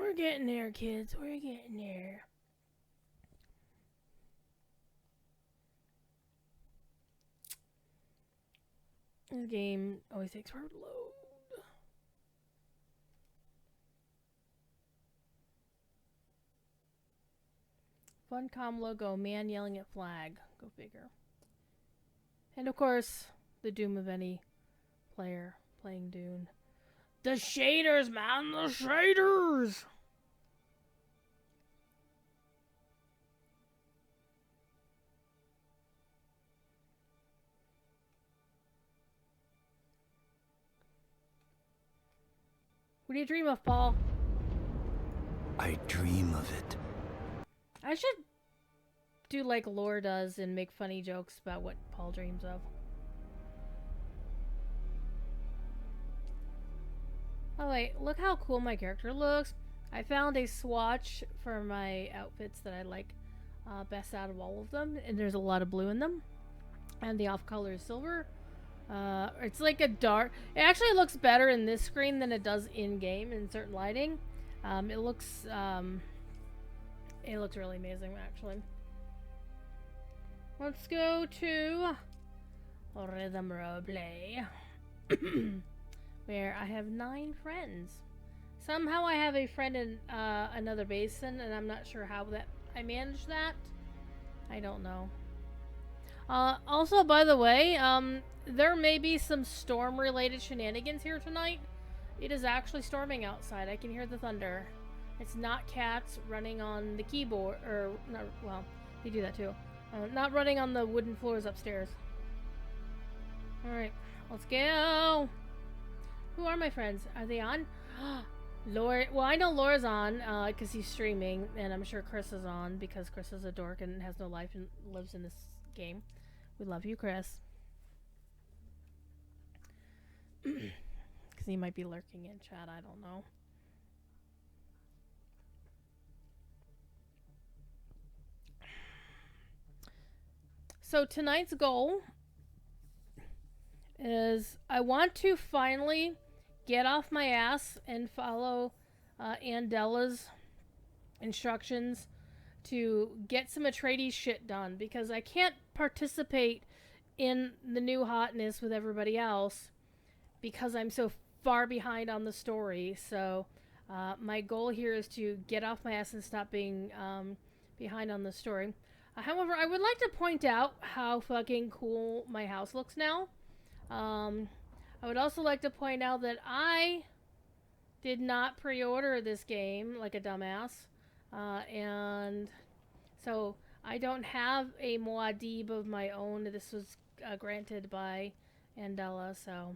We're getting there, kids. We're getting there. This game always takes forever to load. Funcom logo, man yelling at flag. Go figure. And of course, the doom of any player playing Dune. The shaders, man! The shaders! What do you dream of, Paul? I dream of it. I should do like Lore does and make funny jokes about what Paul dreams of. Oh wait, look how cool my character looks. I found a swatch for my outfits that I like best out of all of them, and there's a lot of blue in them. And the off color is silver. It's like a dark... It actually looks better in this screen than it does in-game in certain lighting. It looks really amazing, actually. Let's go to Rhythm Roleplay, where I have 9 friends. Somehow I have a friend in another basin, and I'm not sure how I managed that. I don't know. Also, by the way, there may be some storm-related shenanigans here tonight. It is actually storming outside. I can hear the thunder. It's not cats running on the keyboard, or not. Well, they do that too. Not running on the wooden floors upstairs. All right, let's go. Who are my friends? Are they on? Laura. Well, I know Laura's on because he's streaming, and I'm sure Chris is on because Chris is a dork and has no life and lives in this game. We love you, Chris. Because he might be lurking in chat. I don't know. So tonight's goal is I want to finally get off my ass and follow Andella's instructions to get some Atreides shit done, because I can't participate in the new hotness with everybody else because I'm so far behind on the story. So my goal here is to get off my ass and stop being behind on the story. However, I would like to point out how fucking cool my house looks now. I would also like to point out that I did not pre-order this game like a dumbass. And so I don't have a Muad'Dib of my own. This was granted by Andela, so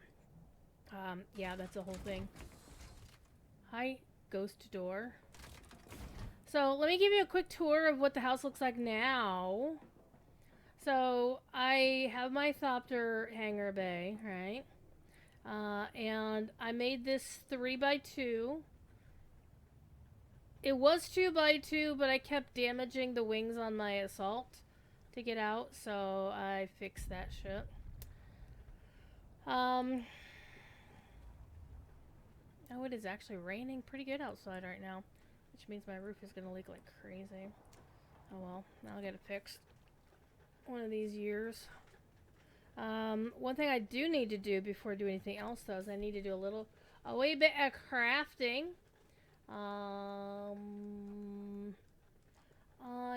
yeah, that's the whole thing. Hi, ghost door. So let me give you a quick tour of what the house looks like now. So I have my Thopter hangar bay, right? And I made this 3x2. It was 2x2, but I kept damaging the wings on my assault to get out, so I fixed that shit. Oh, it is actually raining pretty good outside right now, which means my roof is gonna leak like crazy. Oh well, I'll get it fixed one of these years. One thing I do need to do before I do anything else, though, is I need to do a wee bit of crafting. I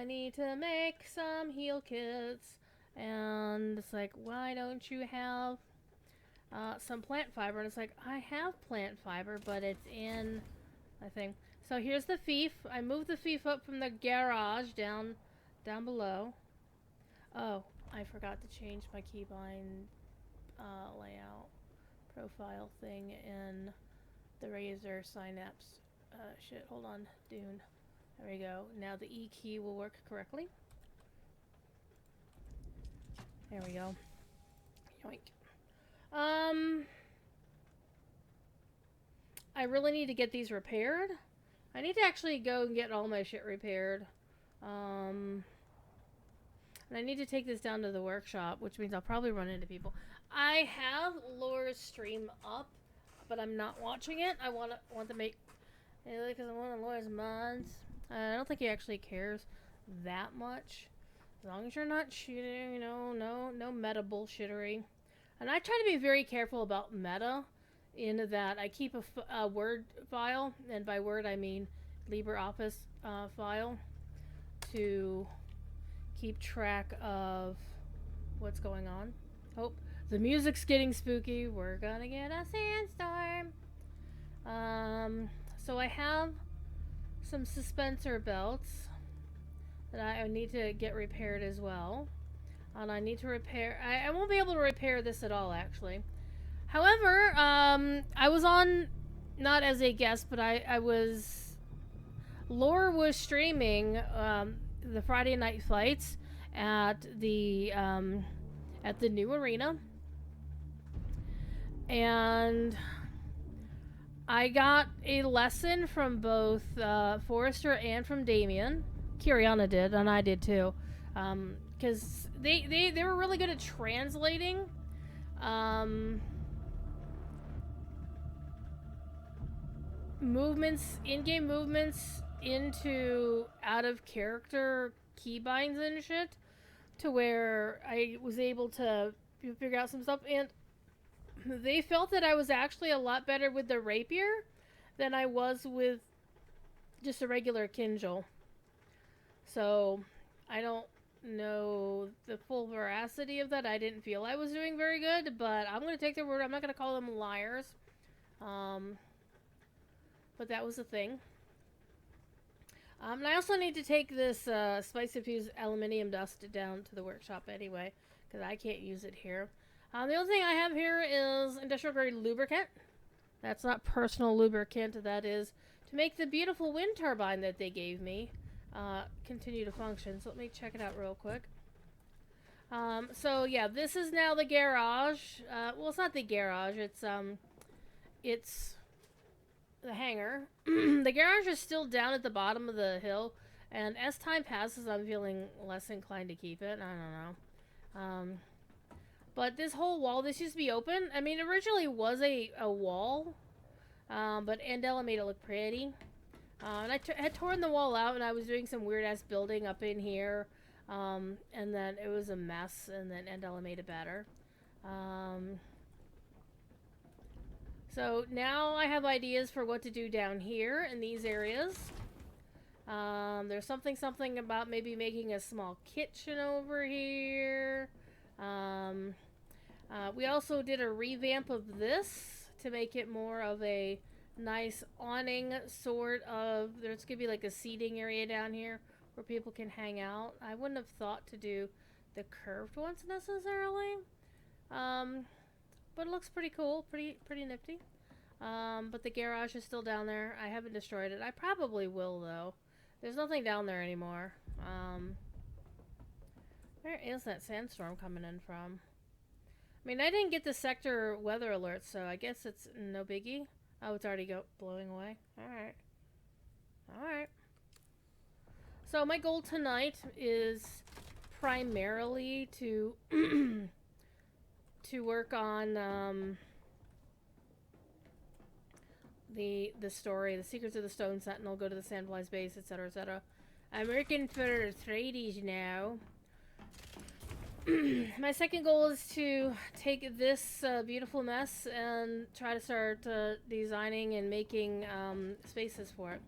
need to make some heal kits, and it's like, why don't you have some plant fiber? And it's like, I have plant fiber, but it's in my thing. So here's the fief. I moved the fief up from the garage down below. Oh, I forgot to change my keybind layout profile thing in the Razer Synapse. Shit, hold on, Dune. There we go. Now the E key will work correctly. There we go. Yoink. I really need to get these repaired. I need to actually go and get all my shit repaired. And I need to take this down to the workshop, which means I'll probably run into people. I have Laura's stream up, but I'm not watching it. I want to make Because I'm one of Lawyer's mods. I don't think he actually cares that much. As long as you're not cheating, you know, no meta bullshittery. And I try to be very careful about meta, in that I keep a Word file, and by Word I mean LibreOffice file, to keep track of what's going on. Oh, the music's getting spooky. We're gonna get a sandstorm. So I have some suspensor belts that I need to get repaired as well. And I need to repair... I won't be able to repair this at all, actually. However, I was on... Not as a guest, but I was... Lore was streaming the Friday night fights at the new arena. And I got a lesson from both Forrester and from Damien. Kyriana did, and I did too. Because they were really good at translating movements, in-game movements, into out-of-character keybinds and shit, to where I was able to figure out some stuff, and they felt that I was actually a lot better with the rapier than I was with just a regular Kinjal. So, I don't know the full veracity of that. I didn't feel I was doing very good, but I'm going to take their word. I'm not going to call them liars. But that was the thing. And I also need to take this spice infused aluminium dust down to the workshop anyway, because I can't use it here. The only thing I have here is industrial grade lubricant. That's not personal lubricant. That is to make the beautiful wind turbine that they gave me continue to function. So let me check it out real quick. So yeah, this is now the garage. Well, it's not the garage. It's the hangar. The garage is still down at the bottom of the hill, and as time passes, I'm feeling less inclined to keep it. I don't know. But this whole wall, this used to be open. I mean, originally was a wall, but Andela made it look pretty. And I had torn the wall out, and I was doing some weird-ass building up in here. And then it was a mess, and then Andela made it better. So now I have ideas for what to do down here in these areas. There's something about maybe making a small kitchen over here. We also did a revamp of this to make it more of a nice awning sort of. There's gonna be like a seating area down here where people can hang out. I wouldn't have thought to do the curved ones necessarily, but it looks pretty cool, pretty nifty. But the garage is still down there. I haven't destroyed it. I probably will though. There's nothing down there anymore. Where is that sandstorm coming in from? I mean, I didn't get the sector weather alert, so I guess it's no biggie. Oh, it's already blowing away. Alright. Alright. So my goal tonight is primarily to to work on the story, the Secrets of the Stone Sentinel, go to the Sandfly's base, etc., etc. I'm working for tradies now. My second goal is to take this beautiful mess and try to start designing and making spaces for it.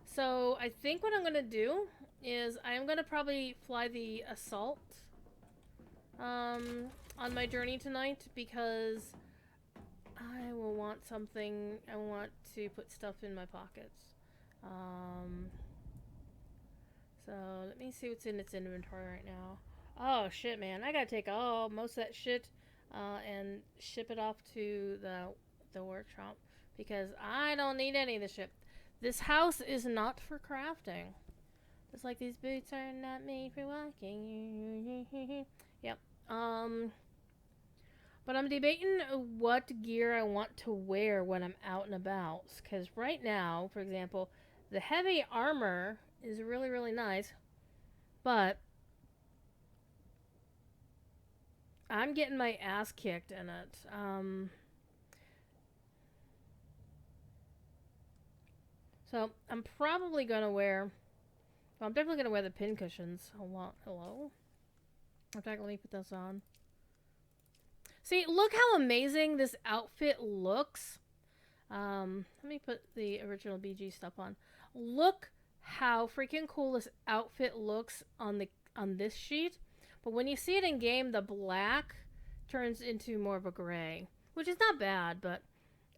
So I think what I'm going to do is I'm going to probably fly the Assault on my journey tonight, because I will want something. I want to put stuff in my pockets. So let me see what's in its inventory right now. Oh shit, man! I gotta take most of that shit and ship it off to the workshop, because I don't need any of this shit. This house is not for crafting. Just like these boots are not made for walking. Yep. But I'm debating what gear I want to wear when I'm out and about. Because right now, for example, the heavy armor is really, really nice. But I'm getting my ass kicked in it. So So I'm probably gonna wear. Well, I'm definitely gonna wear the pin cushions. Hold on. Hello. In fact, let me put this on. See, look how amazing this outfit looks. Let me put the original BG stuff on. Look how freaking cool this outfit looks on this sheet. But when you see it in game, the black turns into more of a gray, which is not bad, but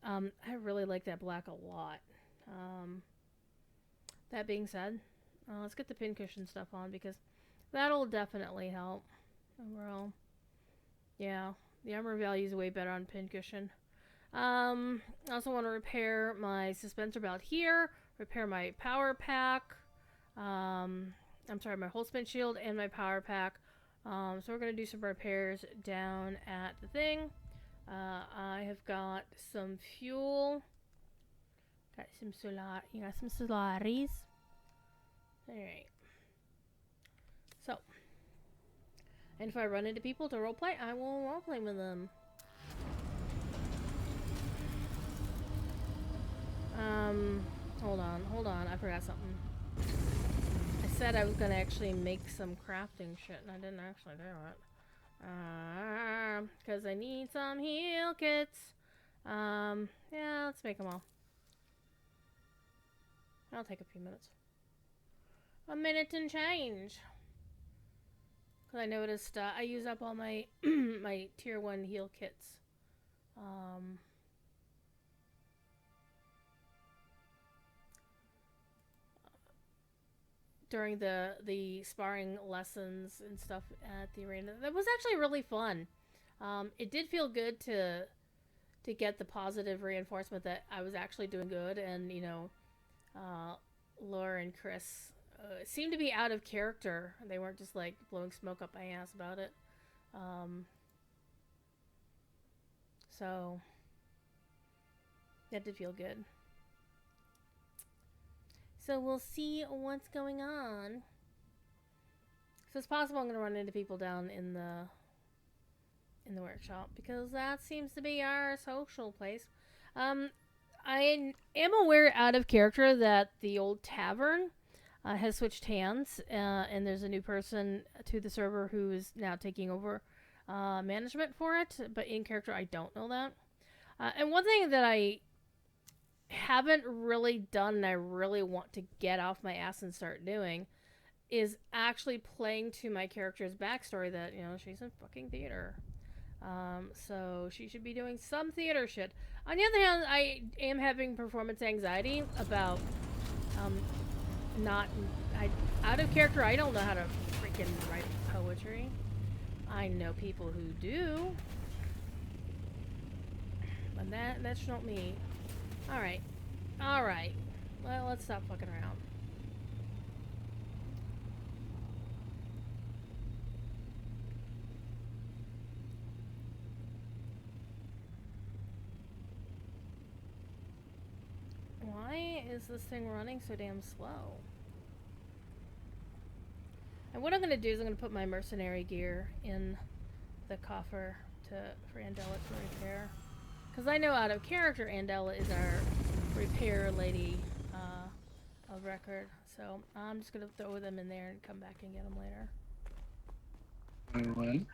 I really like that black a lot. That being said, let's get the pincushion stuff on because that'll definitely help. Overall, yeah, the armor value is way better on pincushion. I also want to repair my suspensor belt here, repair my power pack. I'm sorry, my whole spin shield and my power pack. So we're going to do some repairs down at the thing. I have got some fuel. Got some solaris. Alright. So. And if I run into people to roleplay, I will roleplay with them. Hold on, I forgot something. I said I was gonna actually make some crafting shit, and I didn't actually do it. Because I need some heal kits. Yeah, let's make them all. That'll take a few minutes. A minute and change. Because I noticed I use up all my my tier 1 heal kits. During the sparring lessons and stuff at the arena. That was actually really fun. It did feel good to get the positive reinforcement that I was actually doing good, and you know, Laura and Chris seemed to be out of character. They weren't just like blowing smoke up my ass about it. So that did feel good. So we'll see what's going on. So it's possible I'm going to run into people down in the workshop because that seems to be our social place. I am aware out of character that the old tavern has switched hands, and there's a new person to the server who is now taking over management for it. But in character, I don't know that. And one thing that I haven't really done and I really want to get off my ass and start doing is actually playing to my character's backstory that, you know, she's in fucking theater. So she should be doing some theater shit. On the other hand, I am having performance anxiety about out of character. I don't know how to freaking write poetry. I know people who do, but that's not me. Alright. Alright. Well, let's stop fucking around. Why is this thing running so damn slow? And what I'm going to do is I'm going to put my mercenary gear in the coffer for Andella to repair. Because I know out of character, Andella is our repair lady of record. So I'm just going to throw them in there and come back and get them later. Alright.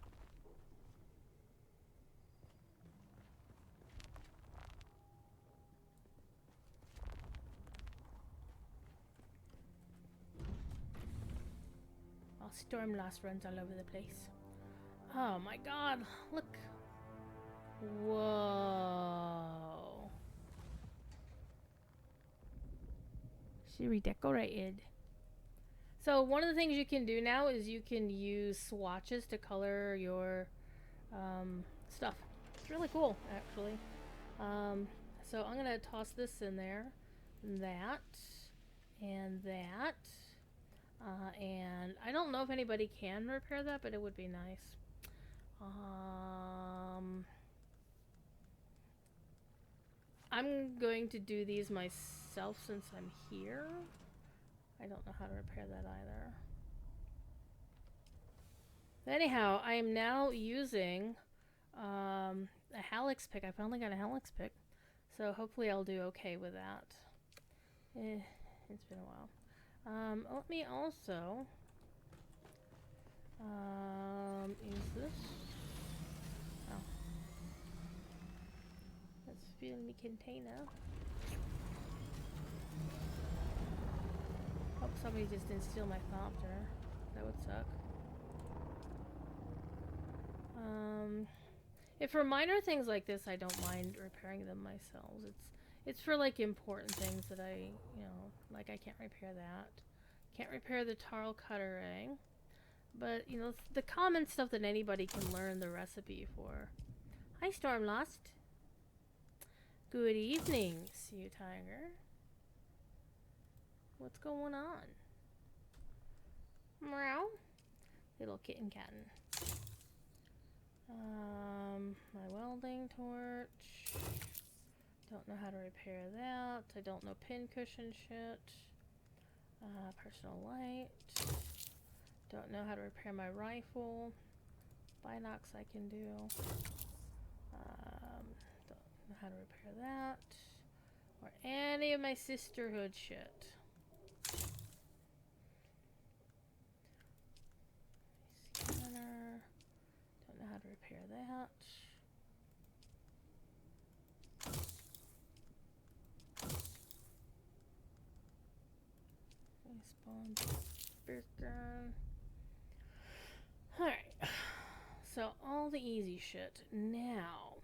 Oh, Stormlost runs all over the place. Oh my god, look. Whoa. She redecorated. So one of the things you can do now is you can use swatches to color your stuff. It's really cool, actually. So I'm gonna toss this in there, that, and that, and I don't know if anybody can repair that, but it would be nice. I'm going to do these myself since I'm here. I don't know how to repair that either. But anyhow, I am now using a Halix pick. I finally got a Halix pick. So hopefully I'll do okay with that. It's been a while. Let me also use this. Oh, let's fill me container. Hope somebody just didn't steal my copter. That would suck. If for minor things like this, I don't mind repairing them myself. It's for like important things that like I can't repair that. Can't repair the Tarl cutter ring. But, the common stuff that anybody can learn the recipe for. Hi, Stormlost. Good evening, Sea Tiger. What's going on? Meow. Little kitten cattin. My welding torch. Don't know how to repair that. I don't know pincushion shit. Personal light. Don't know how to repair my rifle. Binocs I can do. Don't know how to repair that. Or any of my sisterhood shit. Scanner. Don't know how to repair that. Spawn burger. Alright. So all the easy shit. Now,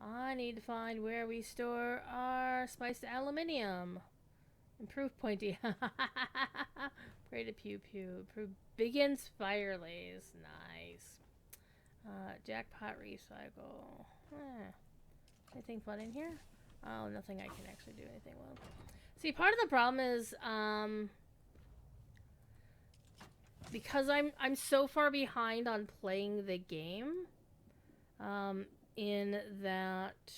I need to find where we store our spiced aluminium. Improve pointy. Pray to pew pew. Improve begins fire lays. Nice. Jackpot recycle. Anything fun in here? Oh, nothing I can actually do anything with. See, part of the problem is, because I'm so far behind on playing the game, in that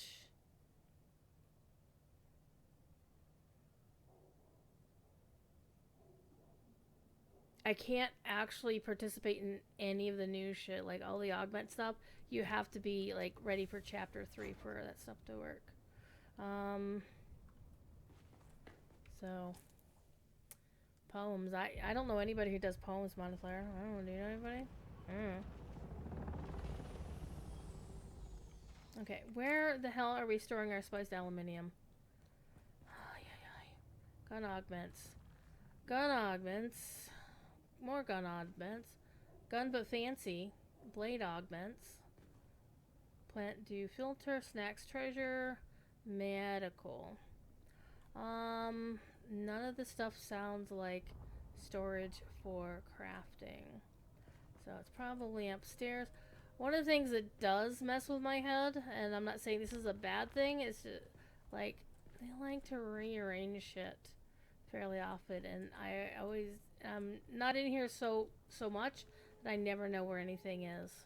I can't actually participate in any of the new shit, like all the augment stuff. You have to be like ready for chapter 3 for that stuff to work. So poems. I don't know anybody who does poems modifier. I don't know. Do you know anybody? Okay, where the hell are we storing our spiced aluminium? Gun augments. Gun augments. More gun augments. Gun but fancy. Blade augments. Plant do filter. Snacks treasure. Medical. None of the stuff sounds like storage for crafting. So it's probably upstairs. One of the things that does mess with my head, and I'm not saying this is a bad thing, is to, like, they like to rearrange shit fairly often, and I always not in here so much that I never know where anything is.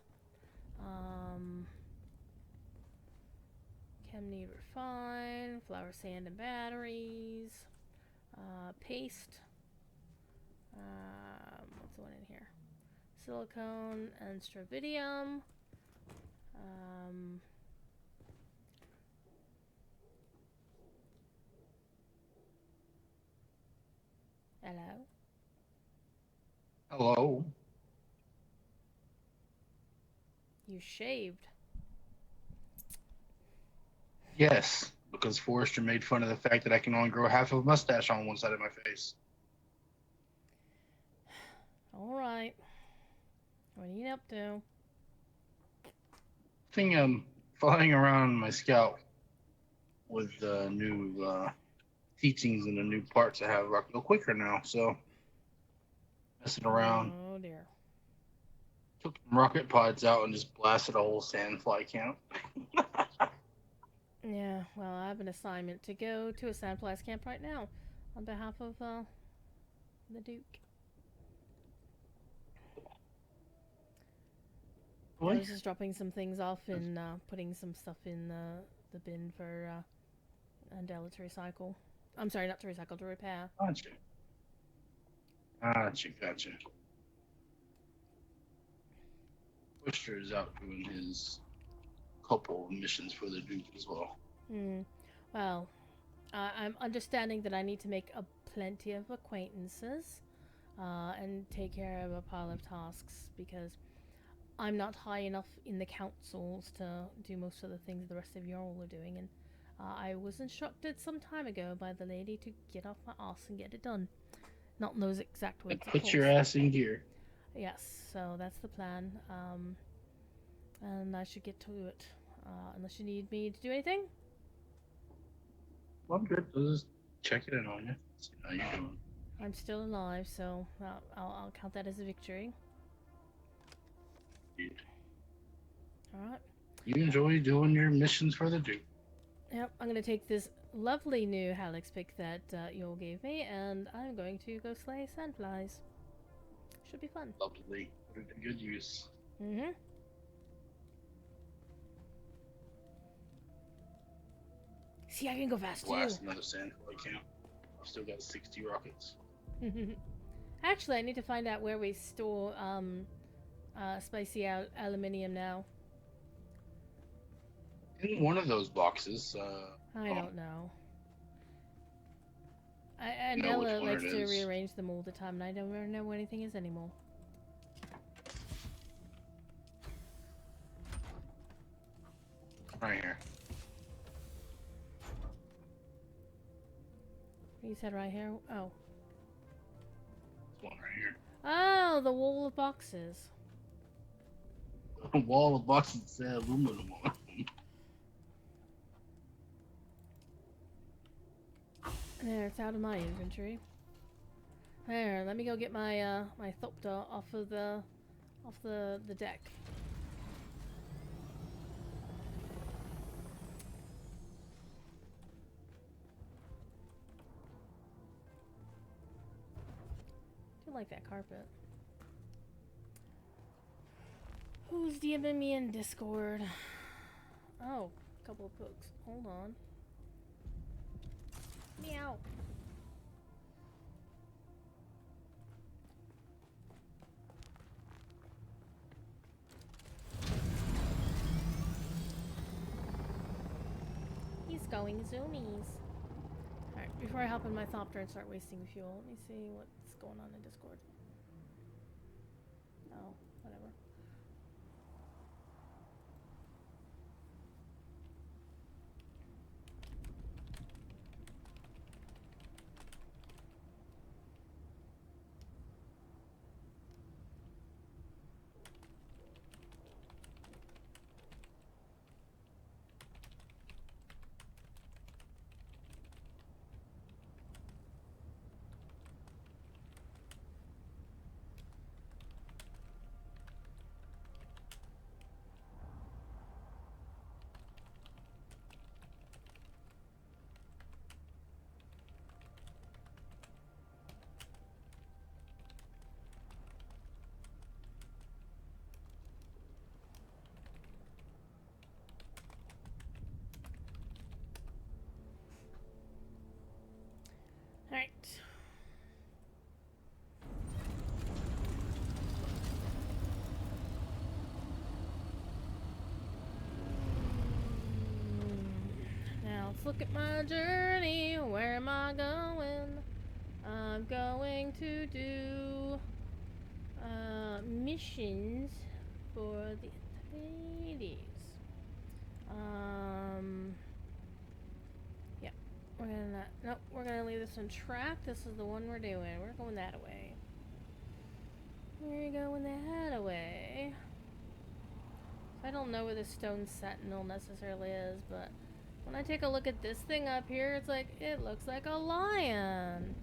Chem need refine, flour, sand, and batteries. Paste. What's the one in here? Silicone and stravidium. Hello? Hello. You shaved. Yes, because Forrester made fun of the fact that I can only grow half of a mustache on one side of my face. Alright. What are you up to? I think I'm flying around my Scout with new teachings and the new parts that have rock a little quicker now, so messing around. Oh dear. Took some rocket pods out and just blasted a whole sandfly camp. Yeah, well, I have an assignment to go to a sandflies camp right now on behalf of the Duke. I was just dropping some things off and putting some stuff in the bin for Andela to recycle. I'm sorry, not to recycle, to repair. Gotcha. Forrester is out doing his couple of missions for the Duke as well. Well, I'm understanding that I need to make a plenty of acquaintances and take care of a pile of tasks because I'm not high enough in the councils to do most of the things the rest of you all are doing. And I was instructed some time ago by the lady to get off my ass and get it done. Not in those exact words, of Put course. your ass in gear. Yes, so that's the plan. And I should get to it. Unless you need me to do anything? Well, I'm good. I'll just check it in on you. See how you're doing. I'm still alive, so I'll count that as a victory. Dude. Alright. You enjoy doing your missions for the Duke. Yep, I'm gonna take this lovely new Halix pick that you all gave me, and I'm going to go slay sandflies. Should be fun. Lovely. Put it to good use. Mm-hmm. See, I can go fast too. Blast another sandfly camp. I've still got 60 rockets. Actually, I need to find out where we store spicy aluminium now. In one of those boxes. I don't know. Know which Andella one likes it to is. rearrange them all the time, and I don't really know where anything is anymore. Right here. You said right here? Oh. This one right here. Oh, the wall of boxes. A wall of boxes that say aluminum on them. There, it's out of my inventory. There, let me go get my my Thopter off the deck. I do like that carpet. Who's DMing me in Discord? Oh, a couple of books. Hold on. Meow. He's going zoomies. Alright, before I hop in my Thopter and start wasting fuel, let me see what's going on in Discord. Oh, whatever. Alright. Now let's look at my journey. Where am I going? I'm going to do missions for the Atreides. Yeah. We're gonna leave this on track. This is the one we're doing. We're going that way. We're going that way. I don't know where the stone sentinel necessarily is, but when I take a look at this thing up here, it's like, it looks like a lion.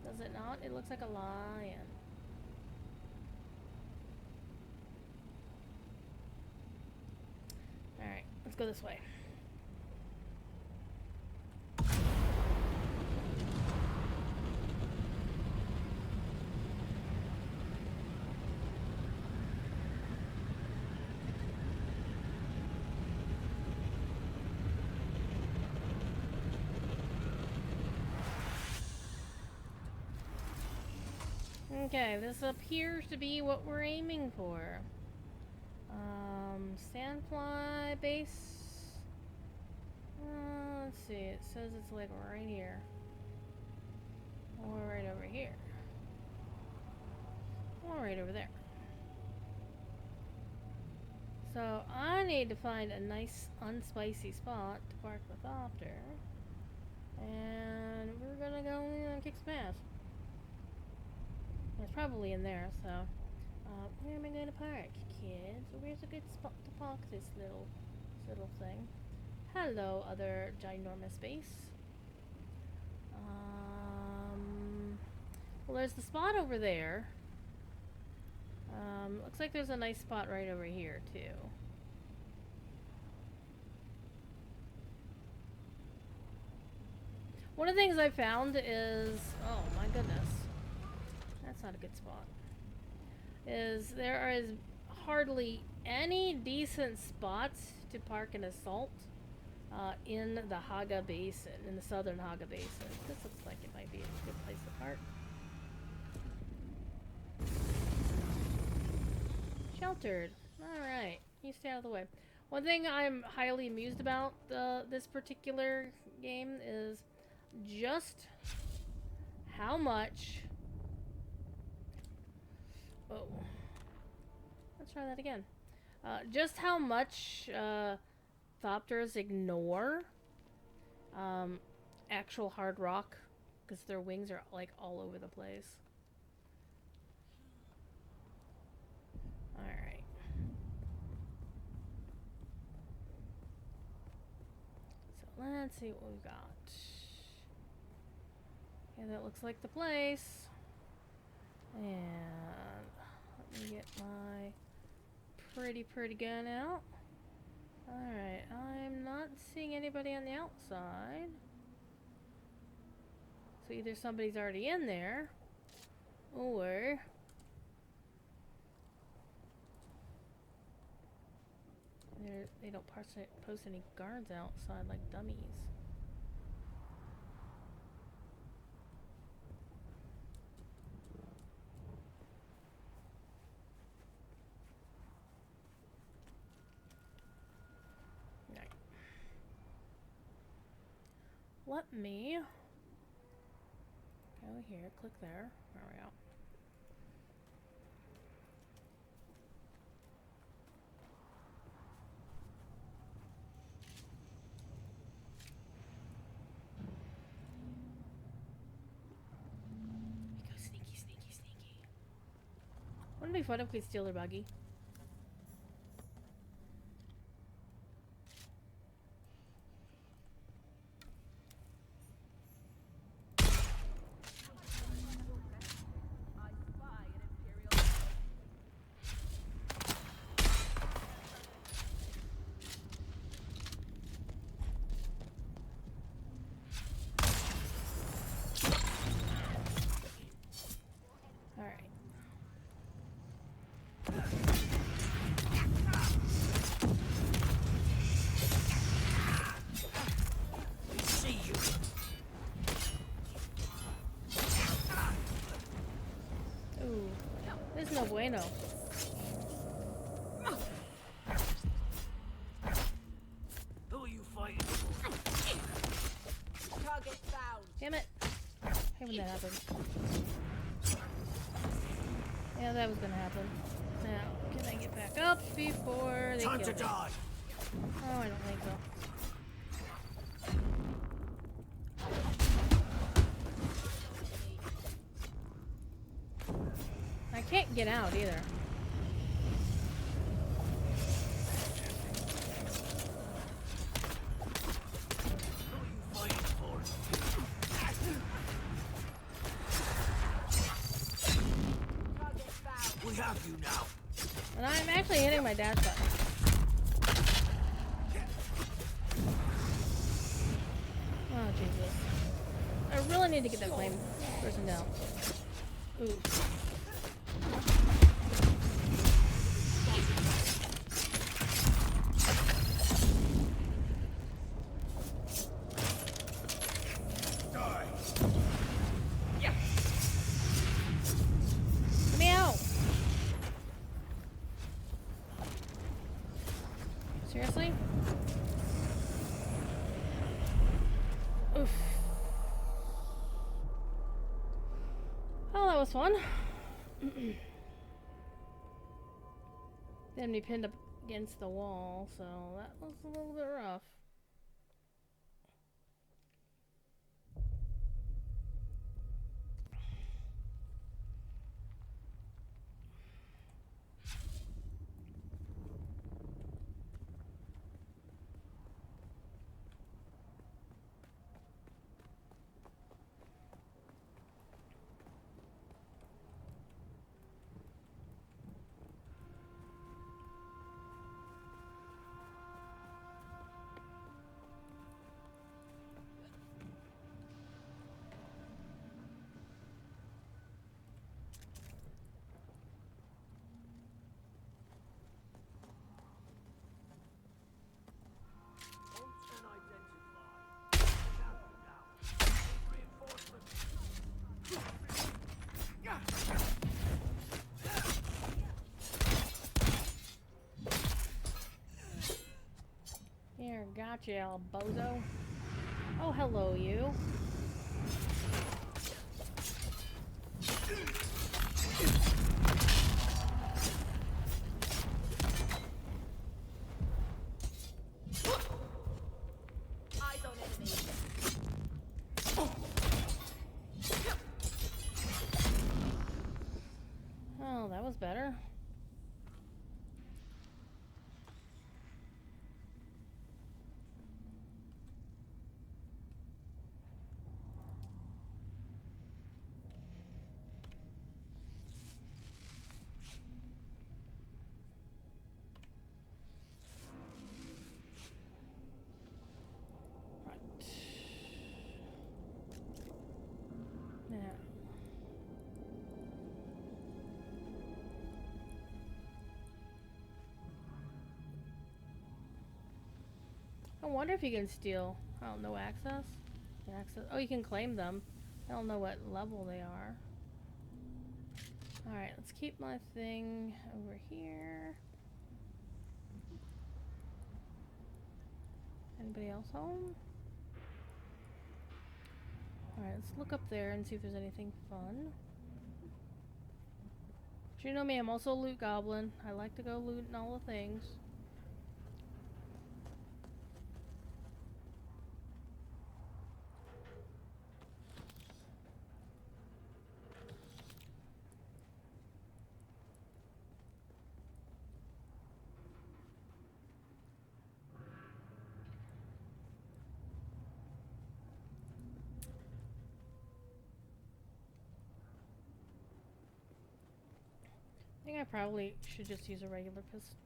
Does it not? It looks like a lion. Alright, let's go this way. Okay, this appears to be what we're aiming for. Sandfly base. let's see. It says it's like right here. Or right over here. Or right over there. So I need to find a nice unspicy spot to park the Thopter. And we're gonna go and kick some ass. It's probably in there, so where am I gonna park, kids? Where's a good spot to park this little thing? Hello, other ginormous space. Well, there's the spot over there. Looks like there's a nice spot right over here too. One of the things I found is, oh my goodness, that's not a good spot. Is there is hardly any decent spots to park an assault in the Haga Basin, in the southern Haga Basin. This looks like it might be a good place to park. Sheltered. Alright, you stay out of the way. One thing I'm highly amused about this particular game is just how much... Oh. Let's try that again. Just how much Thopters ignore actual hard rock, because their wings are like all over the place. Alright. So let's see what we've got. Okay, that looks like the place. And let me get my pretty gun out. Alright, I'm not seeing anybody on the outside. So either somebody's already in there, or they don't post any guards outside like dummies. Right. Let me go here, click there. There we go. Sneaky. Wouldn't it be fun if we steal their buggy? No bueno. Who are you fighting for? Target found. Damn it. I hate when that happens. Yeah, that was gonna happen. Now, can I get back up before they Time kill to me? die. Oh, I don't think so. I can't get out either. Who are you fighting for? Target found. We have you now. And I'm actually hitting my dash button. Oh, Jesus. I really need to get that flame person down. Ooh. Let me out! Seriously? was fun. Then we pinned up against the wall, so that was a little bit rough. Here, gotcha, El Bozo. Oh, hello, you. Eyes on enemy. Oh, that was better. I wonder if you can steal. Oh, no access? Access. Oh, you can claim them. I don't know what level they are. Alright, let's keep my thing over here. Anybody else home? Alright, let's look up there and see if there's anything fun. But you know me, I'm also a loot goblin. I like to go loot and all the things. I think I probably should just use a regular pistol.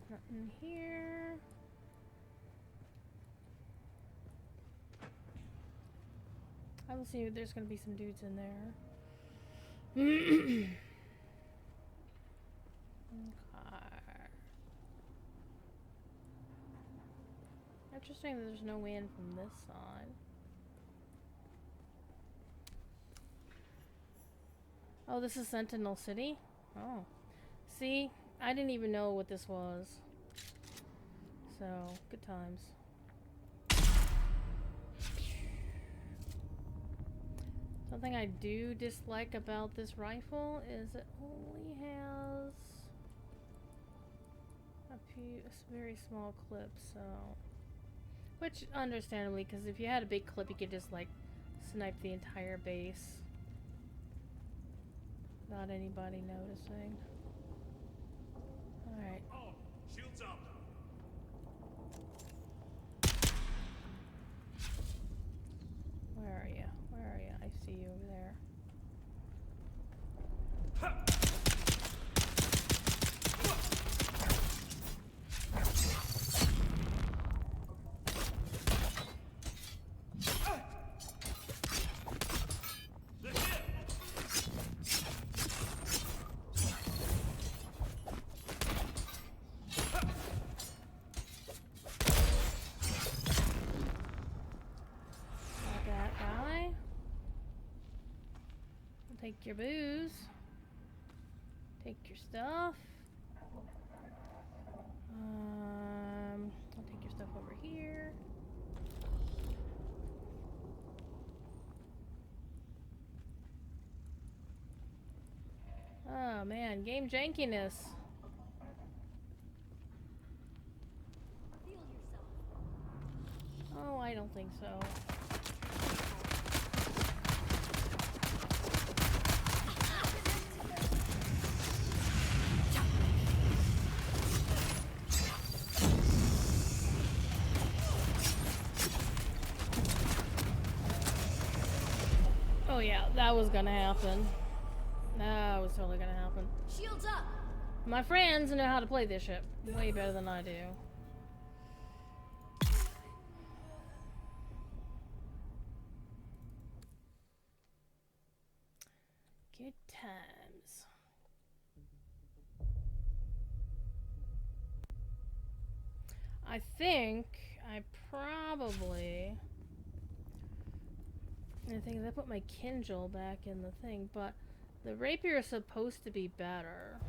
Nothing here. I will see. There's gonna be some dudes in there. Okay. Interesting that there's no way in from this side. Oh, this is Sentinel City? Oh. See? I didn't even know what this was. So, good times. Something I do dislike about this rifle is it only has a very small clip, so... Which, understandably, because if you had a big clip, you could just, like, snipe the entire base. Without anybody noticing. Alright. Oh, shields up. Where are you? Where are you? I see you over there. Take your booze. Take your stuff. I'll take your stuff over here. Oh man, game jankiness. Feel yourself. Oh, I don't think so. Oh yeah, that was gonna happen. That was totally gonna happen. Shields up. My friends know how to play this shit way better than I do. Good times. I think I probably... I think I put my Kindle back in the thing, but the rapier is supposed to be better.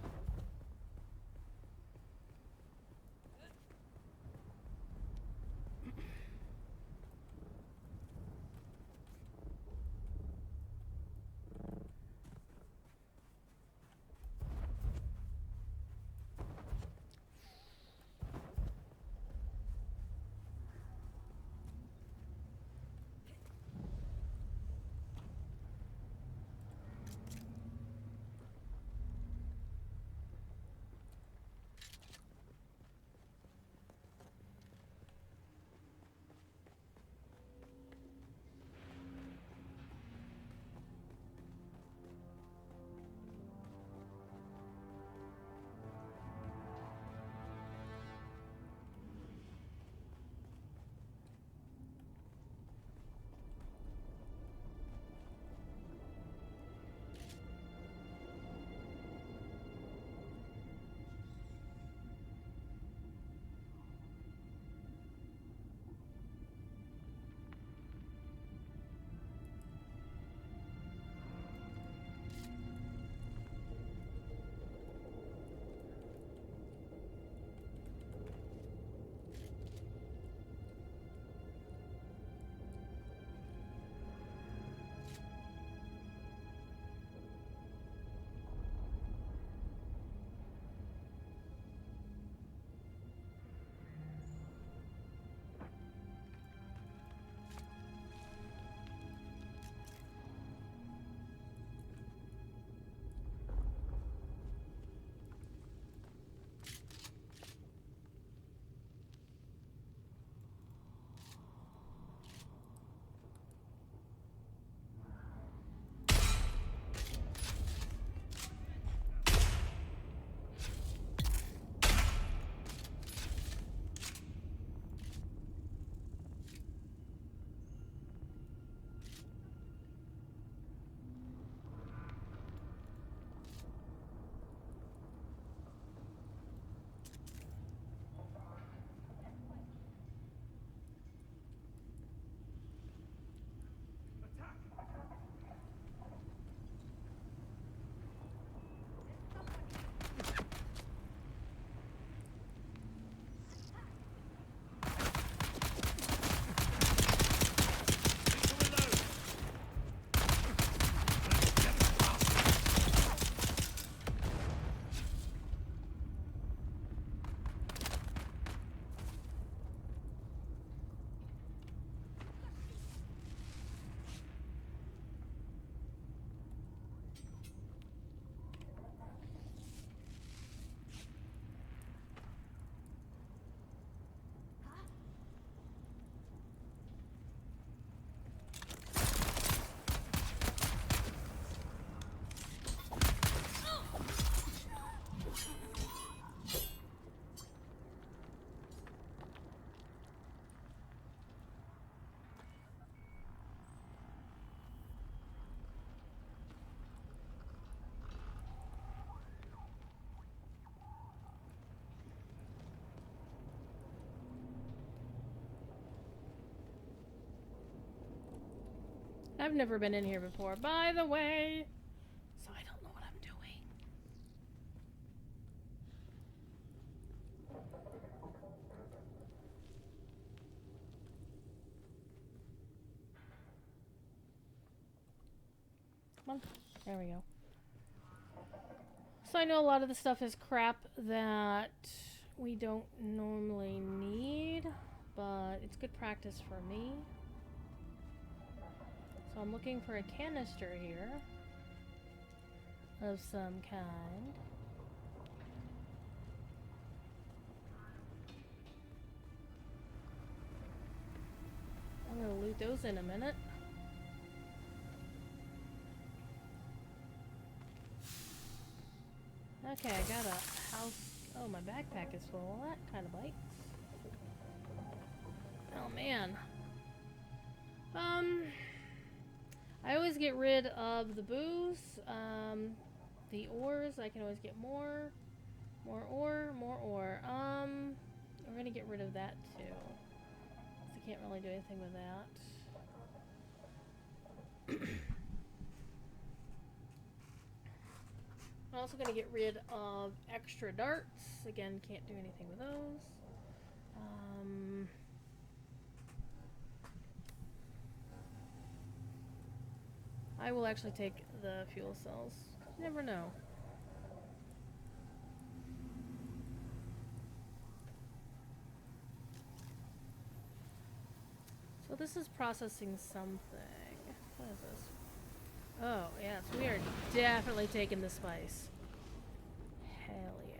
I've never been in here before, by the way, so I don't know what I'm doing. Come on. There we go. So I know a lot of the stuff is crap that we don't normally need, but it's good practice for me. So I'm looking for a canister here of some kind. I'm gonna loot those in a minute. Okay, I got a house. Oh, my backpack is full. Well, that kind of bites. Oh man. I always get rid of the booze. The ores. I can always get more ore. We're gonna get rid of that too. 'Cause I can't really do anything with that. I'm also going to get rid of extra darts. Again, can't do anything with those. I will actually take the fuel cells. You never know. So this is processing something. What is this? Oh, yes, we are definitely taking the spice. Hell yeah.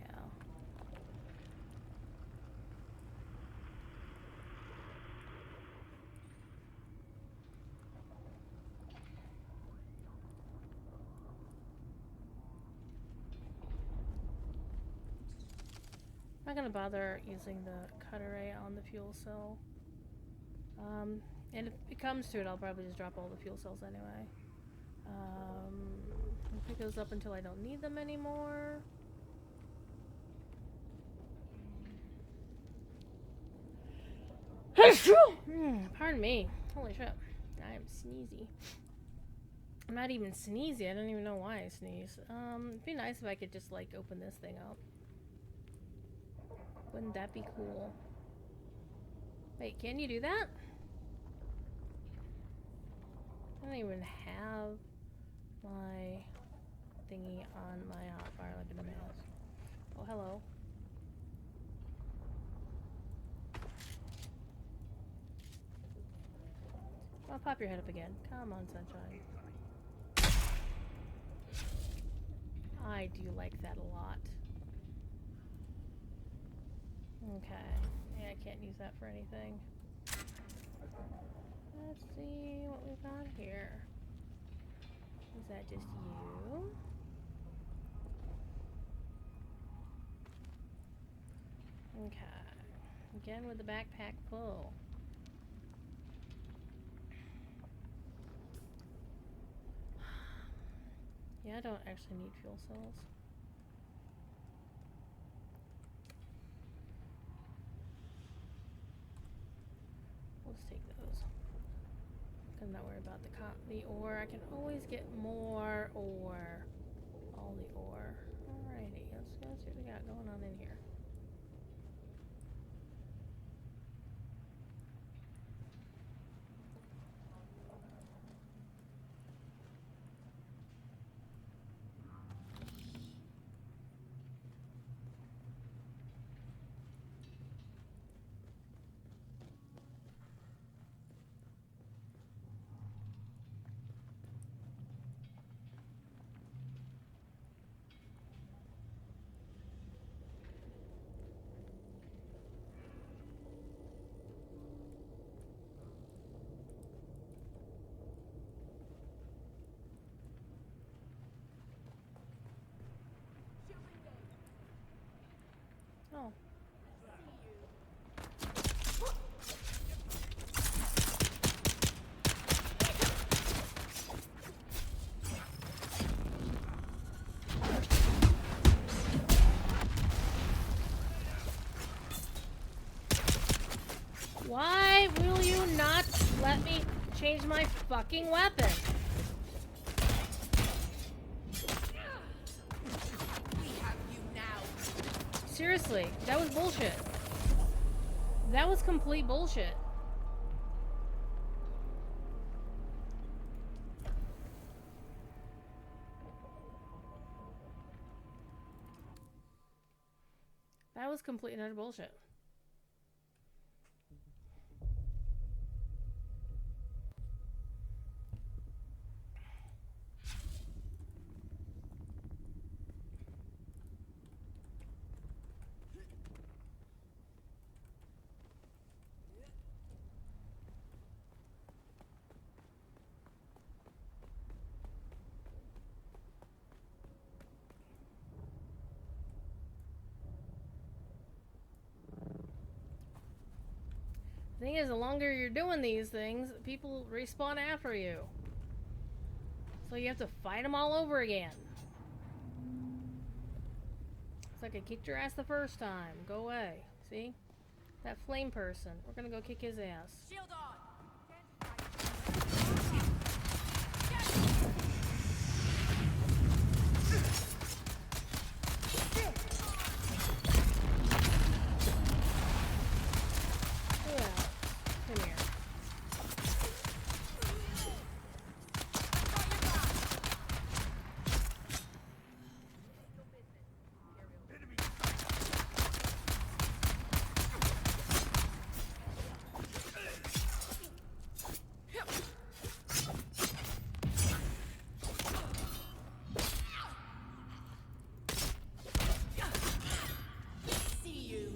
I'm not gonna bother using the cut array on the fuel cell. And if it comes to it, I'll probably just drop all the fuel cells anyway. I'll pick those up until I don't need them anymore. Pardon me. Holy shit. I am sneezy. I'm not even sneezy. I don't even know why I sneeze. It'd be nice if I could just, like, open this thing up. Wouldn't that be cool? Wait, can you do that? I don't even have my thingy on my hotbar like in the mail. Oh, hello. I'll pop your head up again. Come on, sunshine. I do like that a lot. Okay. Yeah, I can't use that for anything. Let's see what we've got here. Is that just you? Okay. Again with the backpack full. Yeah, I don't actually need fuel cells. We'll just take those. I'm not worried about the ore. I can always get more ore. All the ore. Alrighty, let's see what we got going on in here. Oh. Why will you not let me change my fucking weapon? We have you now. Seriously, that was bullshit. That was complete bullshit. That was complete and utter bullshit. Thing is, the longer you're doing these things, people respawn after you. So you have to fight them all over again. It's like I kicked your ass the first time. Go away. See? That flame person. We're gonna go kick his ass. Shield on. Come here. See you.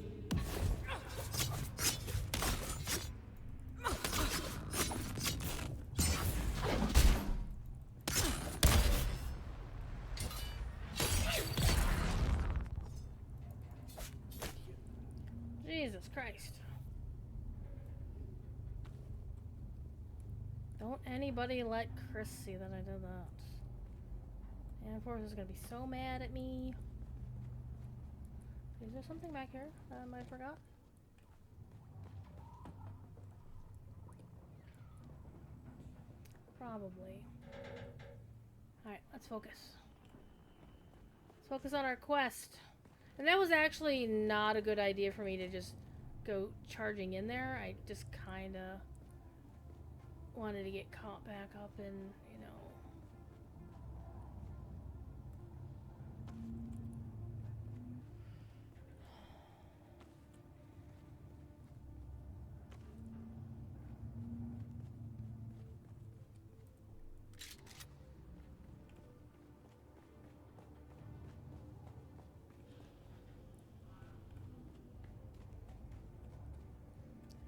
Jesus Christ. Don't anybody let Chris see that I did that. And Forrest is gonna be so mad at me. Is there something back here that I might have forgot? Probably. Alright, let's focus. Let's focus on our quest. And that was actually not a good idea for me to just go charging in there. I just kinda wanted to get caught back up in, you know.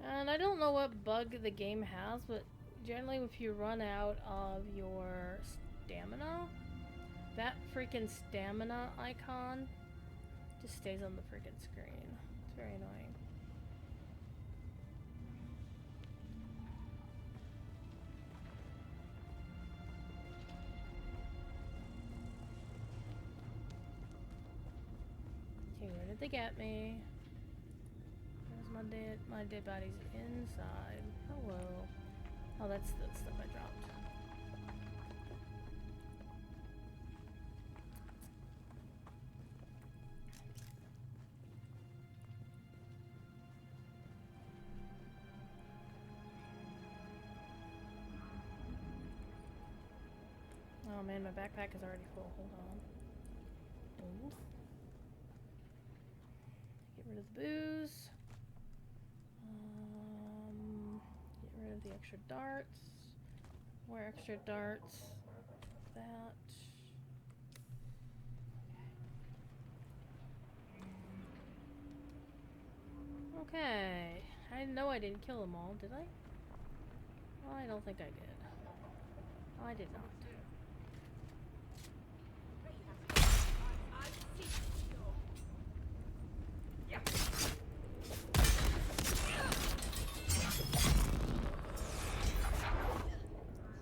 And I don't know what bug the game has, but generally if you run out of your stamina, that freaking stamina icon just stays on the freaking screen. It's very annoying. Okay, where did they get me? My dead body's inside. Hello. Oh, that's the stuff I dropped. Oh man, my backpack is already full. Hold on. Ooh. Get rid of the booze. Get rid of the extra darts. More extra darts. That. Okay. I know I didn't kill them all, did I? Well, I don't think I did. Oh, I did not.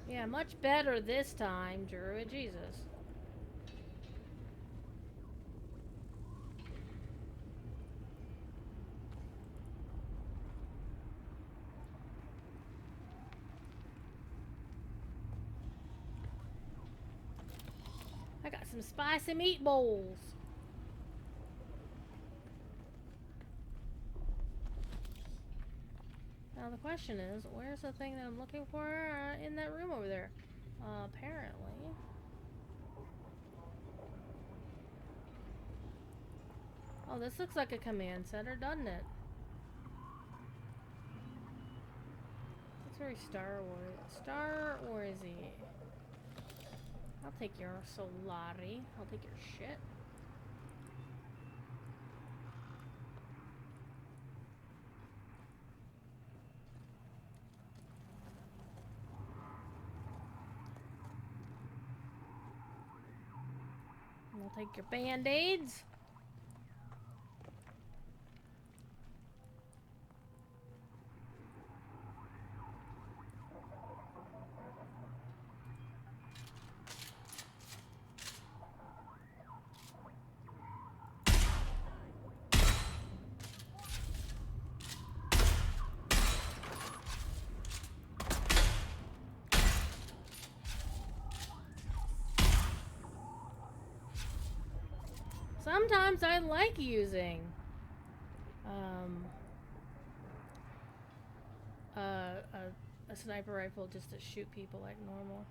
Yeah, much better this time, Druid. Jesus. I got some spicy meatballs. Now the question is, where's the thing that I'm looking for in that room over there? Apparently. Oh, this looks like a command center, doesn't it? It's very Star Warsy. I'll take your Solari. I'll take your shit. I'll take your band-aids. Sometimes I like using a sniper rifle just to shoot people like normal.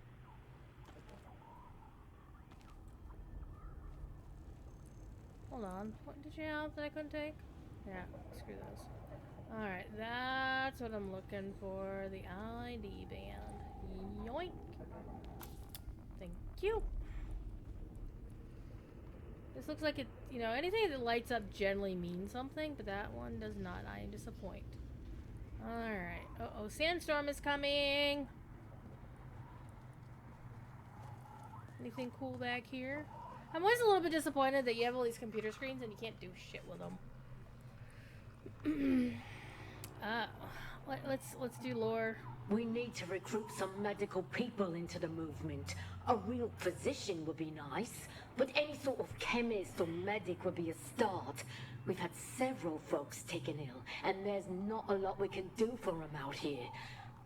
Hold on, what did you have that I couldn't take? Yeah, screw those. Alright, that's what I'm looking for, the ID band. Yoink! Thank you! This looks like it, you know, anything that lights up generally means something, but that one does not. I disappoint. Alright. Uh-oh, sandstorm is coming! Anything cool back here? I'm always a little bit disappointed that you have all these computer screens and you can't do shit with them. Let's do lore. We need to recruit some medical people into the movement. A real physician would be nice, but any sort of chemist or medic would be a start. We've had several folks taken ill, and there's not a lot we can do for them out here.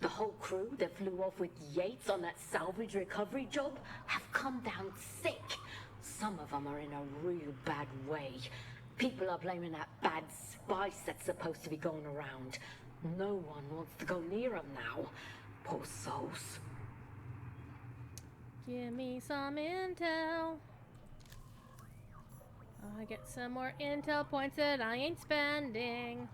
The whole crew that flew off with Yates on that salvage recovery job have come down sick. Some of them are in a real bad way. People are blaming that bad spice that's supposed to be going around. No one wants to go near them now. Poor souls. Give me some intel. I get some more intel points that I ain't spending.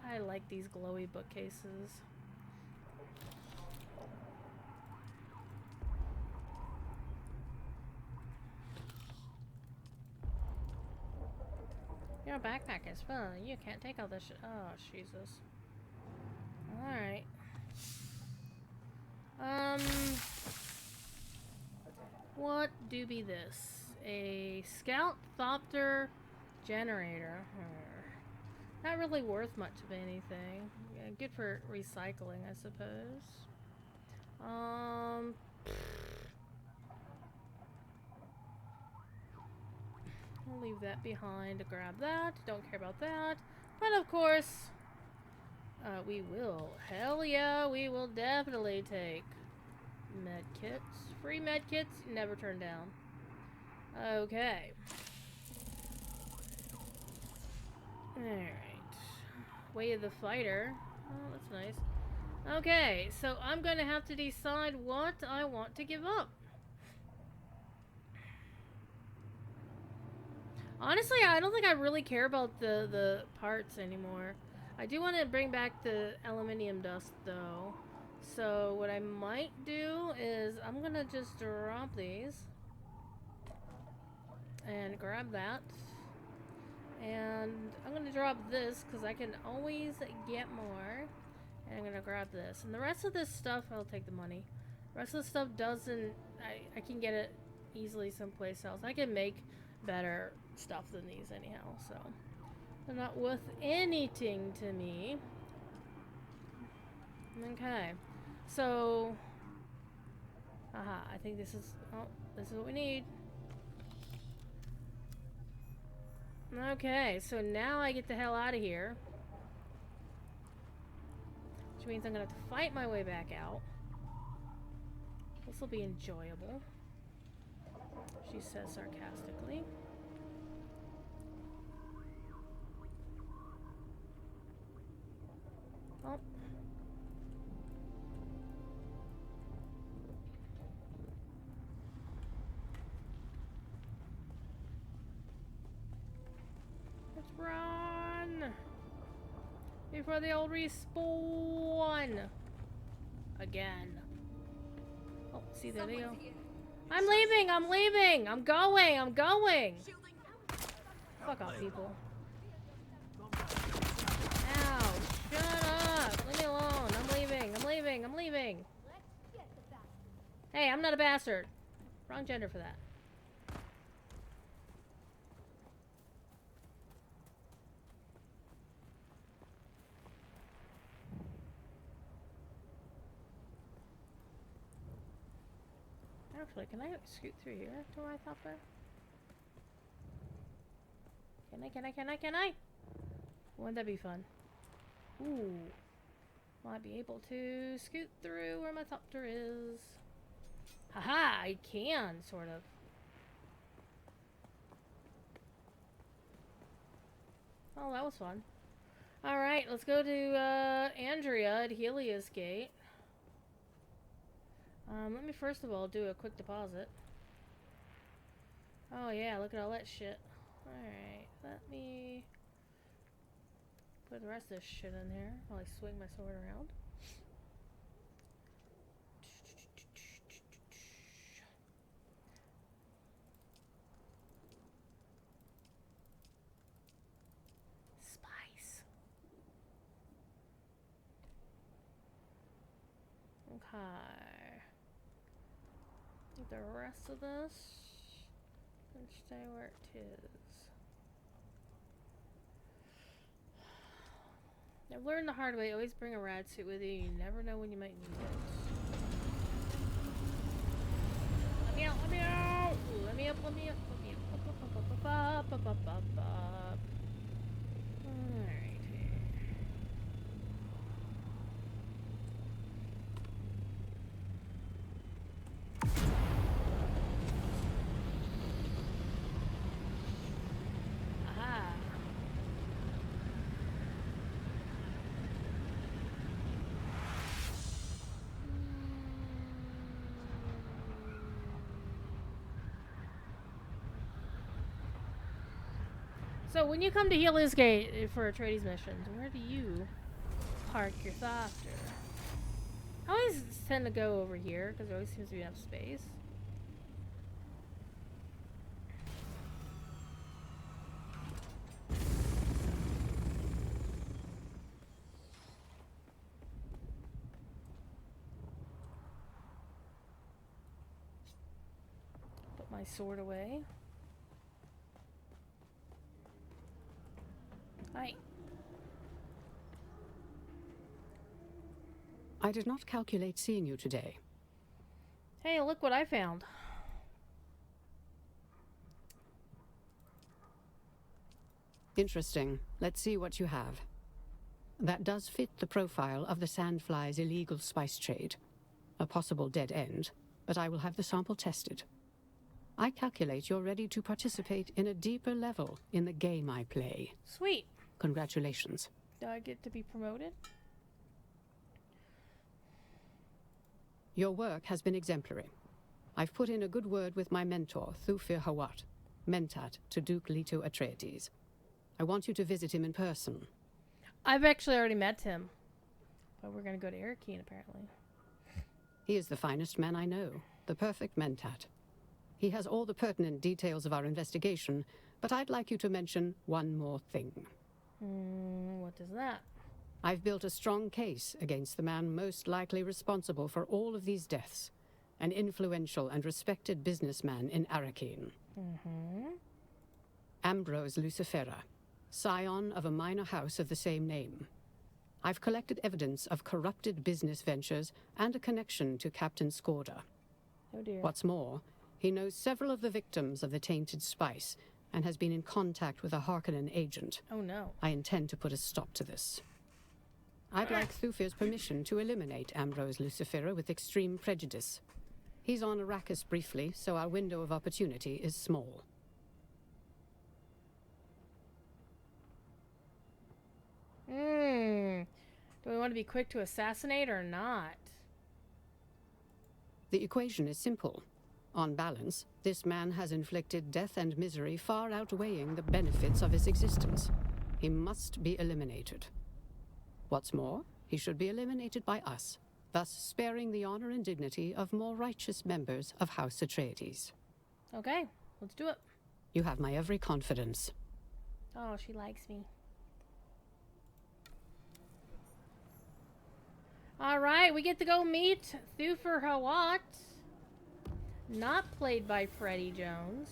I like these glowy bookcases. Your backpack is full. You can't take all this shit. Oh, Jesus. Alright. What do be this? A scout thopter generator. Not really worth much of anything. Yeah, good for recycling, I suppose. I'll leave that behind to grab that. Don't care about that. But of course, we will. Hell yeah, we will definitely take med kits. Free med kits, never turn down. Okay. Alright. Way of the fighter. Oh, that's nice. Okay, so I'm gonna have to decide what I want to give up. Honestly, I don't think I really care about the parts anymore. I do want to bring back the aluminium dust, though. So what I might do is I'm going to just drop these. And grab that. And I'm going to drop this, because I can always get more. And I'm going to grab this. And the rest of this stuff, I'll take the money. The rest of the stuff doesn't... I can get it easily someplace else. I can make better stuff than these anyhow, so they're not worth anything to me. Okay, so I think this is what we need. Okay, so now I get the hell out of here, which means I'm gonna have to fight my way back out. This will be enjoyable, she says sarcastically. Oh. before they all respawn. Again. Oh, see, there they go. I'm leaving! I'm leaving! I'm going! I'm going! Fuck off, people. Ow! Shut up! Leave me alone! I'm leaving! I'm leaving! I'm leaving! Hey, I'm not a bastard! Wrong gender for that. Actually, can I scoot through here to where I thought there? Can I? Wouldn't that be fun? Ooh. Might be able to scoot through where my thopter is. Haha, I can, sort of. Oh, that was fun. Alright, let's go to Andrea at Helios Gate. Let me first of all do a quick deposit. Oh yeah, look at all that shit. Alright, let me put the rest of this shit in here while I swing my sword around. Spice. Okay. The rest of this can stay where it is. I've learned the hard way, always bring a rad suit with you. You never know when you might need it. Let me out, let me out! Ooh, let me up, let me up, let me up. Alright. So when you come to Helios Gate for Atreides missions, where do you park your thopter? I always tend to go over here because there always seems to be enough space. Put my sword away. Hi. I did not calculate seeing you today. Hey, look what I found. Interesting. Let's see what you have. That does fit the profile of the Sandfly's illegal spice trade. A possible dead end, but I will have the sample tested. I calculate you're ready to participate in a deeper level in the game I play. Sweet. Congratulations. Do I get to be promoted? Your work has been exemplary. I've put in a good word with my mentor, Thufir Hawat, Mentat to Duke Leto Atreides. I want you to visit him in person. I've actually already met him. But we're going to go to Arrakis, apparently. He is the finest man I know, the perfect Mentat. He has all the pertinent details of our investigation, but I'd like you to mention one more thing. What is that? I've built a strong case against the man most likely responsible for all of these deaths, an influential and respected businessman in Arrakis. Ambrose Lucifera, scion of a minor house of the same name. I've collected evidence of corrupted business ventures and a connection to Captain Skorda. Oh dear. What's more, he knows several of the victims of the tainted spice and has been in contact with a Harkonnen agent. Oh no. I intend to put a stop to this. I'd like Thufir's permission to eliminate Ambrose Lucifera with extreme prejudice. He's on Arrakis briefly, so our window of opportunity is small. Do we want to be quick to assassinate or not? The equation is simple. On balance, this man has inflicted death and misery far outweighing the benefits of his existence. He must be eliminated. What's more, he should be eliminated by us, thus sparing the honor and dignity of more righteous members of House Atreides. Okay, let's do it. You have my every confidence. Oh, she likes me. Alright, we get to go meet Thufir Hawat. Not played by Freddie Jones.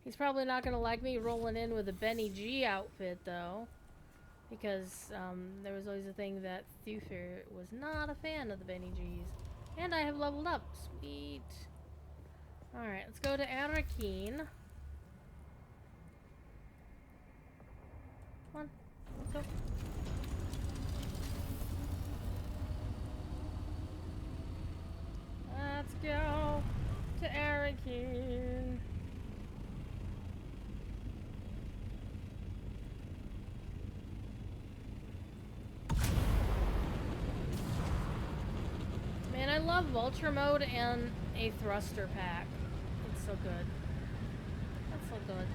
He's probably not going to like me rolling in with a Benny G outfit, though. Because there was always a thing that Thufir was not a fan of the Benny Gs. And I have leveled up. Sweet. Alright, let's go to Arrakis. Come on, let's go. Let's go to Arrakis. Man, I love Vulture mode and a thruster pack. It's so good. That's so good.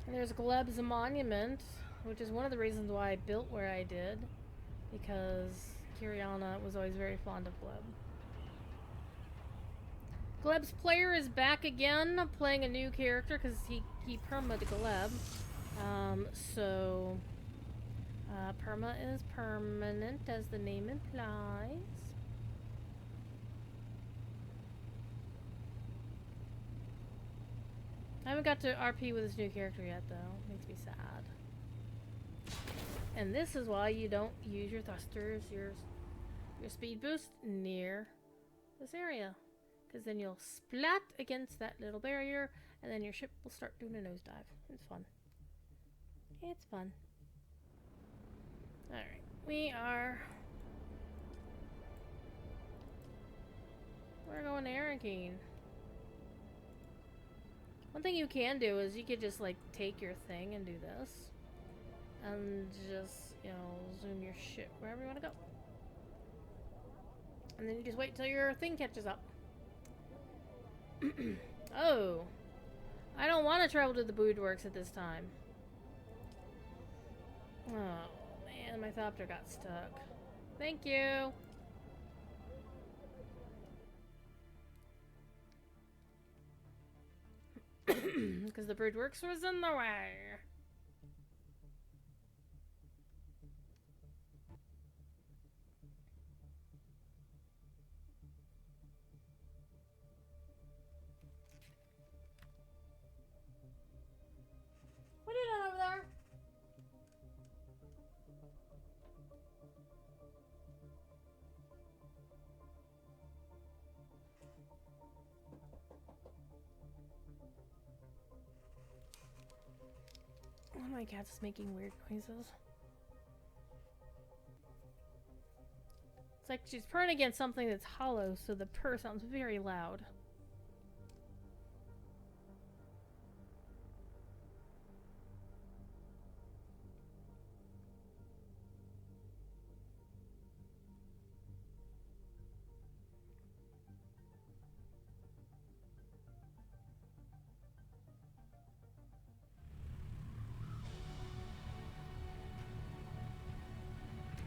And there's Gleb's monument, which is one of the reasons why I built where I did, because Kyriana was always very fond of Gleb. Gleb's player is back again, playing a new character, because he perma'd Gleb. Perma is permanent, as the name implies. I haven't got to RP with this new character yet, though. Makes me sad. And this is why you don't use your thrusters, your speed boost near this area. Because then you'll splat against that little barrier, and then your ship will start doing a nosedive. It's fun. It's fun. Alright. We're going to Arrakis. One thing you can do is you could just like take your thing and do this. And just, you know, zoom your shit wherever you want to go. And then you just wait till your thing catches up. Oh. I don't want to travel to the Broodworks at this time. Oh, man, my Thopter got stuck. Thank you. Because the Broodworks was in the way. What are you doing over there? Oh, my cat's making weird noises. It's like she's purring against something that's hollow, so the purr sounds very loud.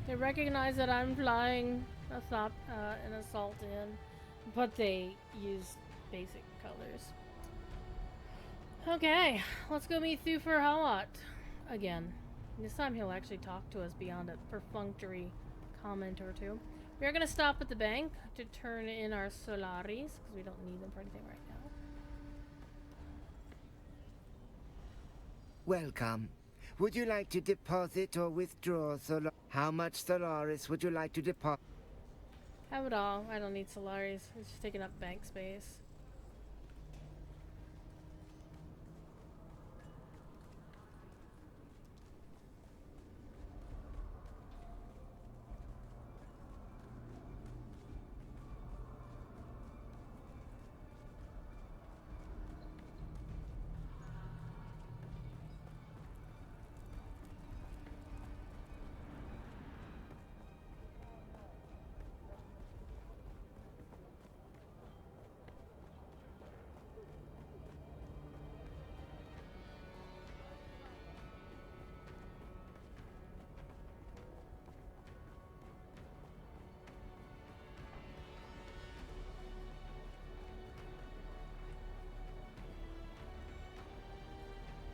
They recognize that I'm flying an assault in, but they use basic colors. Okay, let's go meet Thufir Hawat again. This time he'll actually talk to us beyond a perfunctory comment or two. We are going to stop at the bank to turn in our Solaris, because we don't need them for anything right now. Welcome. Would you like to deposit or withdraw Solaris? How much Solaris would you like to deposit? Have it all. I don't need Solaris. It's just taking up bank space.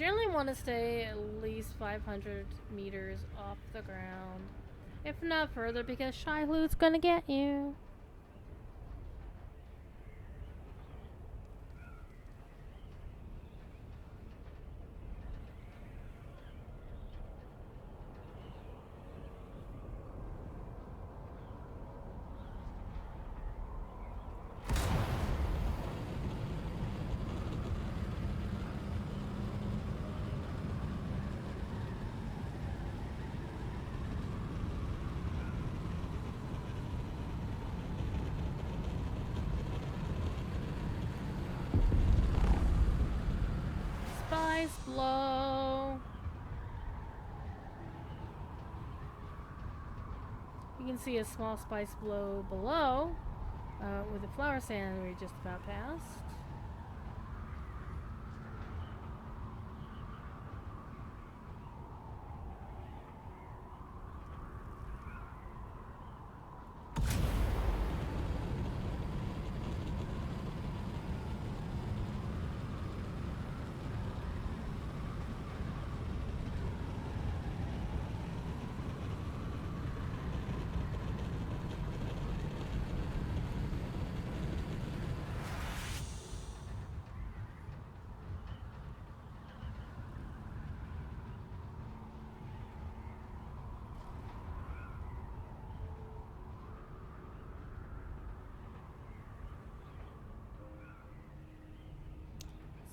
generally want to stay at least 500 meters off the ground. If not further, because Shilo's gonna get you. Spice blow. You can see a small spice blow below with the flower sand we just about passed.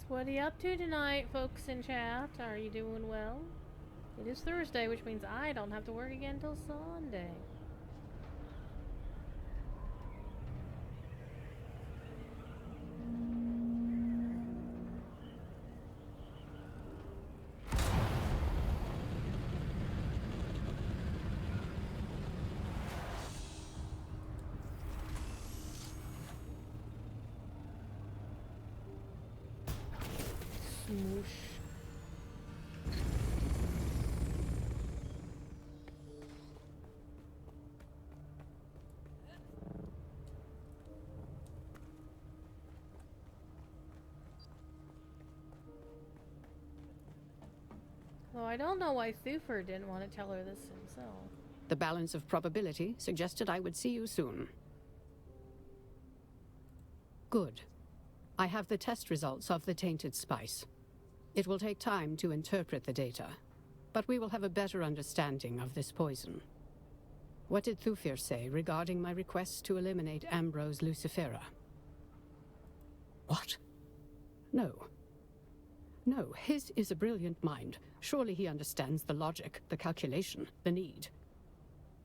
What are you up to tonight, folks in chat? Are you doing well? It is Thursday, which means I don't have to work again until Sunday. Smoosh. Though I don't know why Thufir didn't want to tell her this himself. The balance of probability suggested I would see you soon. Good. I have the test results of the tainted spice. It will take time to interpret the data, but we will have a better understanding of this poison. What did Thufir say regarding my request to eliminate Ambrose Lucifera? What? No. No, his is a brilliant mind. Surely he understands the logic, the calculation, the need.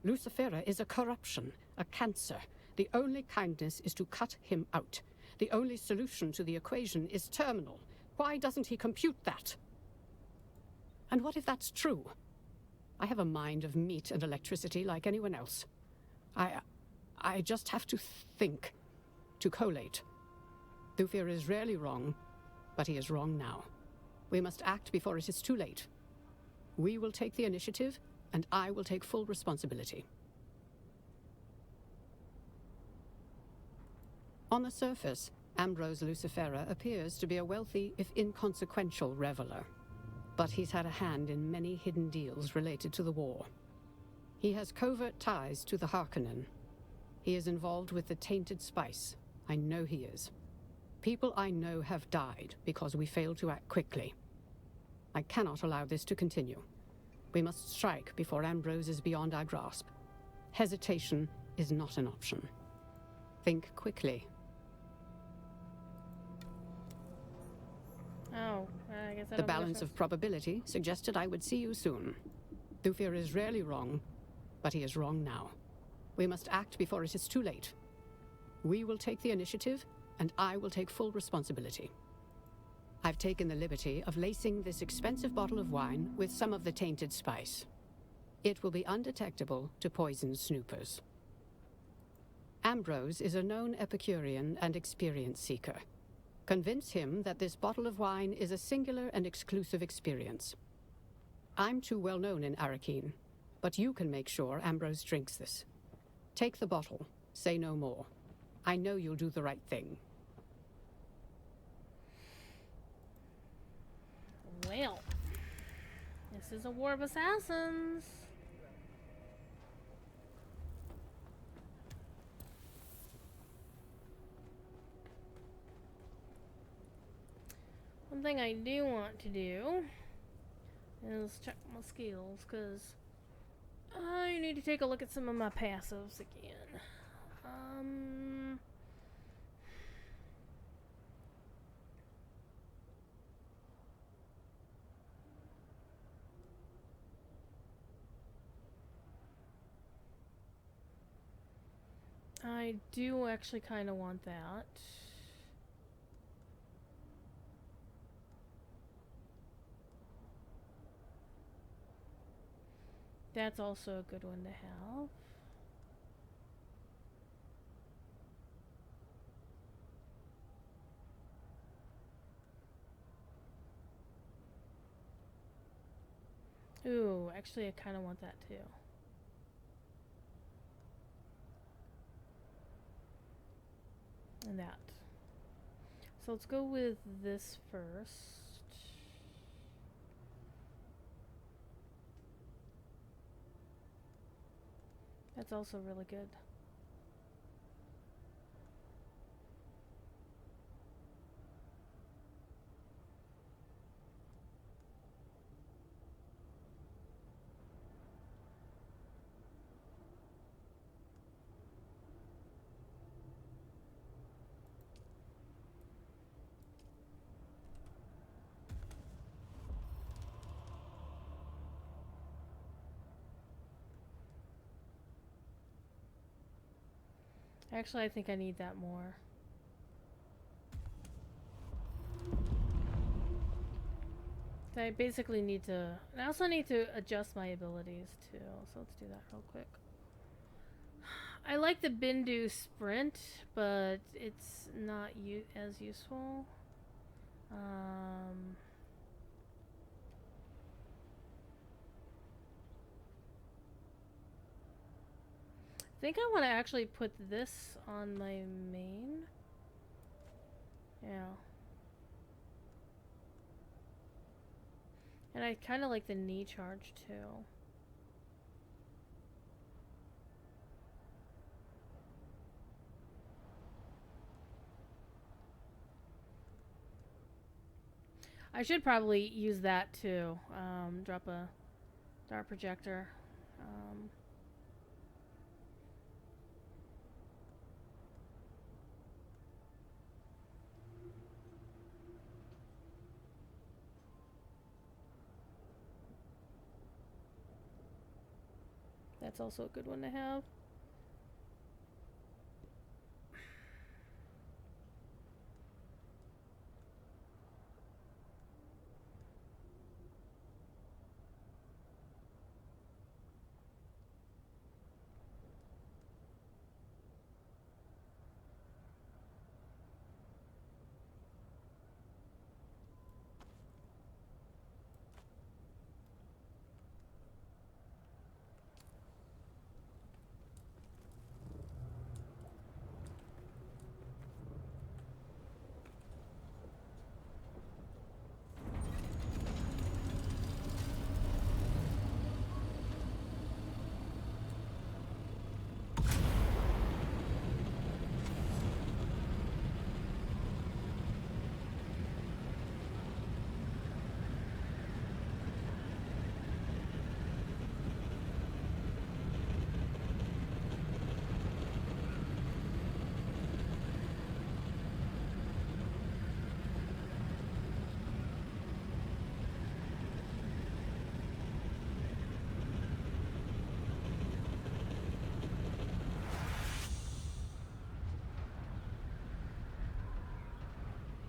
Lucifera is a corruption, a cancer. The only kindness is to cut him out. The only solution to the equation is terminal. Why doesn't he compute that? And what if that's true? I have a mind of meat and electricity like anyone else. I just have to think, to collate. Thufir is rarely wrong, but he is wrong now. We must act before it is too late. We will take the initiative, and I will take full responsibility. On the surface, Ambrose Lucifera appears to be a wealthy, if inconsequential, reveler. But he's had a hand in many hidden deals related to the war. He has covert ties to the Harkonnen. He is involved with the tainted spice. I know he is. People I know have died because we failed to act quickly. I cannot allow this to continue. We must strike before Ambrose is beyond our grasp. Hesitation is not an option. Think quickly. Oh, I guess I The don't balance of probability suggested I would see you soon. Thufir is rarely wrong, but he is wrong now. We must act before it is too late. We will take the initiative, and I will take full responsibility. I've taken the liberty of lacing this expensive bottle of wine with some of the tainted spice. It will be undetectable to poison snoopers. Ambrose is a known Epicurean and experience seeker. Convince him that this bottle of wine is a singular and exclusive experience. I'm too well known in Arrakis, but you can make sure Ambrose drinks this. Take the bottle. Say no more. I know you'll do the right thing. Well, this is a war of assassins. One thing I do want to do is check my skills, because I need to take a look at some of my passives again. I do actually kind of want that. That's also a good one to have. Ooh, actually I kind of want that too. And that. So let's go with this first. That's also really good. Actually, I think I need that more. So I basically need to... I also need to adjust my abilities too. So let's do that real quick. I like the Bindu sprint, but it's not as useful. I think I want to actually put this on my main. Yeah. And I kind of like the knee charge too. I should probably use that too. Drop a dart projector. That's also a good one to have.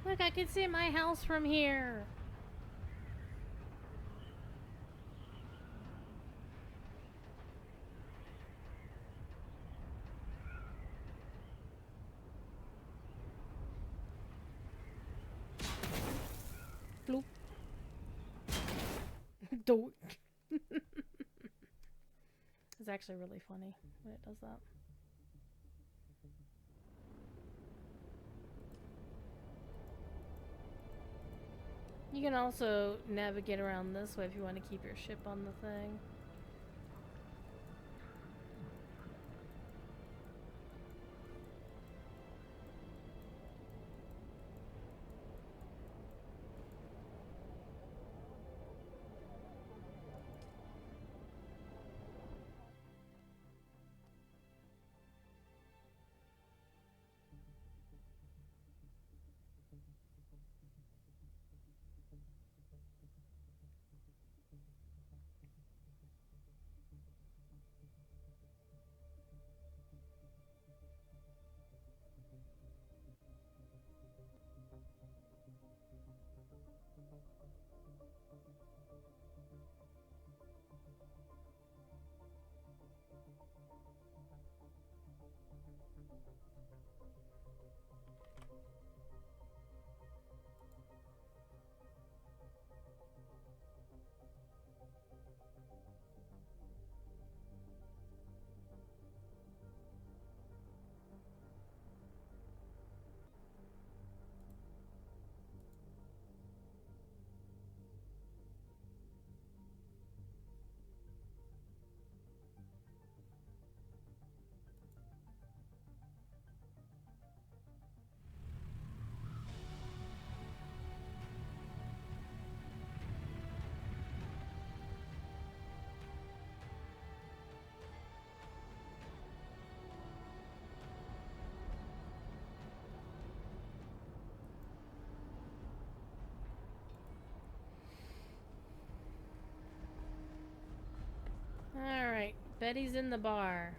Look, I can see my house from here. Bloop. Don't. It's actually really funny when it does that. You can also navigate around this way if you want to keep your ship on the thing. Alright, Betty's in the bar.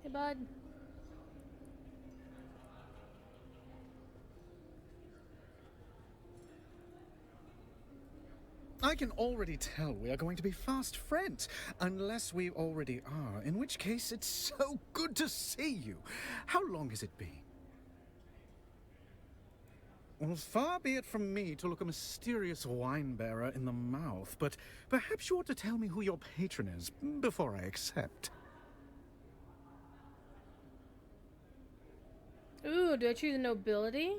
Hey, bud. I can already tell we are going to be fast friends, unless we already are, in which case it's so good to see you. How long has it been? Well, far be it from me to look a mysterious wine-bearer in the mouth, but perhaps you ought to tell me who your patron is before I accept. Ooh, do I choose nobility?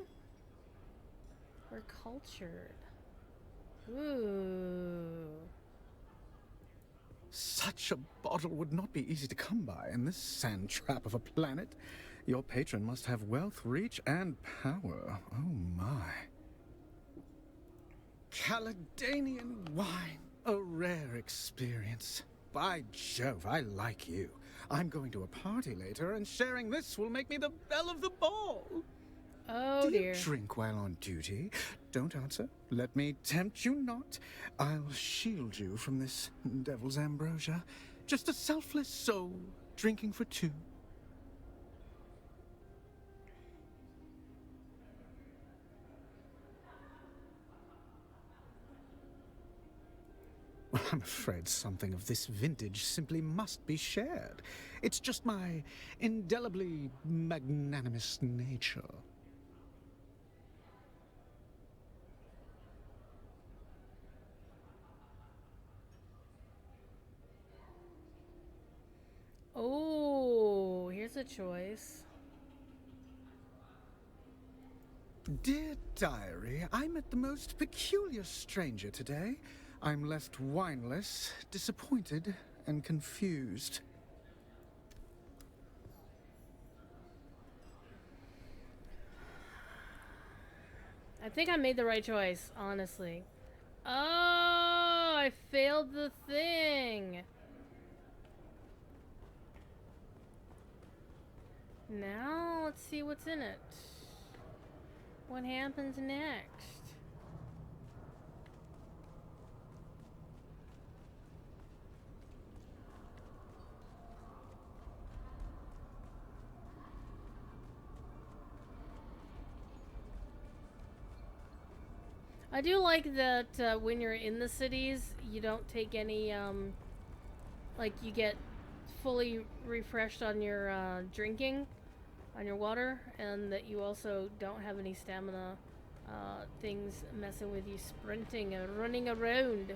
Or cultured? Ooh. Such a bottle would not be easy to come by in this sand trap of a planet. Your patron must have wealth, reach, and power. Oh my. Caledonian wine, a rare experience. By Jove, I like you. I'm going to a party later, and sharing this will make me the belle of the ball. Oh, Do dear. you drink while on duty? Don't answer. Let me tempt you not. I'll shield you from this devil's ambrosia. Just a selfless soul, drinking for two. I'm afraid something of this vintage simply must be shared. It's just my indelibly magnanimous nature. Oh, here's a choice. Dear Diary, I met the most peculiar stranger today. I'm left wineless, disappointed, and confused. I think I made the right choice, honestly. Oh, I failed the thing. Now, let's see what's in it. What happens next? I do like that when you're in the cities, you don't take any, like, you get fully refreshed on your drinking, on your water, and that you also don't have any stamina things messing with you sprinting and running around.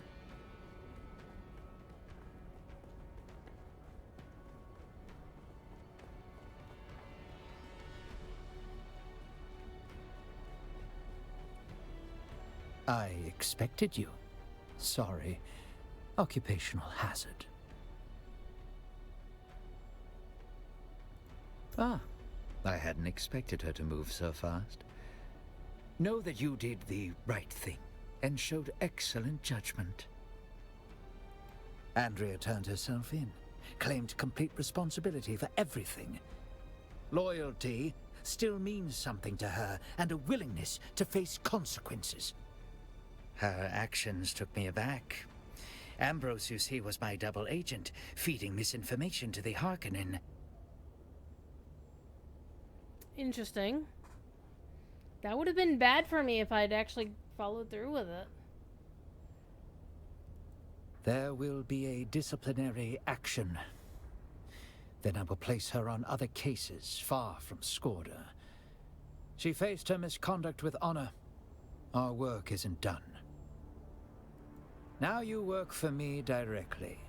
I expected you. Sorry. Occupational hazard. Ah, I hadn't expected her to move so fast. Know that you did the right thing and showed excellent judgment. Andrea turned herself in, claimed complete responsibility for everything. Loyalty still means something to her, and a willingness to face consequences. Her actions took me aback. Ambrose, you see, was my double agent, feeding misinformation to the Harkonnen. Interesting. That would have been bad for me if I'd actually followed through with it. There will be a disciplinary action. Then I will place her on other cases far from Skorda. She faced her misconduct with honor. Our work isn't done. Now you work for me directly.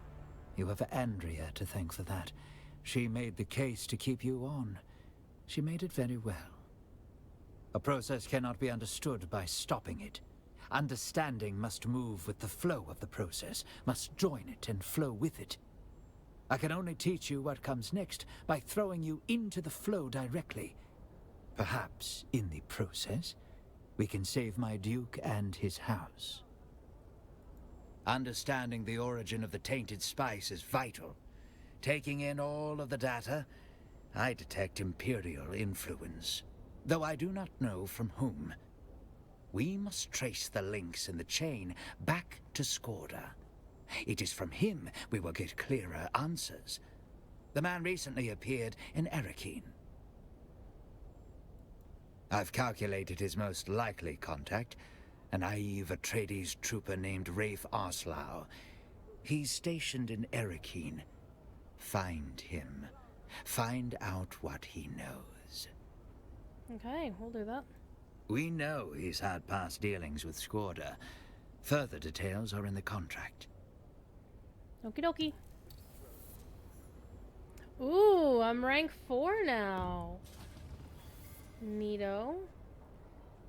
You have Andrea to thank for that. She made the case to keep you on. She made it very well. A process cannot be understood by stopping it. Understanding must move with the flow of the process, must join it and flow with it. I can only teach you what comes next by throwing you into the flow directly. Perhaps, in the process, we can save my Duke and his house. Understanding the origin of the tainted spice is vital. Taking in all of the data, I detect Imperial influence, though I do not know from whom. We must trace the links in the chain back to Skorda. It is from him we will get clearer answers. The man recently appeared in Arrakis. I've calculated his most likely contact, a naive Atreides trooper named Rafe Arslau. He's stationed in Arrakis. Find him. Find out what he knows. Okay, we'll do that. We know he's had past dealings with Skorda. Further details are in the contract. Okie dokie. Ooh, I'm rank 4 now. Neato.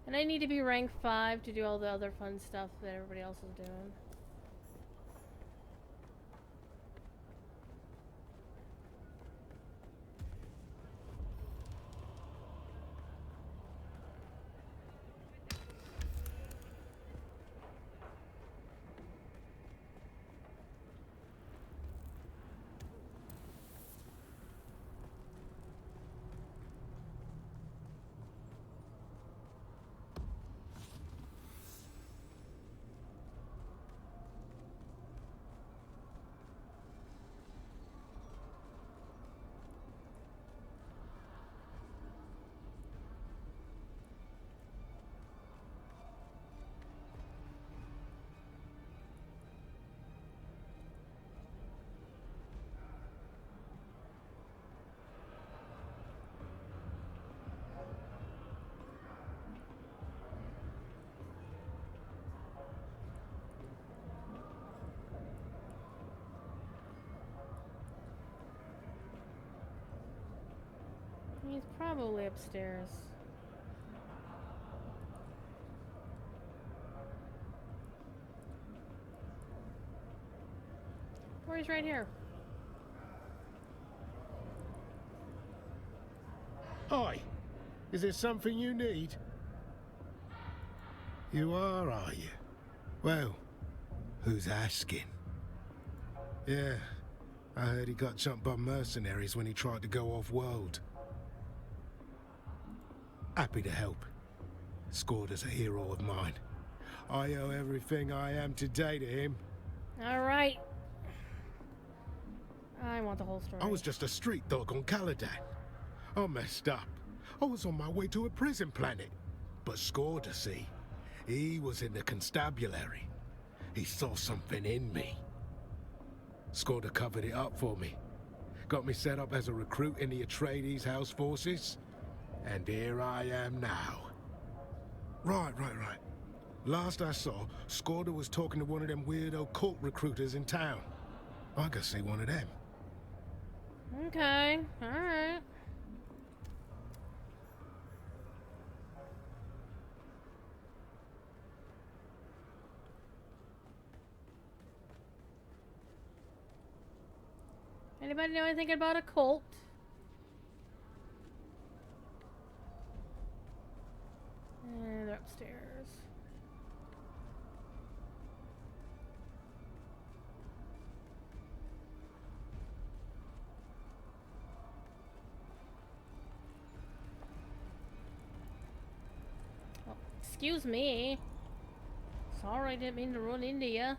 And I need to be rank 5 to do all the other fun stuff that everybody else is doing. He's probably upstairs. Or he's right here. Hi. Is there something you need? You are you? Well, who's asking? Yeah, I heard he got jumped by mercenaries when he tried to go off-world. Happy to help. Skorda's a hero of mine. I owe everything I am today to him. Alright. I want the whole story. I was just a street dog on Caladan. I messed up. I was on my way to a prison planet. But Skorda, see, He was in the constabulary. He saw something in me. Scorda covered it up for me. Got me set up as a recruit in the Atreides house forces. And here I am now. Right. Last I saw, Scorda was talking to one of them weirdo cult recruiters in town. I gotta see one of them. Okay, alright. Anybody know anything about a cult? They're upstairs. Oh, excuse me. Sorry, didn't mean to run into you.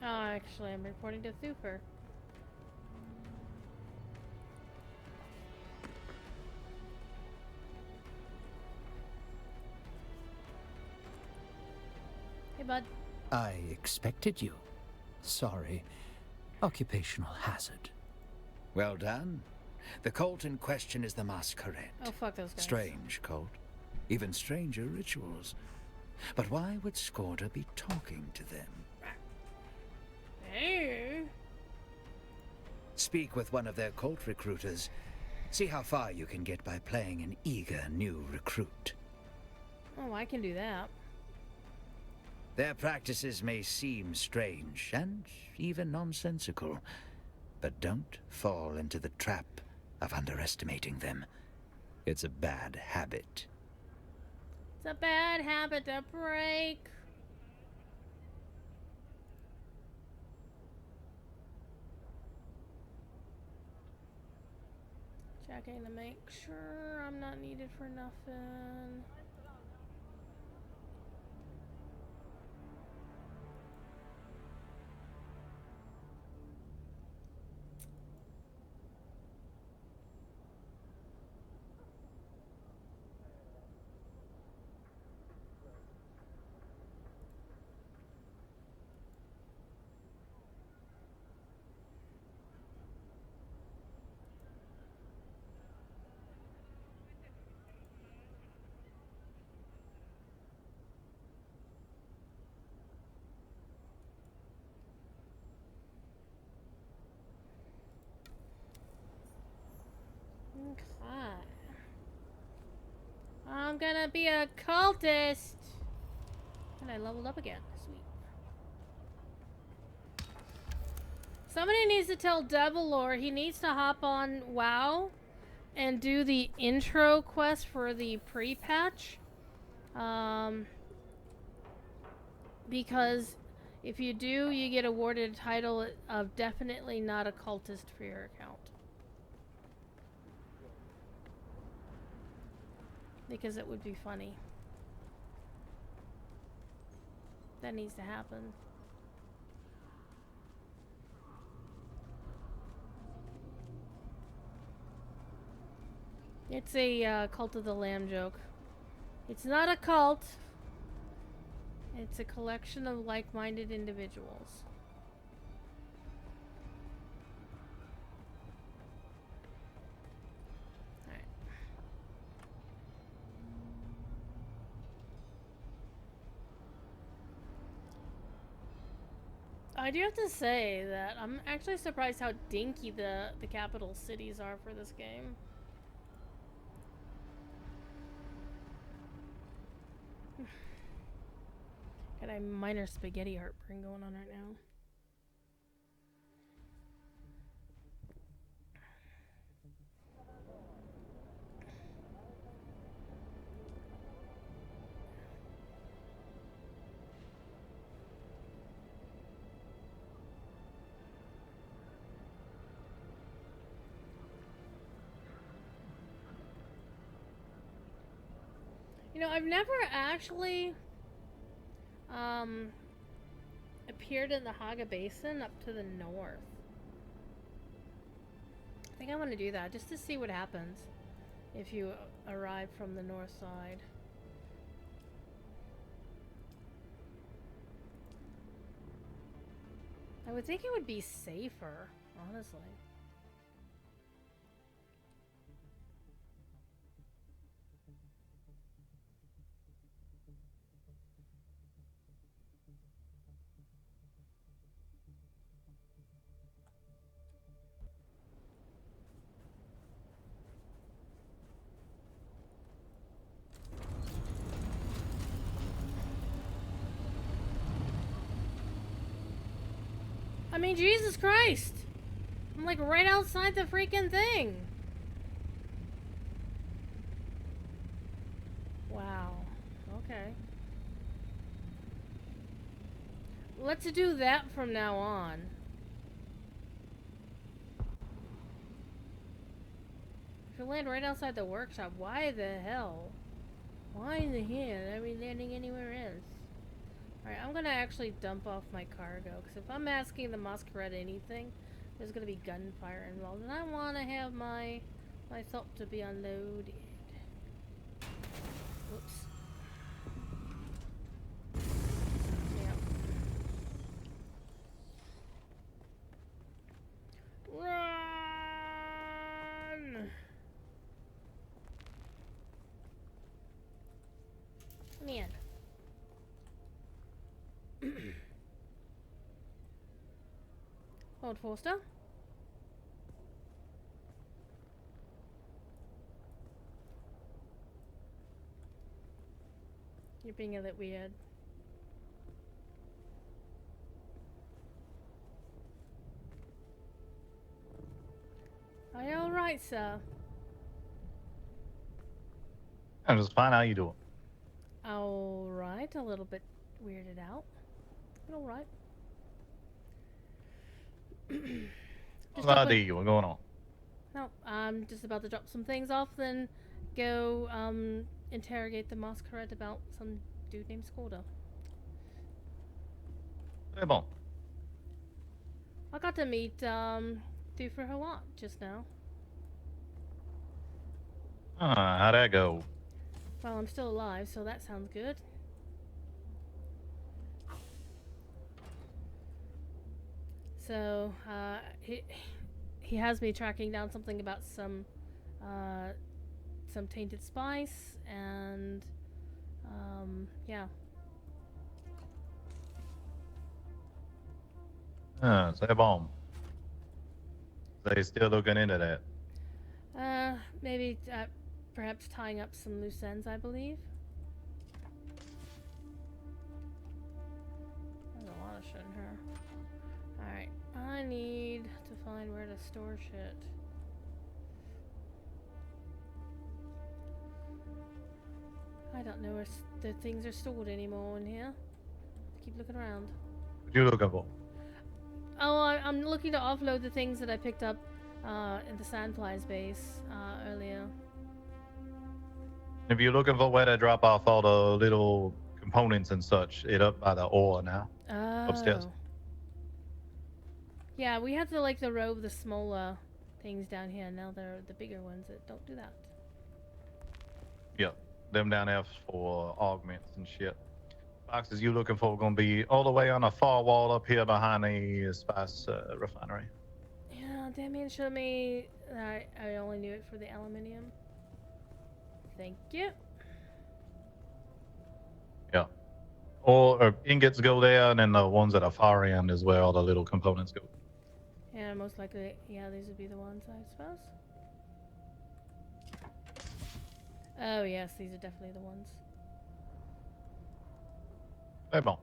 Oh, actually, I'm reporting to Thufir. Hey, bud. I expected you. Sorry. Occupational hazard. Well done. The cult in question is the Masquerade. Oh, fuck those guys. Strange cult. Even stranger rituals. But why would Scorda be talking to them? Hey. Speak with one of their cult recruiters. See how far you can get by playing an eager new recruit. Oh, I can do that. Their practices may seem strange and even nonsensical, but don't fall into the trap of underestimating them. It's a bad habit. It's a bad habit to break. Checking to make sure I'm not needed for nothing. Okay. I'm gonna be a cultist. And I leveled up again. Sweet. Somebody needs to tell Devilor he needs to hop on WoW and do the intro quest for the pre-patch. Because if you do, you get awarded a title of definitely not a cultist for your account. Because it would be funny. That needs to happen. It's a Cult of the Lamb joke. It's not a cult. It's a collection of like-minded individuals. Alright. I do have to say that I'm actually surprised how dinky the capital cities are for this game. Got a minor spaghetti heartburn going on right now. You know, I've never actually appeared in the Haga Basin up to the north. I think I want to do that just to see what happens if you arrive from the north side. I would think it would be safer, honestly. I mean, Jesus Christ! I'm like right outside the freaking thing! Wow. Okay. Let's do that from now on. If you land right outside the workshop, why the hell? Why in the hell are we landing anywhere else? Alright, I'm gonna actually dump off my cargo, because if I'm asking the Masquerade anything, there's gonna be gunfire involved, and I want to have my thought to be unloaded. Whoops. Yeah. Run! Man. Hold Forster. You're being a bit weird. Are you alright, sir? I'm just fine. How you doing? Alright, a little bit weirded out. But alright. What's the idea? What's going on? No, I'm just about to drop some things off, then go interrogate the Masquerade about some dude named Skorda. Hey, bon. I got to meet Dude for Hawat just now. How'd that go? Well, I'm still alive, so that sounds good. So, he has me tracking down something about some tainted spice, and yeah. C'est bon. They still looking into that. Maybe perhaps tying up some loose ends, I believe. There's a lot of shit in here. Alright, I need to find where to store shit. I don't know where the things are stored anymore in here. Keep looking around. What you looking for? Oh, I'm looking to offload the things that I picked up in the Sandflies base earlier. If you're looking for where to drop off all the little components and such, it up by the ore now. Oh. Upstairs. Yeah, we had to like the row of the smaller things down here. Now they're the bigger ones that don't do that. Yeah, them down there for augments and shit. Boxes you looking for gonna be all the way on the far wall up here behind the spice refinery. Yeah, Damien showed me. I only knew it for the aluminium. Thank you. Yeah. Or ingots go there, and then the ones that are far end is where all the little components go. Yeah, most likely. Yeah, these would be the ones, I suppose. Oh yes, these are definitely the ones. Hey, bon.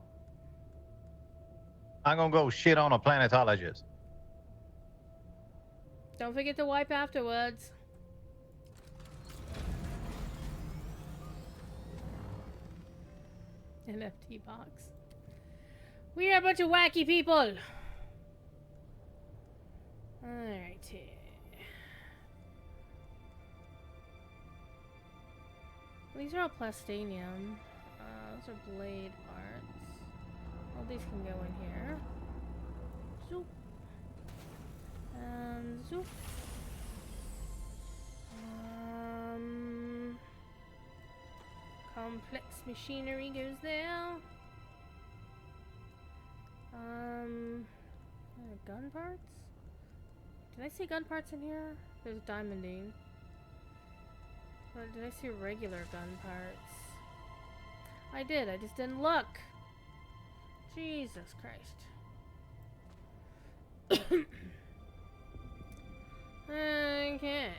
I'm gonna go shit on a planetologist. Don't forget to wipe afterwards. An empty box. We are a bunch of wacky people. Alright. These are all plastinium. Those are blade parts. All these can go in here. Zoop. And zoop. Complex machinery goes there. Gun parts? Did I see gun parts in here? There's diamondine. Or did I see regular gun parts? I did, I just didn't look. Jesus Christ. Okay,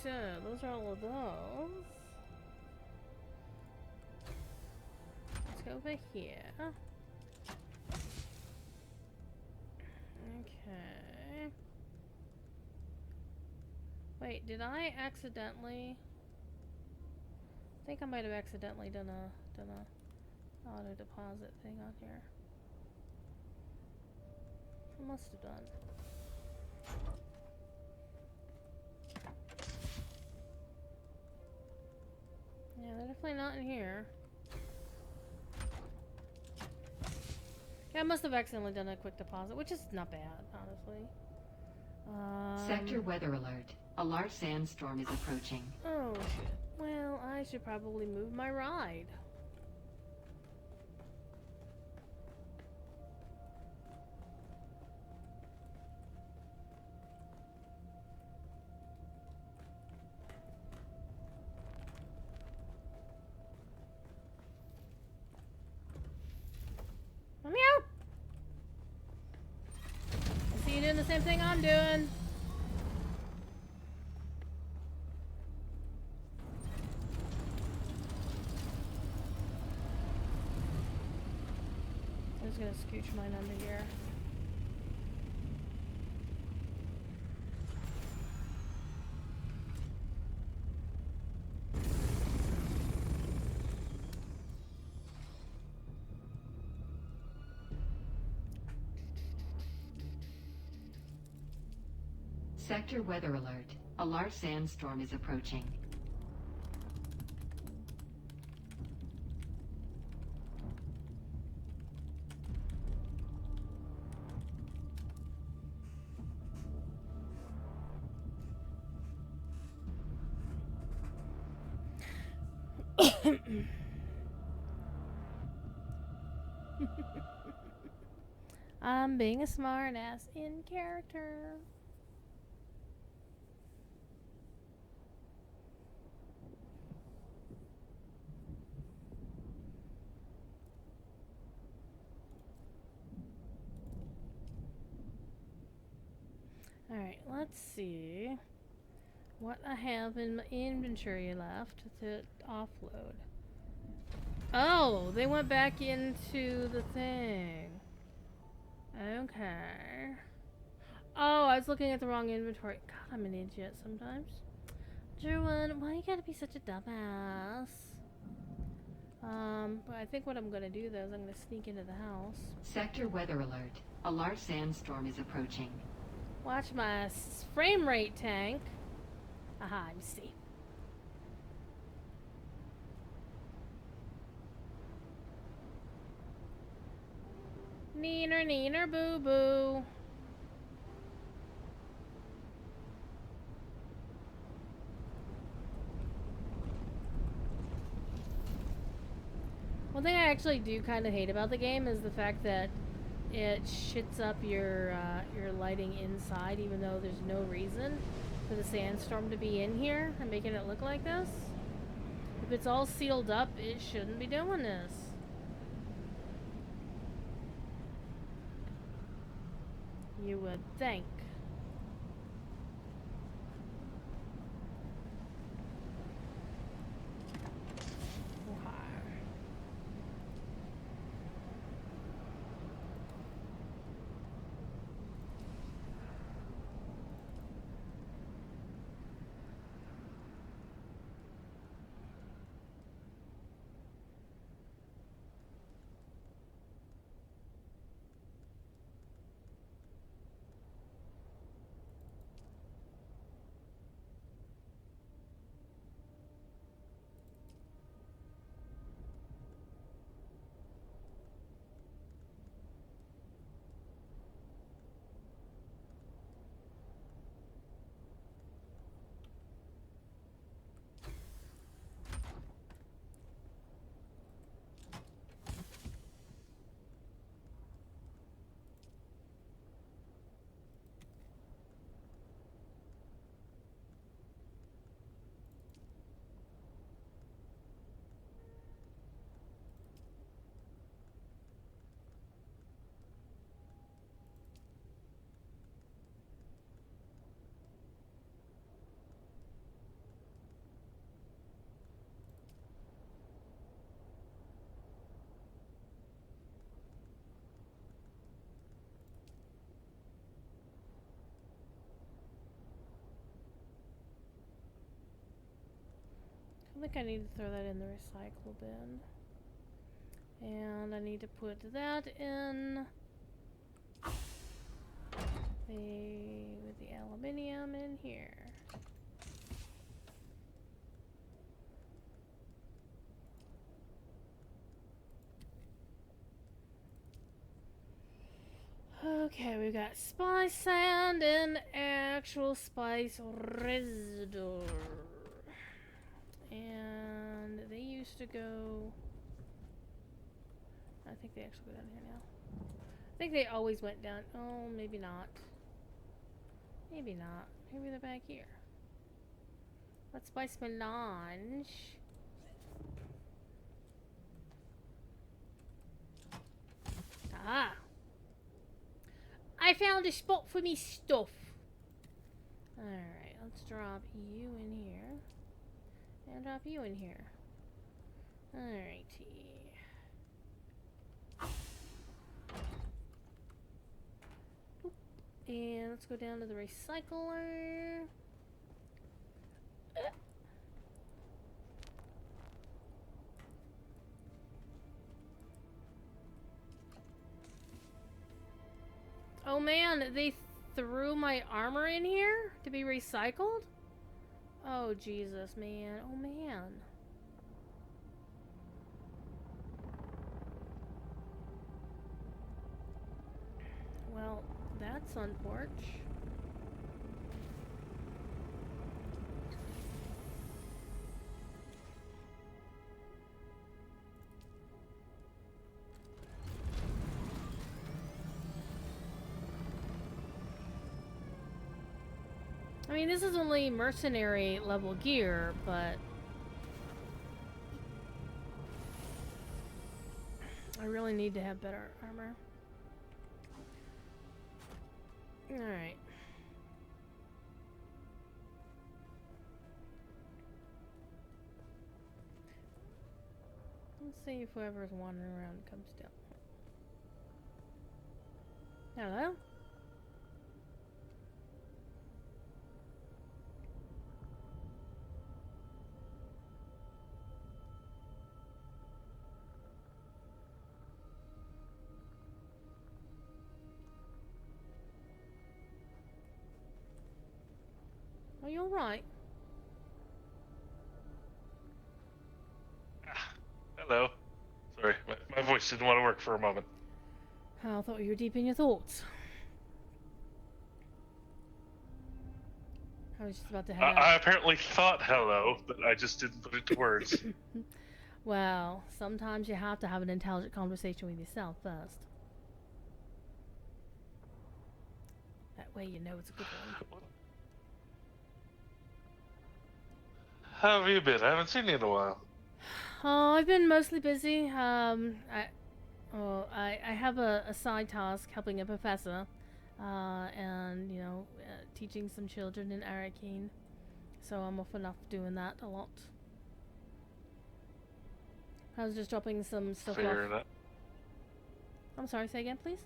so those are all of those. Let's go over here. Okay. Wait, did I accidentally? I think I might have accidentally done a auto deposit thing on here. I must have done. Yeah, they're definitely not in here. Yeah, I must have accidentally done a quick deposit, which is not bad, honestly. Sector weather alert. A large sandstorm is approaching. Oh, shit. Well, I should probably move my ride. Let me out! I see you doing the same thing I'm doing. I'm just gonna scooch mine under here. Sector weather alert. A large sandstorm is approaching. I'm being a smart ass in character. Alright, let's see what I have in my inventory left to offload. Oh, they went back into the thing. Okay. Oh, I was looking at the wrong inventory. God, I'm an idiot sometimes. Druid, why you gotta be such a dumbass? But I think what I'm gonna do though is I'm gonna sneak into the house. Sector weather alert. A large sandstorm is approaching. Watch my frame rate tank. Aha, I'm safe. Neener, neener, boo boo. One thing I actually do kind of hate about the game is the fact that it shits up your lighting inside, even though there's no reason for the sandstorm to be in here and making it look like this. If it's all sealed up, it shouldn't be doing this. You would think. I think I need to throw that in the recycle bin. And I need to put that in with the aluminium in here. Okay, we've got spice sand and actual spice residue. And they used to go... I think they actually go down here now. I think they always went down. Oh, maybe not. Maybe not. Maybe they're back here. Let's spice melange. Ah! I found a spot for me stuff. Alright, let's drop you in here. And drop you in here. Alrighty. And let's go down to the recycler. Oh man, they threw my armor in here to be recycled? Oh Jesus, man. Oh man. Well, that's unfortunate. I mean, this is only mercenary level gear, but I really need to have better armor. Alright. Let's see if whoever's wandering around comes down. Hello? Are you alright? Hello. Sorry, my voice didn't want to work for a moment. I thought you were deep in your thoughts. I was just about to head out. I apparently thought hello, but I just didn't put it to words. Well, sometimes you have to have an intelligent conversation with yourself first. That way you know it's a good one. How have you been? I haven't seen you in a while. Oh, I've been mostly busy. I have a side task helping a professor, and you know, teaching some children in Arrakis. So I'm off enough doing that a lot. I was just dropping some stuff Fair off. enough. I'm sorry, say again, please.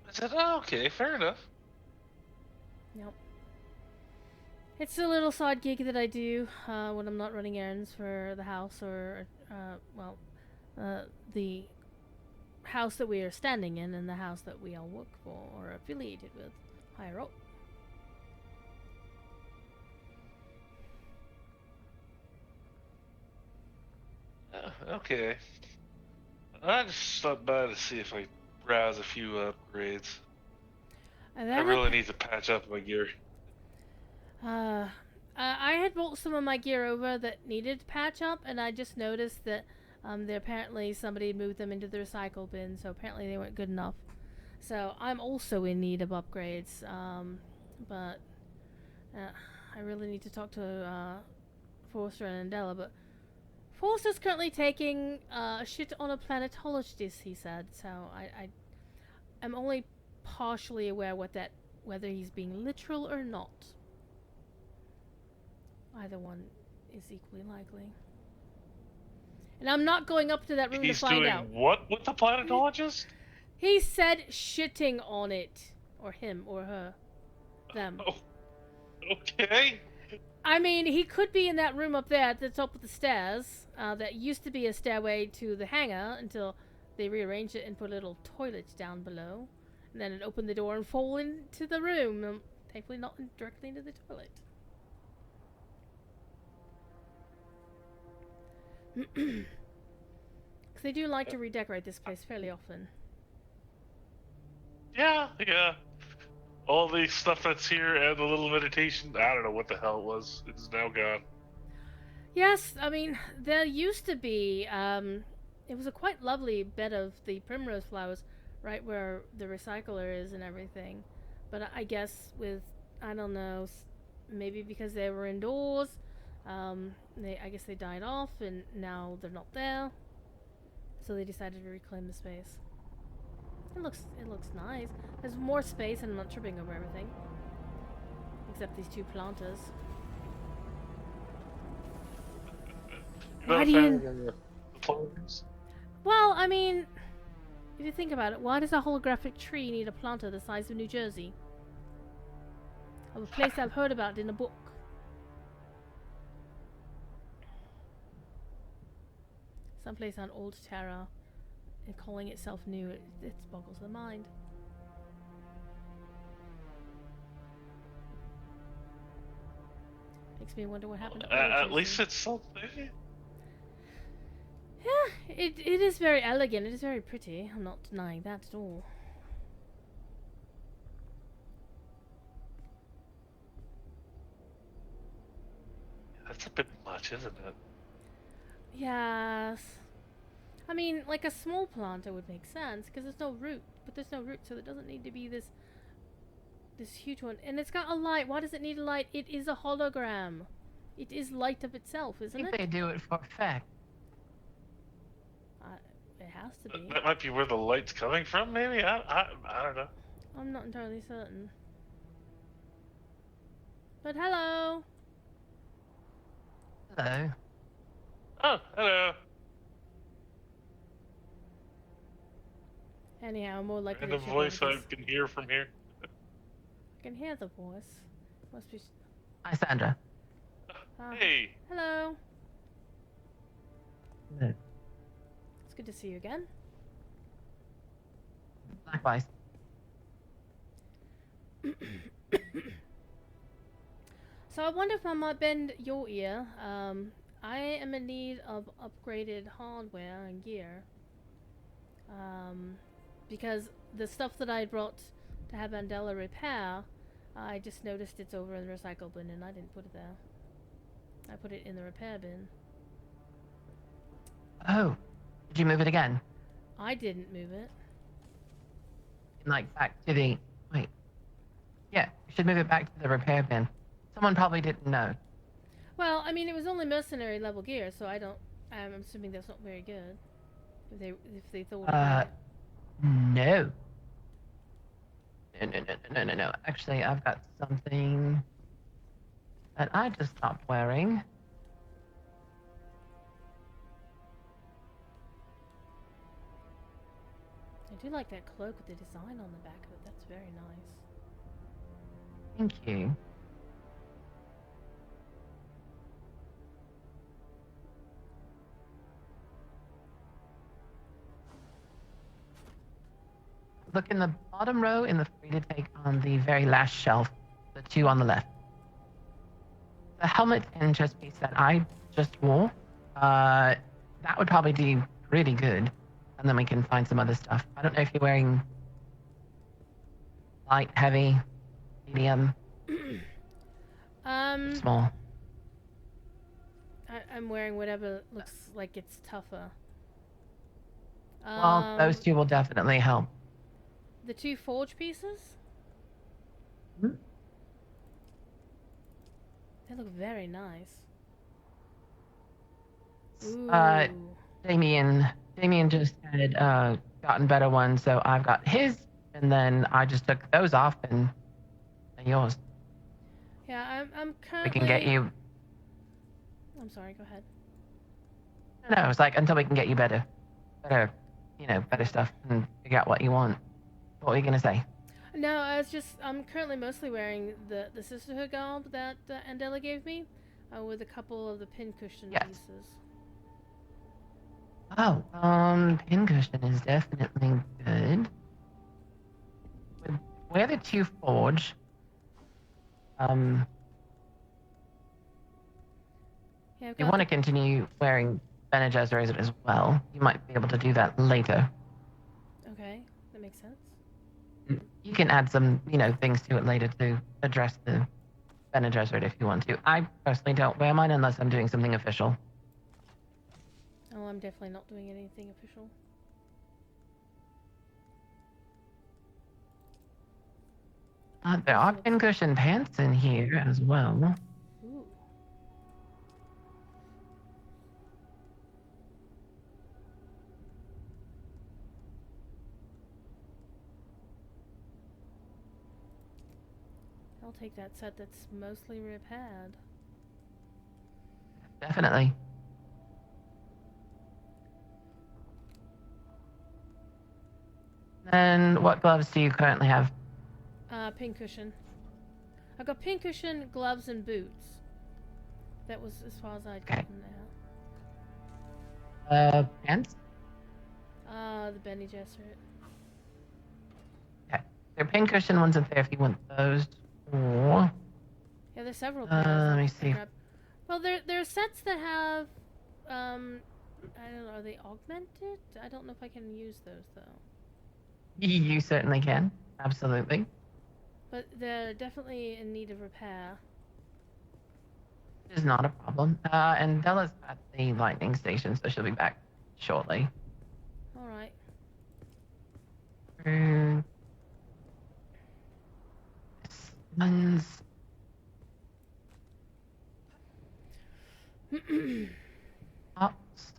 I said, oh, okay, fair enough. Yep. It's a little side gig that I do when I'm not running errands for the house or, the house that we are standing in and the house that we all work for or affiliated with higher up. Okay. I just stopped by to see if I browse a few upgrades. I really need to patch up my gear. I had brought some of my gear over that needed patch up, and I just noticed that apparently somebody moved them into the recycle bin, so apparently they weren't good enough. So I'm also in need of upgrades, but I really need to talk to Forster and Andela, but Forster's currently taking a shit on a planetologist, he said, so I'm only partially aware whether he's being literal or not. Either one is equally likely. And I'm not going up to that room to find out. He's doing what with the planetologist? He said shitting on it. Or him, or her. Them. Oh, okay. I mean, he could be in that room up there at the top of the stairs. That used to be a stairway to the hangar until they rearranged it and put a little toilet down below. And then it opened the door and fall into the room. Thankfully not directly into the toilet. Because they do like to redecorate this place fairly often. Yeah. All the stuff that's here and the little meditation, I don't know what the hell it was. It's now gone. Yes, I mean, there used to be, it was a quite lovely bed of the primrose flowers right where the recycler is and everything. But I guess with, I don't know, maybe because they were indoors, I guess they died off and now they're not there. So they decided to reclaim the space. It looks nice. There's more space and I'm not tripping over everything. Except these two planters. Why do you... Well, I mean, if you think about it, why does a holographic tree need a planter the size of New Jersey? Of a place I've heard about in a book. Someplace on Old Terra, and calling itself new, it boggles the mind. Makes me wonder what happened to at least it's something. Yeah, it is very elegant. It is very pretty. I'm not denying that at all. That's a bit much, isn't it? Yes. I mean, like a small planter would make sense because there's no root, but there's no root, so it doesn't need to be this huge one. And it's got a light. Why does it need a light? It is a hologram. It is light of itself, isn't it? I think they do it for effect. It has to be. That might be where the light's coming from, maybe? I don't know. I'm not entirely certain. But hello. Hello. Oh, hello. Anyhow, more likely. And the voice I can hear from here. I can hear the voice. Must be. Hi, Sandra. Hey. Hello. Hello. It's good to see you again. Likewise. So I wonder if I might bend your ear. I am in need of upgraded hardware and gear. Because the stuff that I brought to have Mandela repair, I just noticed it's over in the recycle bin and I didn't put it there. I put it in the repair bin. Oh, did you move it again? I didn't move it. Like back to the... Wait. Yeah, you should move it back to the repair bin. Someone probably didn't know. Well, I mean, it was only mercenary level gear, so I'm assuming that's not very good. If they thought No. No. Actually, I've got something that I just stopped wearing. I do like that cloak with the design on the back of it. That's very nice. Thank you. Look in the bottom row in the free to take on the very last shelf, the two on the left. The helmet and chest piece that I just wore, that would probably do really good. And then we can find some other stuff. I don't know if you're wearing light, heavy, medium, small. I'm wearing whatever looks like it's tougher. Well, those two will definitely help. The two forge pieces? Hmm? They look very nice. Damien just had gotten better ones, so I've got his, and then I just took those off and yours. Yeah, I'm currently... We can get you... I'm sorry, go ahead. No, it's like until we can get you better stuff and figure out what you want. What were you gonna say? No, I'm currently mostly wearing the Sisterhood garb that Andela gave me, with a couple of the pincushion pieces. Oh, pincushion is definitely good. Where the two forge, yeah, you want to continue wearing Bene Gesserit as well. You might be able to do that later. Okay, that makes sense. You can add some, things to it later to address the Bene Gesserit if you want to. I personally don't wear mine unless I'm doing something official. Oh, I'm definitely not doing anything official. There are pincushion pants in here as well. Ooh. I'll take that set that's mostly repaired. Definitely. And what gloves do you currently have? Pincushion. I've got pincushion, gloves, and boots. That was as far as I'd gotten now. Pants? The Bene Gesserit. Okay. There are pincushion ones up there if you want those. Or... Yeah, there's several pairs. Let me see. Well, there are sets that have, I don't know, are they augmented? I don't know if I can use those, though. You certainly can. Absolutely. But they're definitely in need of repair. It's not a problem. And Della's at the lightning station, so she'll be back shortly. Alright. Ones. Tops.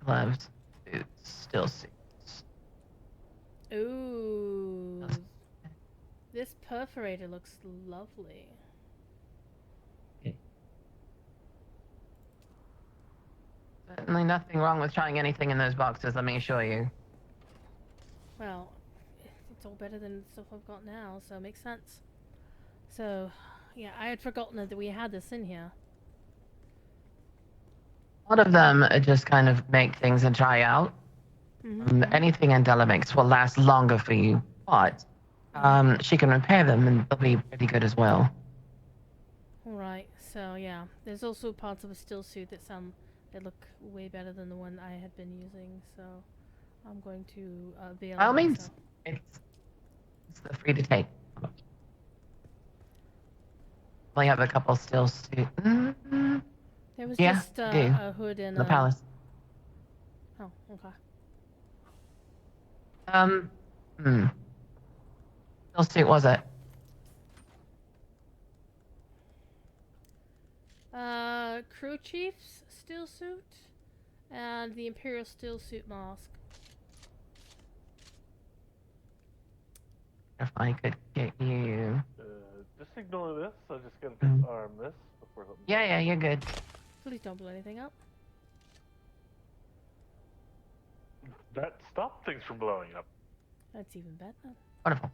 Gloves. Boots. Still suits. Ooh. This perforator looks lovely. Certainly nothing wrong with trying anything in those boxes, let me assure you. Well, it's all better than the stuff I've got now, so it makes sense. So, yeah, I had forgotten that we had this in here. A lot of them just kind of make things and try out. Anything Andela makes will last longer for you, but she can repair them and they'll be pretty good as well. Alright, so yeah. There's also parts of a still suit that look way better than the one I had been using, so I'm going to bail. By all means, it's the free to take. We have a couple still suits. There was just a hood and the palace. Oh, okay. Still suit was it? Crew chief's still suit and the Imperial still suit mask. If I could get you. Just ignore this. I just gotta disarm this before. Yeah, you're good. Please don't blow anything up. That stopped things from blowing up. That's even better. Wonderful.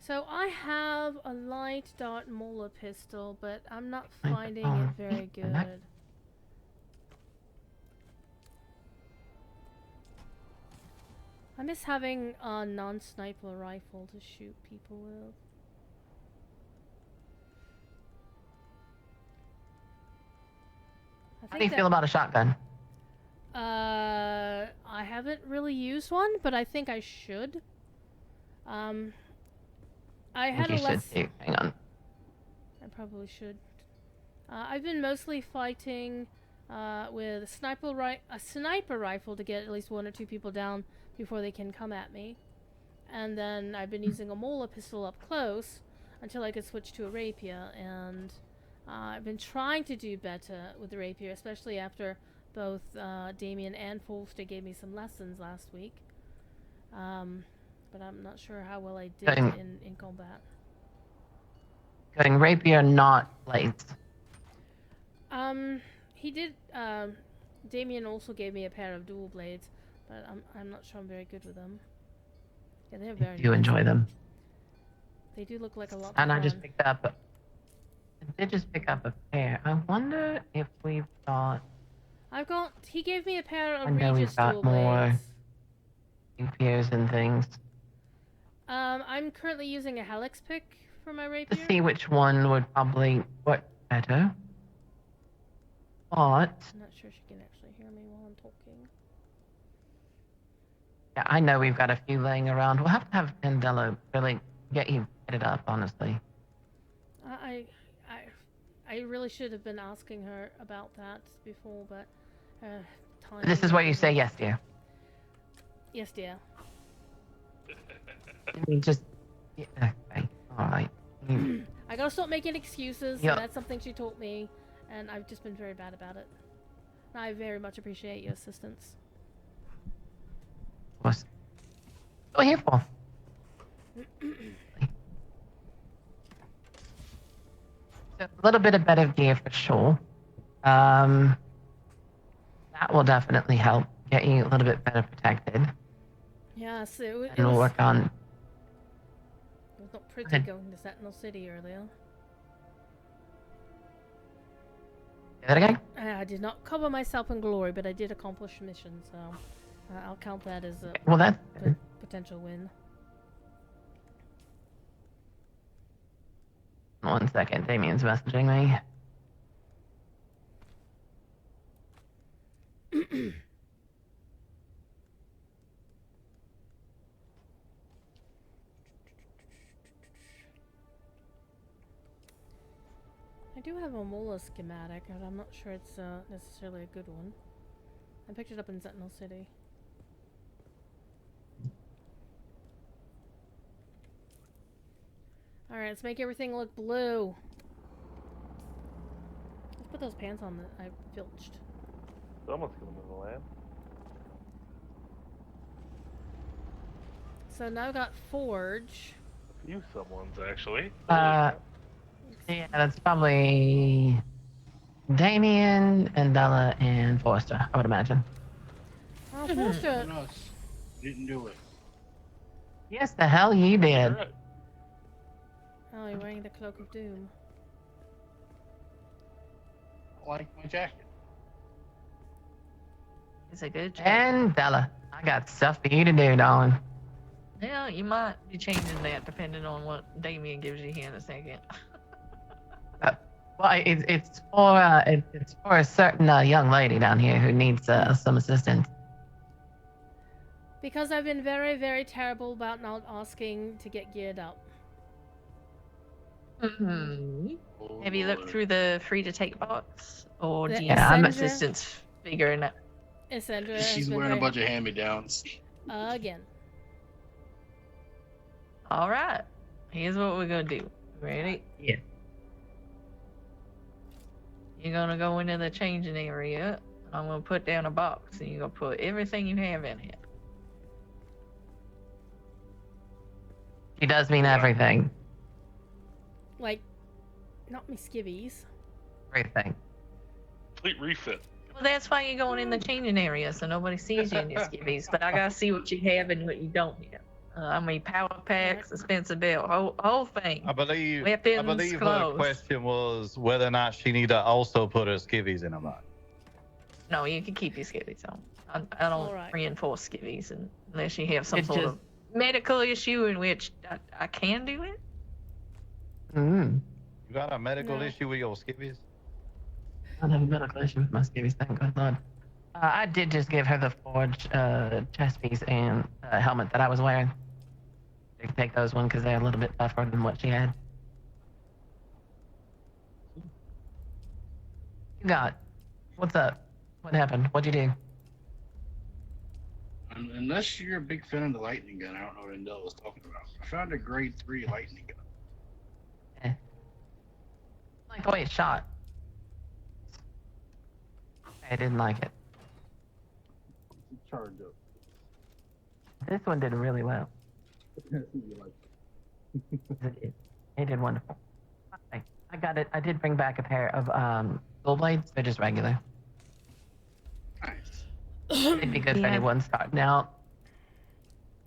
So I have a light dart Mola pistol, but I'm not finding it very good. I miss having a non-sniper rifle to shoot people with. How do you feel about a shotgun? I haven't really used one, but I think I should. I had a less. Hang on. I probably should. I've been mostly fighting with a sniper rifle to get at least one or two people down before they can come at me, and then I've been using a Mola pistol up close until I could switch to a rapier. And I've been trying to do better with the rapier, especially after both Damien and Folster gave me some lessons last week. But I'm not sure how well I did in combat. Going rapier, not blades. He did. Damien also gave me a pair of dual blades, but I'm not sure I'm very good with them. Yeah, they're very I do nice. enjoy them. They do look like a lot of And fun. I just picked up. I did just pick up a pair. I wonder if we've got. He gave me a pair of I know Regis we've got dual more blades. pairs and things. I'm currently using a helix pick for my rapier. To see which one would probably work better. But I'm not sure she can actually hear me while I'm talking. yeah, I know we've got a few laying around. We'll have to have Mandela really get it up, honestly. I really should have been asking her about that before, but time. This is where you say yes, dear. Yes, dear. We just. Yeah, okay. Alright. I gotta stop making excuses. Yep. So that's something she taught me, and I've just been very bad about it. I very much appreciate your assistance. What's we're here for? So, a little bit of better gear for sure. That will definitely help get you a little bit better protected. Yes, And we'll work on. It was not pretty going to Sentinel City earlier. Say that again? I did not cover myself in glory, but I did accomplish a mission, so I'll count that as a Well, that's potential win. 1 second. Damien's messaging me. I do have a Mola schematic, and I'm not sure it's necessarily a good one. I picked it up in Sentinel City. Alright, let's make everything look blue. Let's put those pants on that I filched. Someone's gonna move the land. So now I've got Forge. A few someone's actually. Yeah, that's probably Damien, Andella, and Forrester, I would imagine. Oh, Forrester. No, didn't do it. Yes, the hell you did. Oh, you're wearing the Cloak of Doom. I like my jacket. It's a good jacket. And Della, I got stuff for you to do, darling. Yeah, you might be changing that depending on what Damien gives you here in a second. Well, it's for a certain young lady down here who needs some assistance. Because I've been very, very terrible about not asking to get geared up. Mm-hmm. Have you looked through the free to take box? Or The do you have Essendra? assistance figuring it? Essendra She's wearing a bunch of hand-me-downs. Again. Alright. Here's what we're gonna do. Ready? Yeah. You're gonna go into the changing area. I'm gonna put down a box and you're gonna put everything you have in it. She does mean everything. Like, not me skivvies. Everything. Complete refit. Well, that's why you're going in the changing area, so nobody sees you in your skivvies. But I gotta see what you have and what you don't have. I mean, power pack, suspensive belt, whole thing. I believe Weapons, her clothes. question was whether or not she need to also put her skivvies in her body. No, you can keep your skivvies on. I don't Alright. reinforce skivvies unless you have some It sort just- of medical issue in which I can do it. Mm. You got a medical No. issue with your skivvies? I don't have a medical issue with my skivvies, thank God. Lord. I did just give her the Forge chest piece and helmet that I was wearing. You can take those one because they're a little bit tougher than what she had. You got? What's up? What happened? What'd you do? Unless you're a big fan of the lightning gun, I don't know what Indel was talking about. I found a grade 3 lightning gun. I like the way it shot. I didn't like it. Charge up. This one did really well. It did wonderful. I got it. I did bring back a pair of dual blades. They're just regular. Nice. They'd be good for anyone starting out.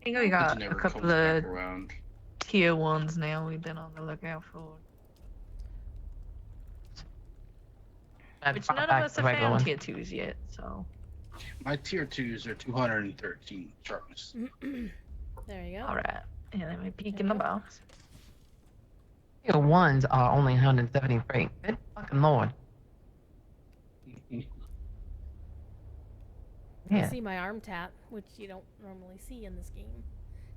I think we It got a never couple comes back of around. tier 1s now we've been on the lookout for. Which none of us have found tier 2s yet, so. My tier 2s are 213 sharpness. There you go. Alright. And let me peek in the box. Tier 1s are only 173. Good fucking lord. I Yeah. see my arm tat, which you don't normally see in this game.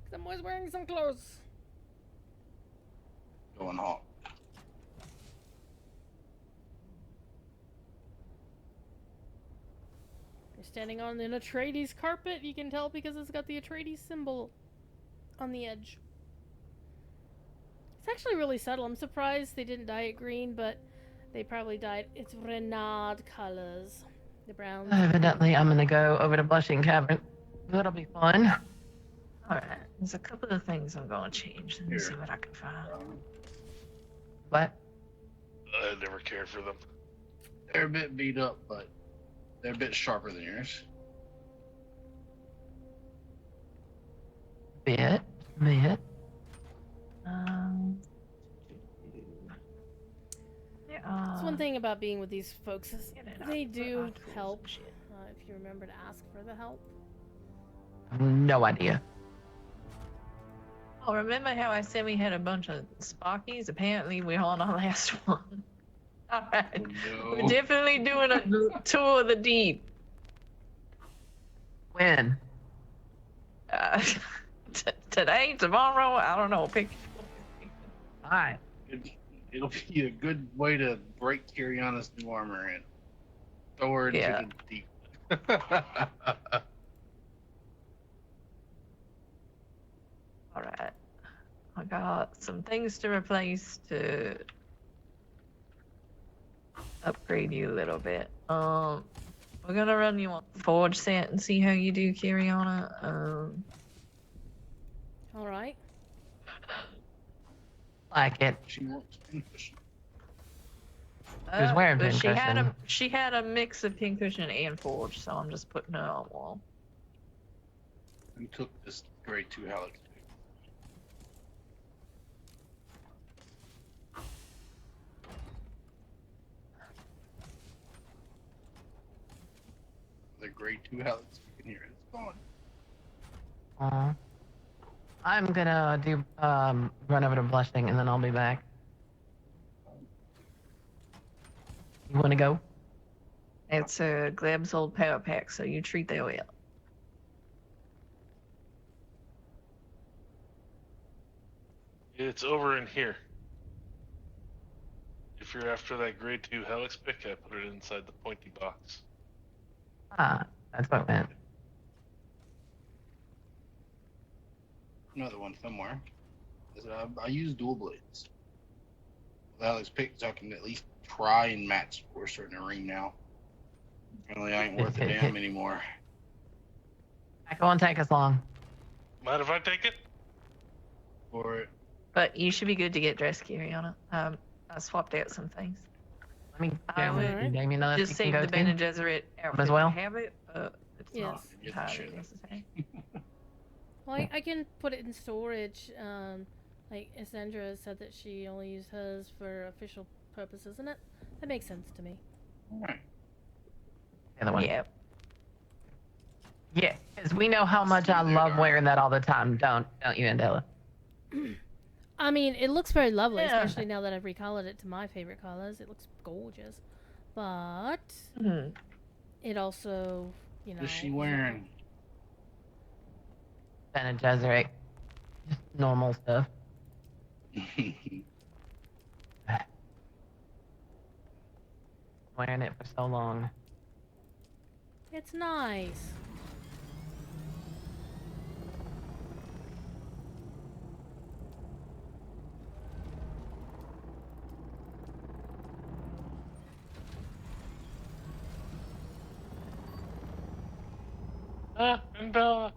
Because I'm always wearing some clothes. Going hot. You're standing on an Atreides carpet. You can tell because it's got the Atreides symbol on the edge. It's actually really subtle. I'm surprised they didn't dye it green, but they probably dyed it's Renard colors. The browns. Evidently, I'm gonna go over to Blushing Cavern. That'll be fun. Alright. There's a couple of things I'm going to change. Let me see what I can find. What? I never cared for them. They're a bit beat up, but they're a bit sharper than yours. Bit. That's one thing about being with these folks is they do help if you remember to ask for the help. No idea. Oh, remember how I said we had a bunch of Sparkies? Apparently we're on our last one. Alright. Oh, no. We're definitely doing a tour of the deep. When? Today, tomorrow, I don't know. Pick. Alright. It'll be a good way to break Kyriana's new armor in. Throw her into the deep. Alright. I got some things to replace to upgrade you a little bit. We're gonna run you on Forge set and see how you do, Kyriana. Alright. Like it. She wants pincushion. Who's wearing but pincushion? she had a mix of pincushion and Forge, so I'm just putting her on wall. Who took this grade 2 Helix? The grade 2 Helix, you can hear it. It's gone. I'm gonna do run over to Blushing and then I'll be back. You wanna go? It's a Gleb's old power pack, so you treat that well. It's over in here. If you're after that grade 2 Helix pick, I put it inside the pointy box. Ah, that's what I meant. Another one somewhere. I use dual blades. Well, Helix pick, so I can at least try and match for a certain ring now. Apparently, I ain't worth a damn anymore. That won't take us long. Mind if I take it? For it. But you should be good to get dressed, Kyriana. I swapped out some things. Let me I would name you another just you can save go the to. Ben and Gesserit outfit as well? to have it, but it's Yes. not entirely necessary. Well, I can put it in storage. Like Essendra said that she only used hers for official purposes, isn't it? That makes sense to me. Alright. The other one. Yeah. Yeah, because we know how much I love wearing that all the time, don't you, Andela? I mean, it looks very lovely, Yeah. especially now that I've recolored it to my favorite colors. It looks gorgeous. But it also, you know. What's she wearing? Ben and Gesserit. Just normal stuff. Wearing it for so long. It's nice. And Bella.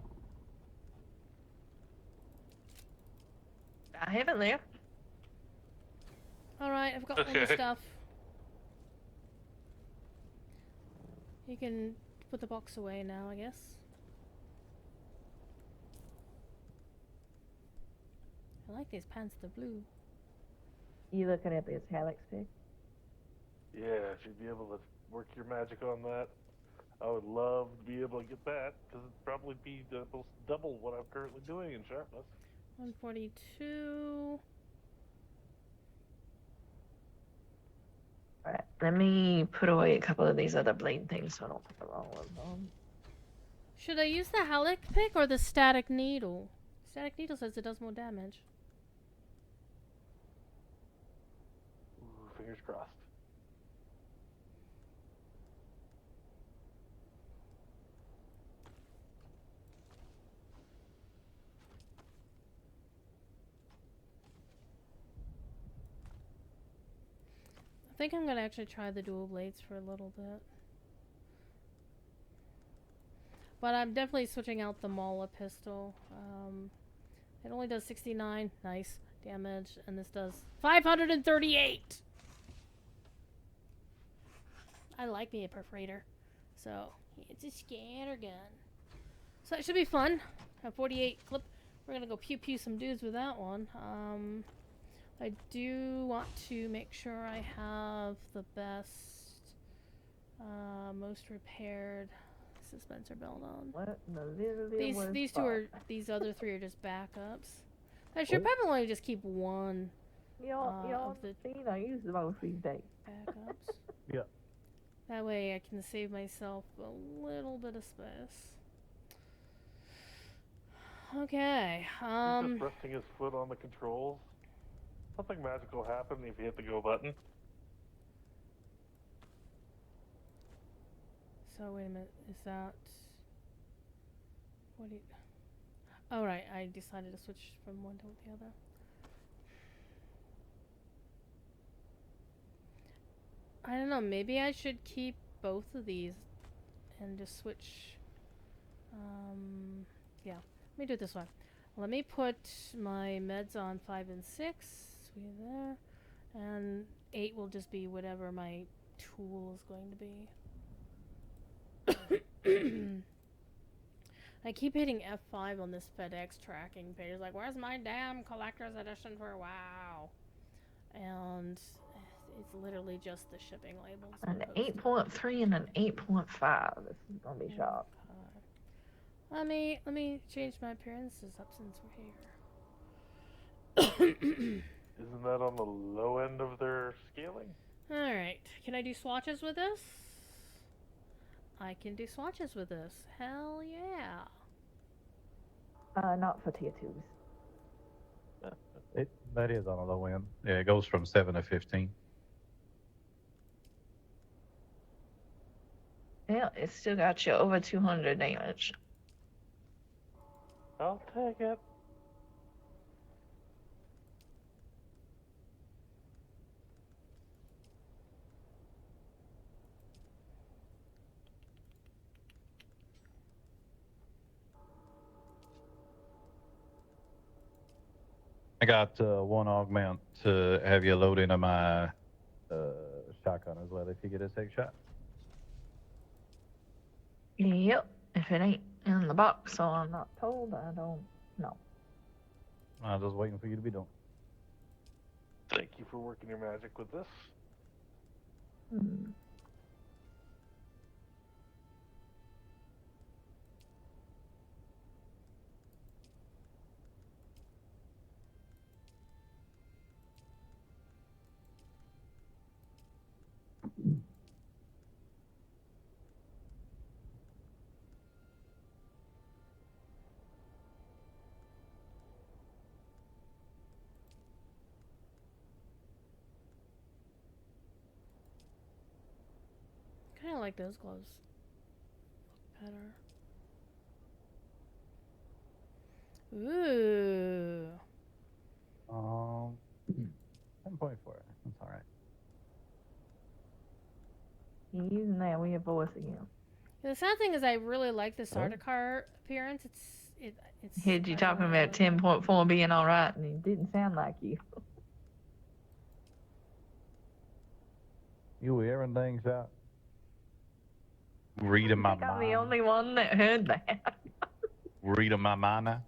I haven't left. Alright, I've got all the Okay. stuff. You can put the box away now, I guess. I like these pants, they're blue. You looking at this Hallex pick? Yeah, if you'd be able to work your magic on that, I would love to be able to get that, because it'd probably be double what I'm currently doing in sharpness. 142. Alright, let me put away a couple of these other blade things so I don't put the wrong ones on. Should I use the Halleck pick or the static needle? Static needle says it does more damage. Ooh, fingers crossed. I think I'm gonna actually try the dual blades for a little bit. But I'm definitely switching out the Mala pistol. It only does 69, nice, damage, and this does 538! I like me a perforator. So, it's a scatter gun. So it should be fun. A 48 clip. We're gonna go pew pew some dudes with that one. I do want to make sure I have the best, most repaired dispenser belt on. What the These two are, these other three are just backups. I should probably just keep one. Y'all seen I use the most these days. Backups. Yeah. That way I can save myself a little bit of space. Okay. He's just resting his foot on the controls. Something magical happened if you hit the go button. So wait a minute, is that... What do you... Oh right, I decided to switch from one to the other. I don't know, maybe I should keep both of these and just switch... yeah, let me do it this way. Let me put my meds on 5 and 6, sweet there, and 8 will just be whatever my tool is going to be. I keep hitting F5 on this FedEx tracking page. Like, where's my damn collector's edition for WoW? And it's literally just the shipping labels. An 8.3 and an 8.5. This is gonna be sharp. Let me change my appearances up since we're here. Isn't that on the low end of their scaling? Alright, can I do swatches with this? I can do swatches with this. Hell yeah. Not for tier 2s. That is on the low end. Yeah, it goes from 7 to 15. Yeah, it's still got you over 200 damage. I'll take it. I got one augment to have you load into my shotgun as well if you get a six shot. Yep, if it ain't in the box, so I'm not told, I don't know. I'm just waiting for you to be done. Thank you for working your magic with this. Kind of like those gloves. Look better. Ooh. 10.4. That's all right. You're using that weird voice again. The sad thing is, I really like the Sardaukar appearance. It's. Heard you talking about 10.4 being alright, and it didn't sound like you. You hearing things out? Reading my mind. I'm the only one that heard that. Reading my mind now.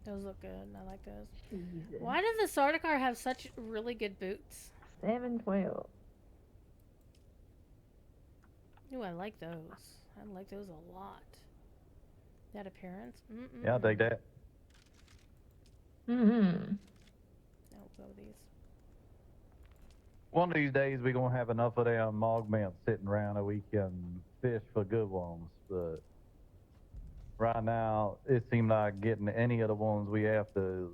Those look good. I like those. Easy. Why does the Sardaukar have such really good boots? 712. Ooh, I like those. I like those a lot. That appearance. Yeah, I'll take that. Mm-hmm. I'll go with these. One of these days we're gonna have enough of them augments sitting around that we can fish for good ones. But right now, it seems like getting any of the ones we after is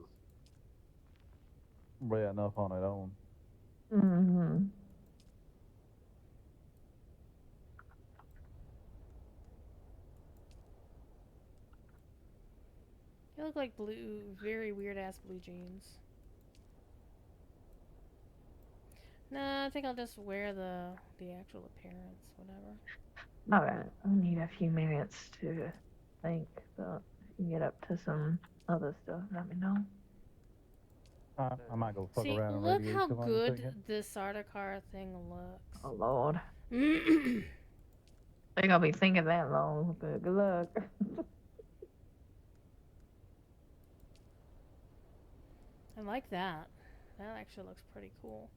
rare enough on its own. Mm-hmm. You look like very weird ass blue jeans. Nah, I think I'll just wear the actual appearance, whatever. Alright, I'll need a few minutes to think, but if you get up to some other stuff, let me know. I might go fuck See, around and look radiate how some on good the thing. this Sardaukar thing looks. Oh lord. I think I'll be thinking that long, but good luck. I like that. That actually looks pretty cool.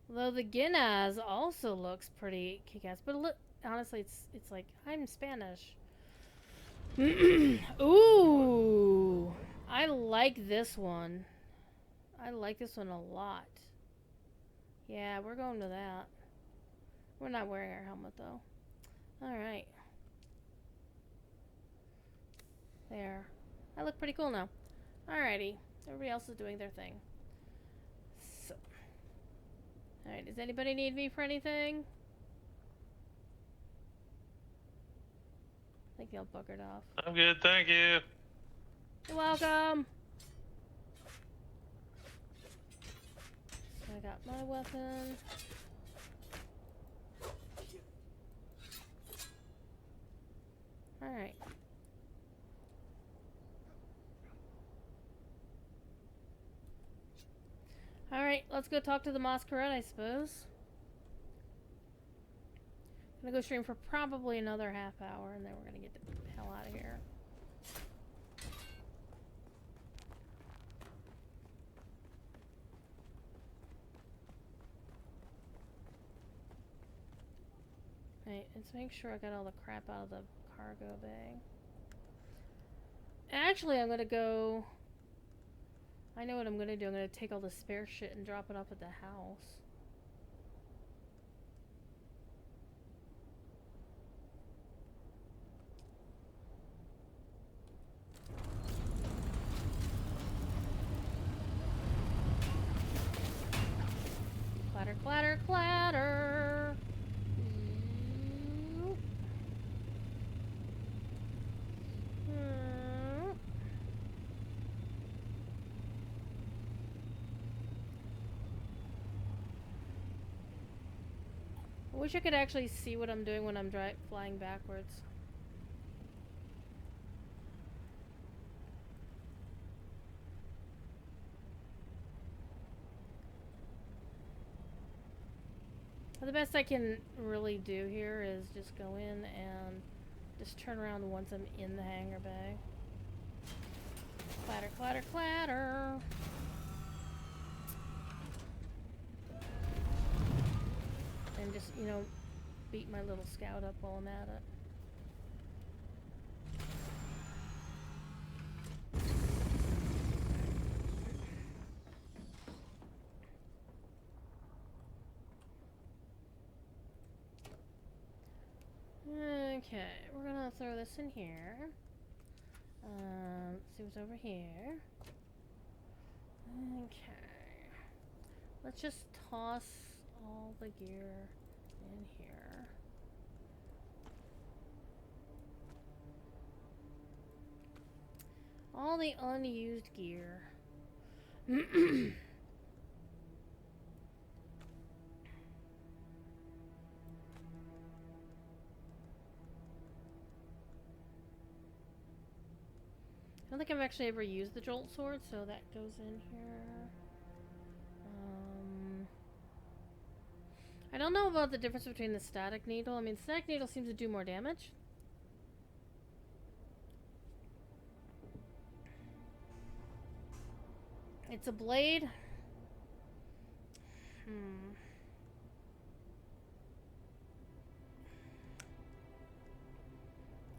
Though the Guinness also looks pretty kick-ass, but look, honestly, it's like I'm Spanish. Ooh, I like this one. I like this one a lot. Yeah, we're going to that. We're not wearing our helmet though. All right. There. I look pretty cool now. Alrighty. Everybody else is doing their thing. So. Alright, does anybody need me for anything? I think they all buggered off. I'm good, thank you. You're welcome! So I got my weapon. Alright. Alright, let's go talk to the Masquerade, I suppose. I'm gonna go stream for probably another half hour, and then we're gonna get the hell out of here. Alright, let's make sure I got all the crap out of the cargo bay. Actually, I'm gonna go... I know what I'm gonna do. I'm gonna take all the spare shit and drop it off at the house. Clatter, clatter, clatter. I wish I could actually see what I'm doing when I'm flying backwards. But the best I can really do here is just go in and just turn around once I'm in the hangar bay. Clatter, clatter, clatter. And just, you know, beat my little scout up while I'm at it. Okay, we're gonna throw this in here. Let's see what's over here. Okay. Let's just toss all the gear in here. All the unused gear. I don't think I've actually ever used the Jolt Sword, so that goes in here. I don't know about the difference between the Static Needle. I mean, Static Needle seems to do more damage. It's a blade.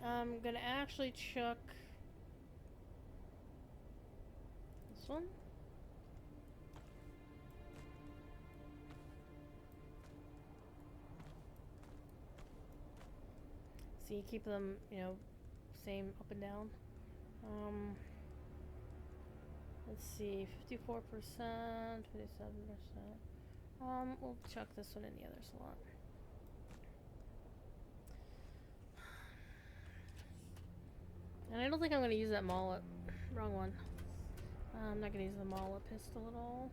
I'm gonna actually chuck this one. So you keep them, you know, same up and down. Let's see, 54%, 57%. We'll chuck this one in the other slot. And I don't think I'm going to use that mallet. Wrong one. I'm not going to use the mallet pistol at all.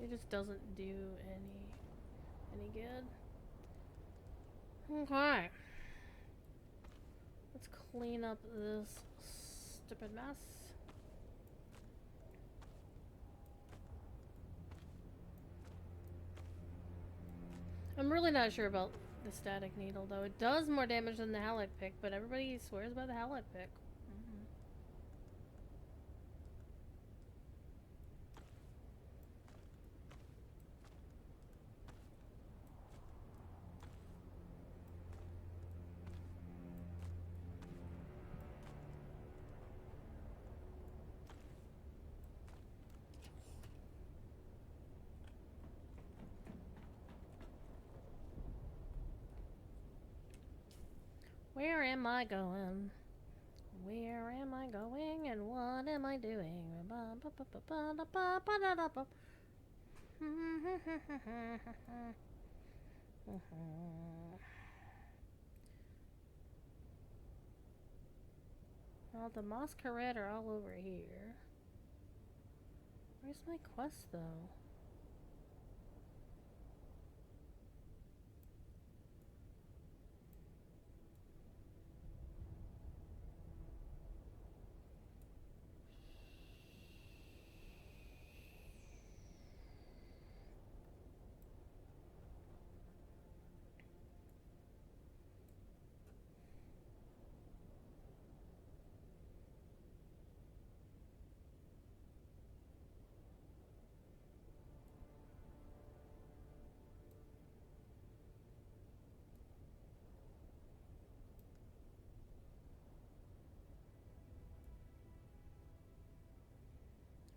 It just doesn't do any good. Okay. Let's clean up this stupid mess. I'm really not sure about the static needle, though. It does more damage than the halite pick, but everybody swears by the halite pick. Where am I going? Where am I going and what am I doing? Well, the masquerade are all over here. Where's my quest, though?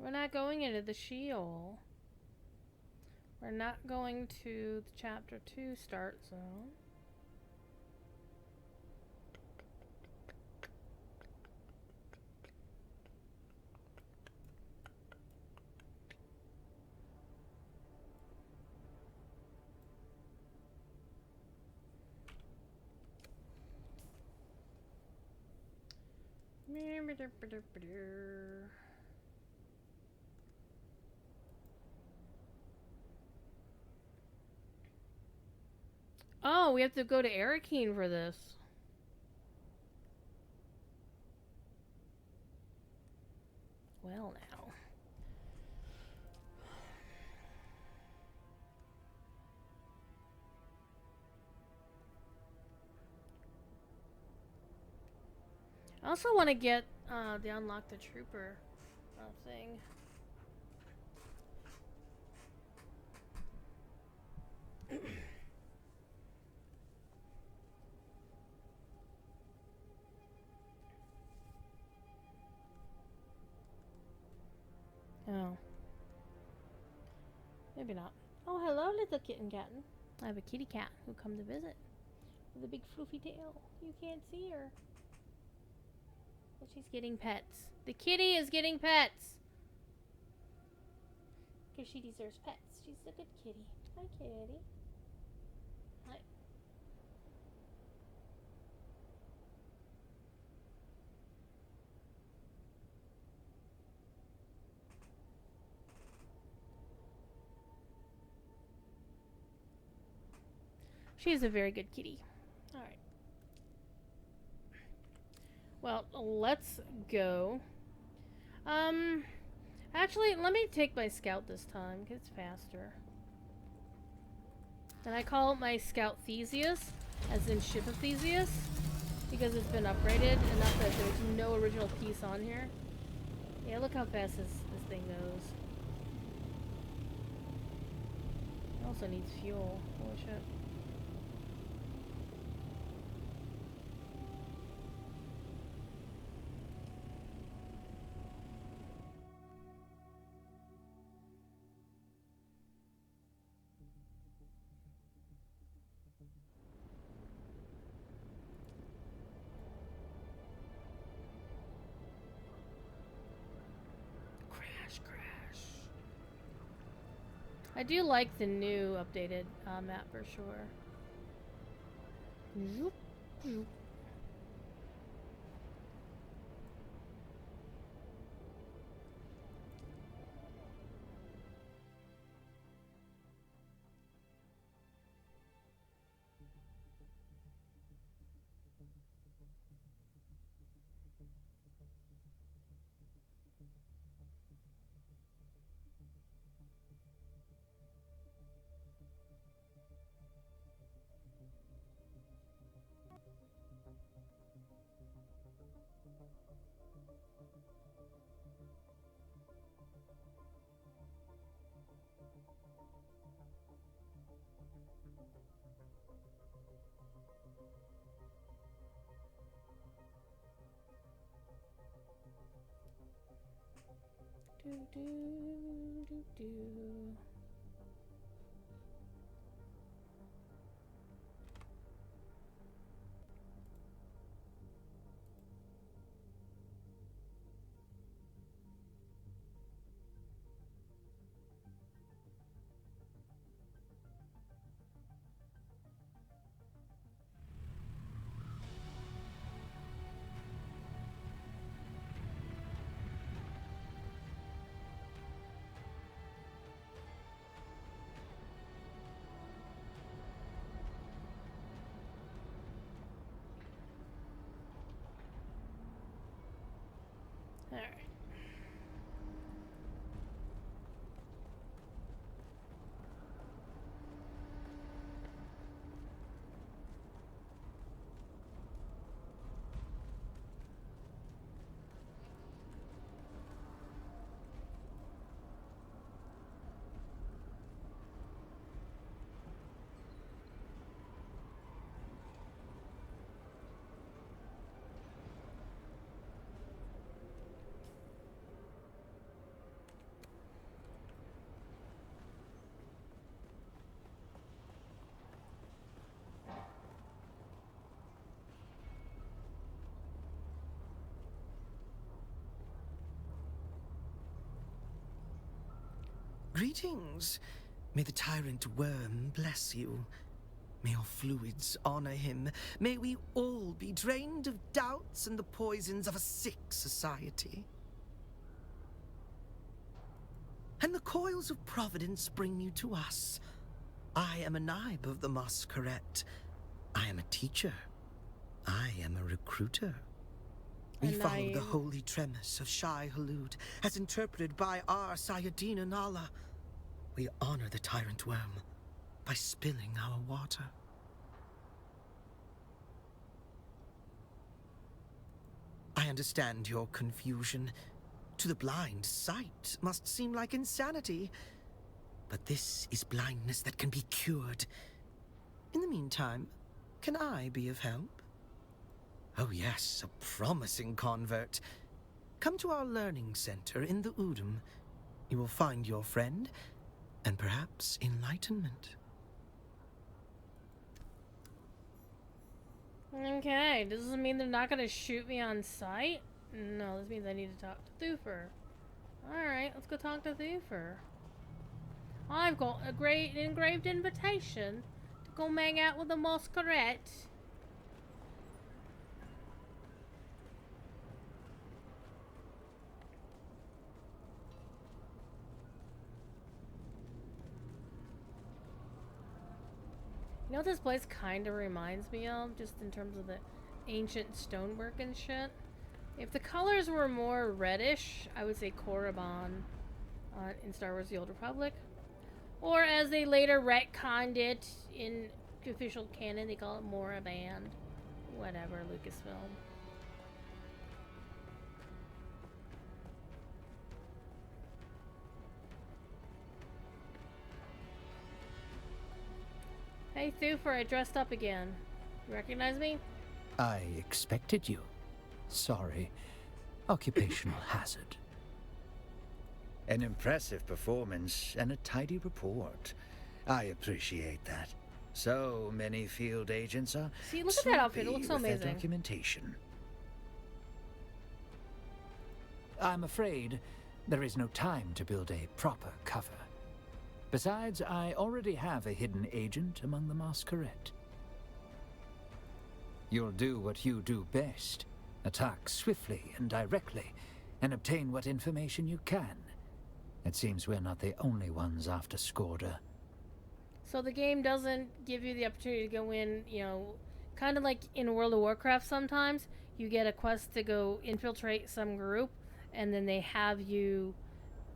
We're not going into the Sheol. We're not going to the Chapter 2 start zone. Oh, we have to go to Arrakis for this. Well, now. I also want to get the unlock the trooper thing. Oh. Maybe not. Oh, hello, little kitten captain. I have a kitty cat who come to visit with a big floofy tail. You can't see her. But she's getting pets. The kitty is getting pets. Because she deserves pets. She's a good kitty. Hi, kitty. Hi. She is a very good kitty. Alright. Well, let's go. Actually, let me take my scout this time, because it's faster. And I call my scout Theseus, as in Ship of Theseus, because it's been upgraded enough that there's no original piece on here. Yeah, look how fast this thing goes. It also needs fuel. Holy shit. I do like the new updated map for sure. Zoop, zoop. Do do do do. All right. Greetings. May the tyrant worm bless you. May your fluids honor him. May we all be drained of doubts and the poisons of a sick society. And the coils of providence bring you to us. I am a Naib of the Masquerette. I am a teacher. I am a recruiter. We follow the holy tremis of Shai Hulud, as interpreted by our Sayadina Nala. We honor the tyrant worm by spilling our water. I understand your confusion. To the blind, sight must seem like insanity. But this is blindness that can be cured. In the meantime, can I be of help? Oh yes, a promising convert. Come to our learning center in the Udum. You will find your friend, and perhaps enlightenment. Okay, does this mean they're not gonna shoot me on sight? No, this means I need to talk to Thufir. Alright, let's go talk to Thufir. I've got a great engraved invitation to go hang out with the Masquerette. You know what this place kind of reminds me of, just in terms of the ancient stonework and shit? If the colors were more reddish, I would say Korriban in Star Wars The Old Republic. Or as they later retconned it in official canon, they call it Moraband. Whatever, Lucasfilm. Hey, Thufir, I dressed up again. You recognize me? I expected you. Sorry. Occupational hazard. An impressive performance and a tidy report. I appreciate that. So many field agents are See, look at that outfit. It looks so with their amazing. documentation. I'm afraid there is no time to build a proper cover. Besides, I already have a hidden agent among the Masquerade. You'll do what you do best. Attack swiftly and directly, and obtain what information you can. It seems we're not the only ones after Skorda. So the game doesn't give you the opportunity to go in, you know, kind of like in World of Warcraft sometimes. You get a quest to go infiltrate some group, and then they have you...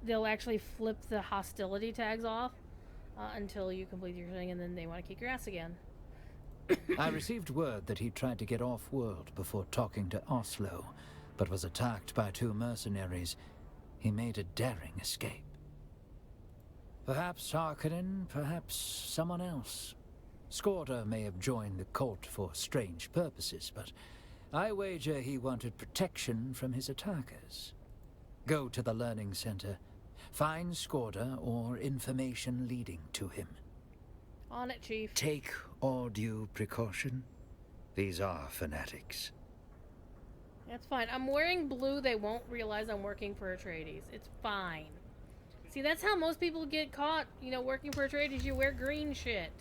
They'll actually flip the hostility tags off until you complete your thing, and then they want to kick your ass again. I received word that he tried to get off-world before talking to Oslo, but was attacked by 2 mercenaries. He made a daring escape. Perhaps Harkonnen, perhaps someone else. Skorda may have joined the court for strange purposes, but I wager he wanted protection from his attackers. Go to the Learning Center. Find Skorda or information leading to him. On it, Chief. Take all due precaution. These are fanatics. That's fine. I'm wearing blue. They won't realize I'm working for Atreides. It's fine. See, that's how most people get caught, you know, working for Atreides. You wear green shit.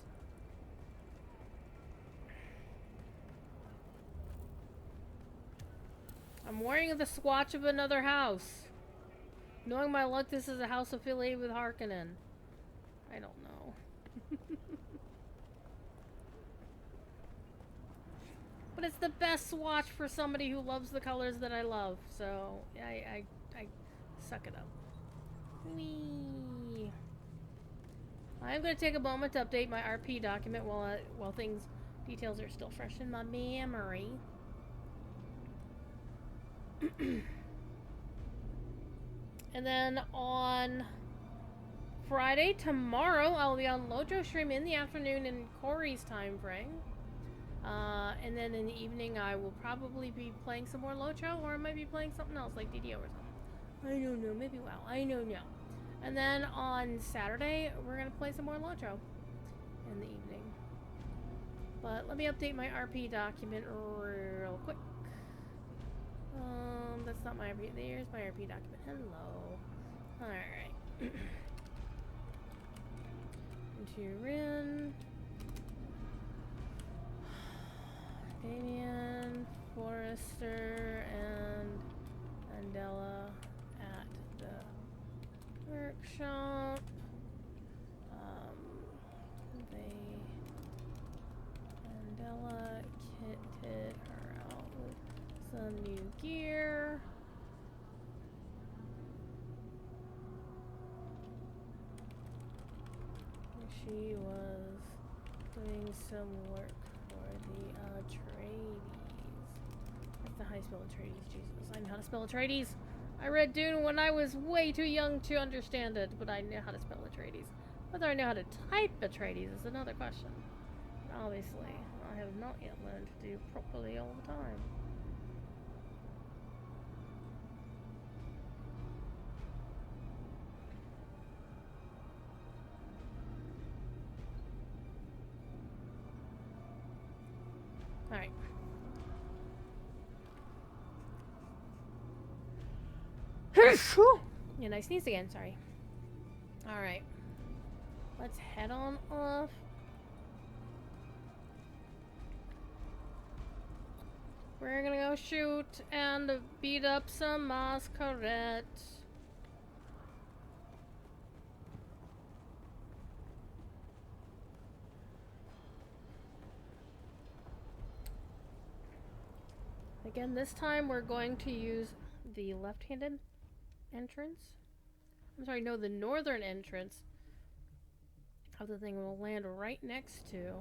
I'm wearing the swatch of another house. Knowing my luck, this is a house affiliated with Harkonnen. I don't know. But it's the best swatch for somebody who loves the colors that I love. So, I suck it up. Whee! I'm going to take a moment to update my RP document while details are still fresh in my memory. And then on Friday, tomorrow, I'll be on Lojo stream in the afternoon in Corey's time frame. And then in the evening, I will probably be playing some more Lojo, or I might be playing something else like DDO or something. I don't know, maybe WoW, I don't know. And then on Saturday, we're going to play some more Lojo in the evening. But let me update my RP document real quick. That's not my RP. There's my RP document. Hello. Alright. Into Rin. Damien, Forrester, and Andela at the workshop. Andela kitted her out with some new gear. She was doing some work for the Atreides. That's the how you spell Atreides, Jesus. I know how to spell Atreides. I read Dune when I was way too young to understand it, but I know how to spell Atreides. Whether I know how to type Atreides is another question. Obviously, I have not yet learned to do properly all the time. Alright. Yeah, I sneezed again, sorry. Alright. Let's head on off. We're gonna go shoot and beat up some Masquerade. Again, this time we're going to use the left-handed entrance. I'm sorry, no, the northern entrance of the thing will land right next to.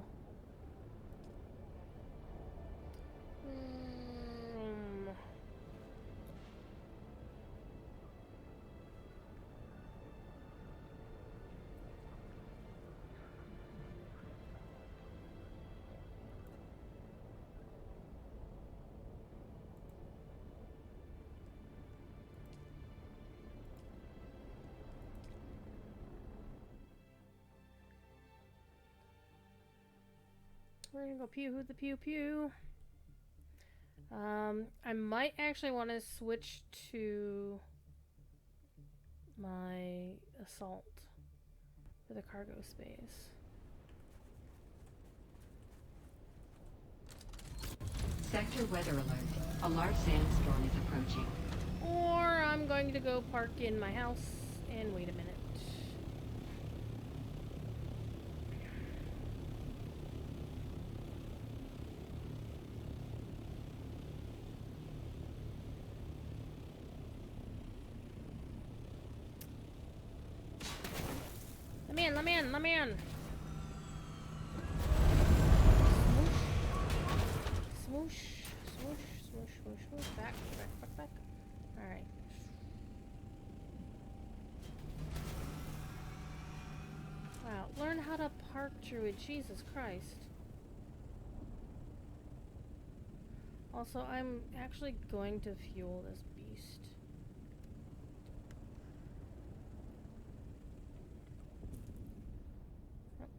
We're gonna go pew the pew pew. I might actually want to switch to my assault for the cargo space. Sector weather alert. A large sandstorm is approaching. Or I'm going to go park in my house and wait a minute. Let me in. Swoosh, swoosh. Back. Alright. Wow, learn how to park, Druid. Jesus Christ. Also, I'm actually going to fuel this beast.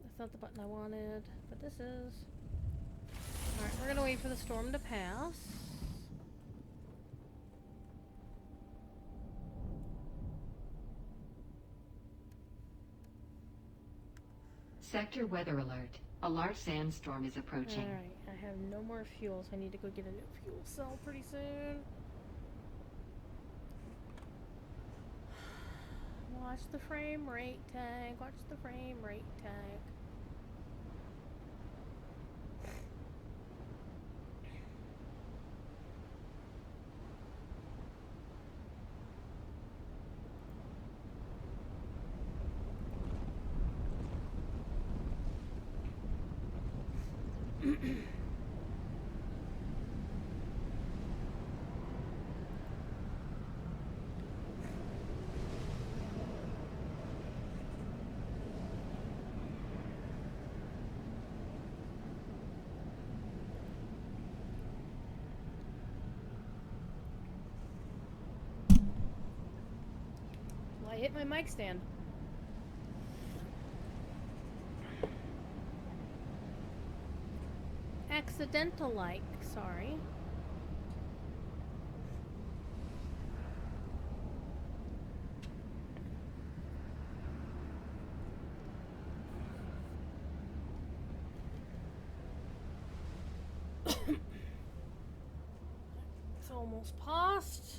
That's not the button I wanted, but this is. Alright, we're gonna wait for the storm to pass. Sector weather alert. A large sandstorm is approaching. Alright, I have no more fuel, so I need to go get a new fuel cell pretty soon. Watch the frame rate tag. Watch the frame rate tag. I hit my mic stand. Accidental like, sorry. It's almost past.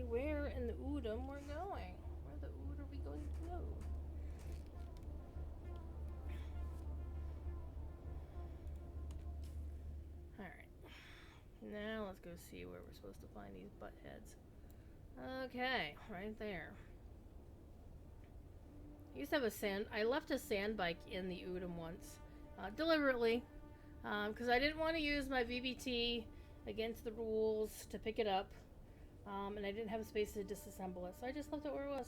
Where in the Udom we're going. Where the Ood are we going to go? Alright. Now let's go see where we're supposed to find these butt heads. Okay, right there. I used to have I left a sand bike in the Udom once. Deliberately. Because I didn't want to use my VBT against the rules to pick it up. And I didn't have space to disassemble it, so I just left it where it was.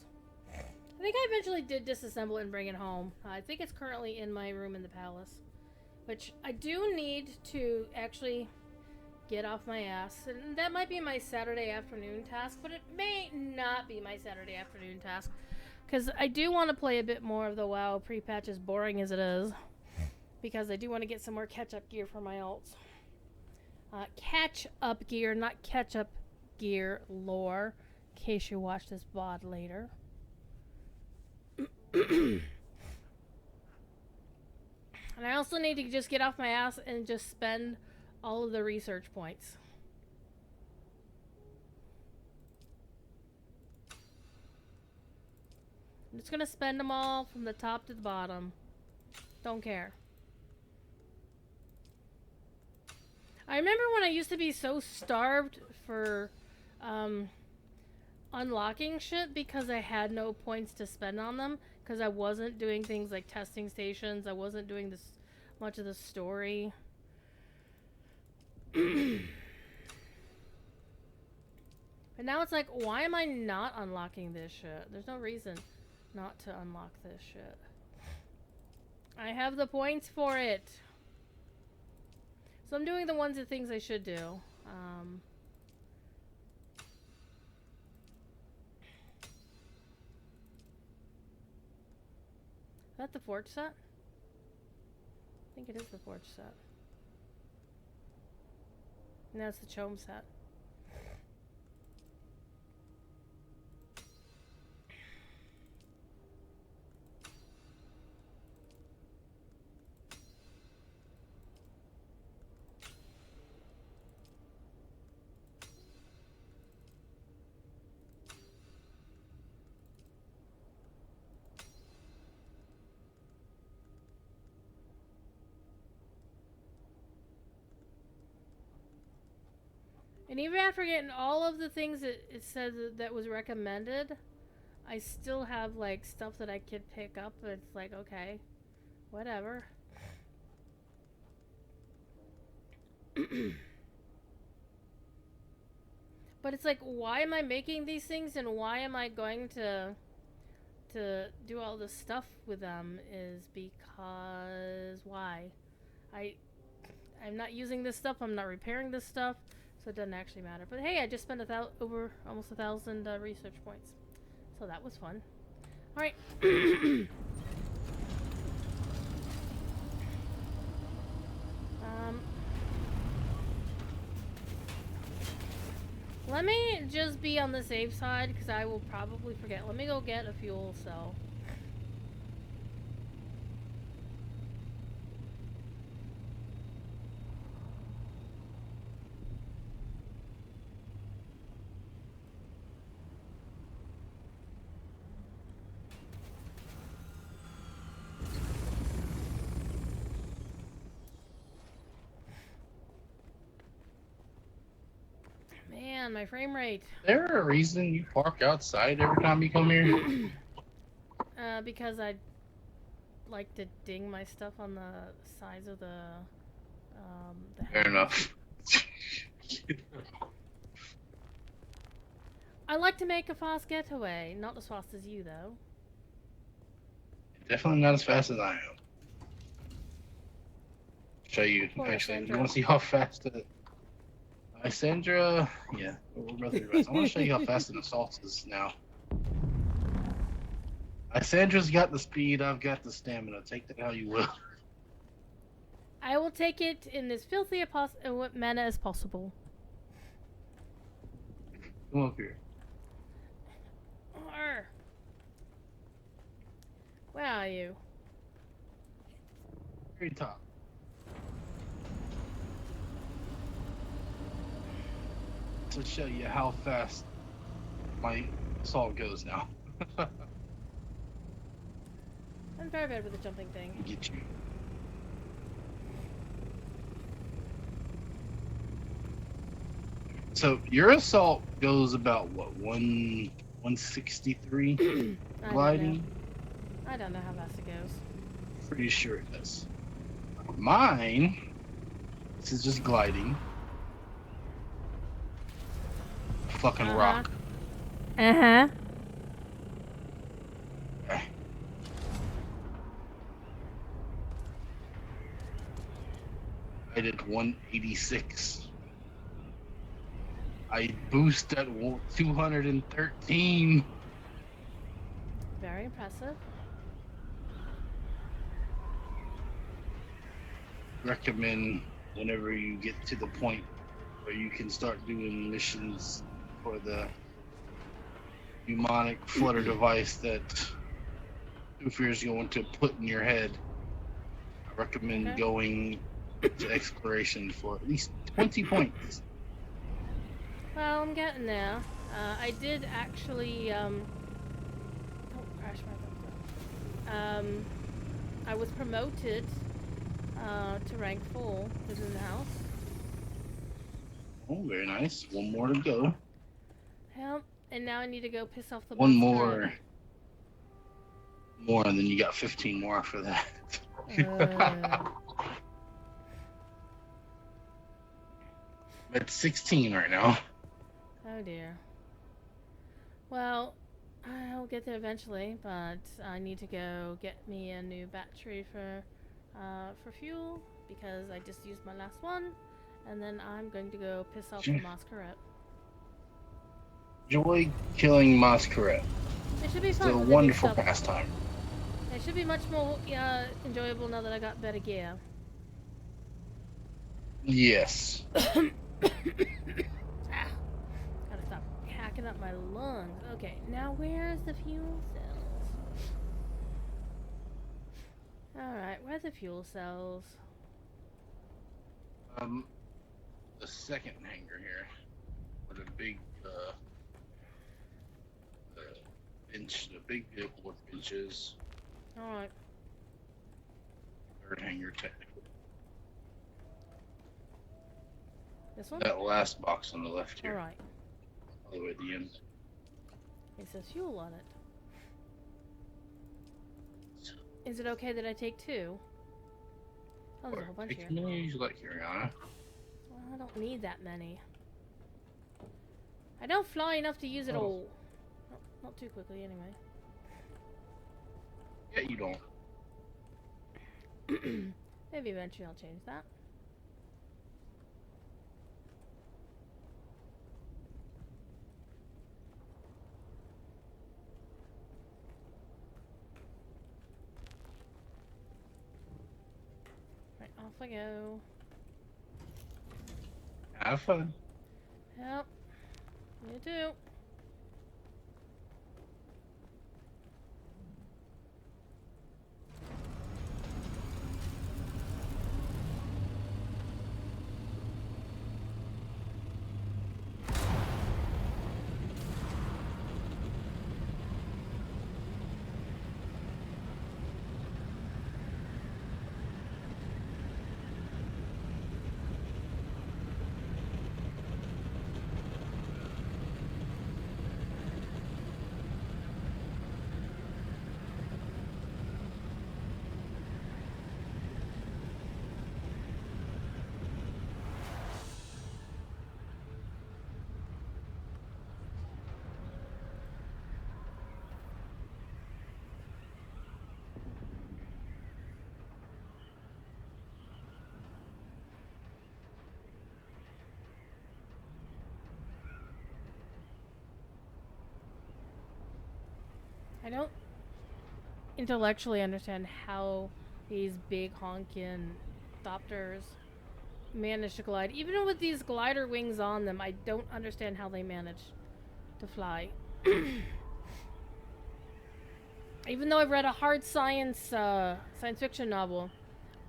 I think I eventually did disassemble it and bring it home. I think it's currently in my room in the palace. Which I do need to actually get off my ass. And that might be my Saturday afternoon task, but it may not be my Saturday afternoon task. Because I do want to play a bit more of the WoW pre-patch, as boring as it is. Because I do want to get some more catch-up gear for my alts. Catch-up gear, not catch-up gear lore, in case you watch this VOD later. And I also need to just get off my ass and just spend all of the research points. I'm just gonna spend them all from the top to the bottom. Don't care. I remember when I used to be so starved for unlocking shit because I had no points to spend on them, because I wasn't doing things like testing stations. I wasn't doing this much of the story. But now it's like, why am I not unlocking this shit? There's no reason not to unlock this shit. I have the points for it. So I'm doing the things I should do. Is that the forge set? I think it is the forge set. No, it's the chome set. And even after getting all of the things that it said that was recommended, I still have like stuff that I could pick up. It's like, okay, whatever. But it's like, why am I making these things, and why am I going to do all this stuff with them? Is because why? I'm not using this stuff. I'm not repairing this stuff. So it doesn't actually matter. But hey, I just spent over almost 1,000 research points. So that was fun. Alright. Let me just be on the safe side, because I will probably forget. Let me go get a fuel cell. Man, my frame rate. Is there a reason you park outside every time you come here? Because I like to ding my stuff on the sides of the Fair enough. I like to make a fast getaway. Not as fast as you, though. Definitely not as fast as I am. Show you. Poor Actually, Sandra. you want to see how fast Sandra? Yeah, we'll go through the rest. I want to show you how fast an assault is now. Sandra's got the speed, I've got the stamina. Take that how you will. I will take it in as filthy a manner as possible. Come up here. Arr. Where are you? Very top. To show you how fast my assault goes now. I'm very bad with the jumping thing. Get you. So your assault goes about what, 163 gliding? I don't know how fast it goes. Pretty sure it does. Mine, this is just gliding. Fucking rock. Uh-huh. Okay. I did 186. I boost at 213. Very impressive. Recommend whenever you get to the point where you can start doing missions for the mnemonic flutter device that Doofier is going to put in your head. I recommend going to exploration for at least 20 points. Well, I'm getting there. I did actually, don't crash my laptop. I was promoted to rank 4 within the house. Oh, very nice. One more to go. Yep. And now I need to go piss off the One monster. more, and then you got 15 more after that. I'm at 16 right now. Oh dear. Well, I'll get there eventually, but I need to go get me a new battery for fuel because I just used my last one, and then I'm going to go piss off the masquerade. Enjoy killing masquerade. It should be It's fun. a with the new wonderful stuff. pastime. It should be much more enjoyable now that I got better gear. Yes. Gotta stop hacking up my lungs. Okay, now where's the fuel cells? Alright, where's the fuel cells? The second hangar here. With a big, bench, the big vehicle with benches. Alright. Third hangar, technically. This one? That last box on the left here. Alright. All the way at the end. It says fuel on it. Is it okay that I take two? Oh, there's a whole bunch here. You like Kyriana. Well, I don't need that many. I don't fly enough to use it all. No, not too quickly, anyway. Yeah, you don't. Maybe eventually I'll change that. Right, off I go. Have fun. Yep. You too. I don't intellectually understand how these big honkin' Thopters manage to glide. Even with these glider wings on them, I don't understand how they manage to fly. Even though I've read a hard science fiction novel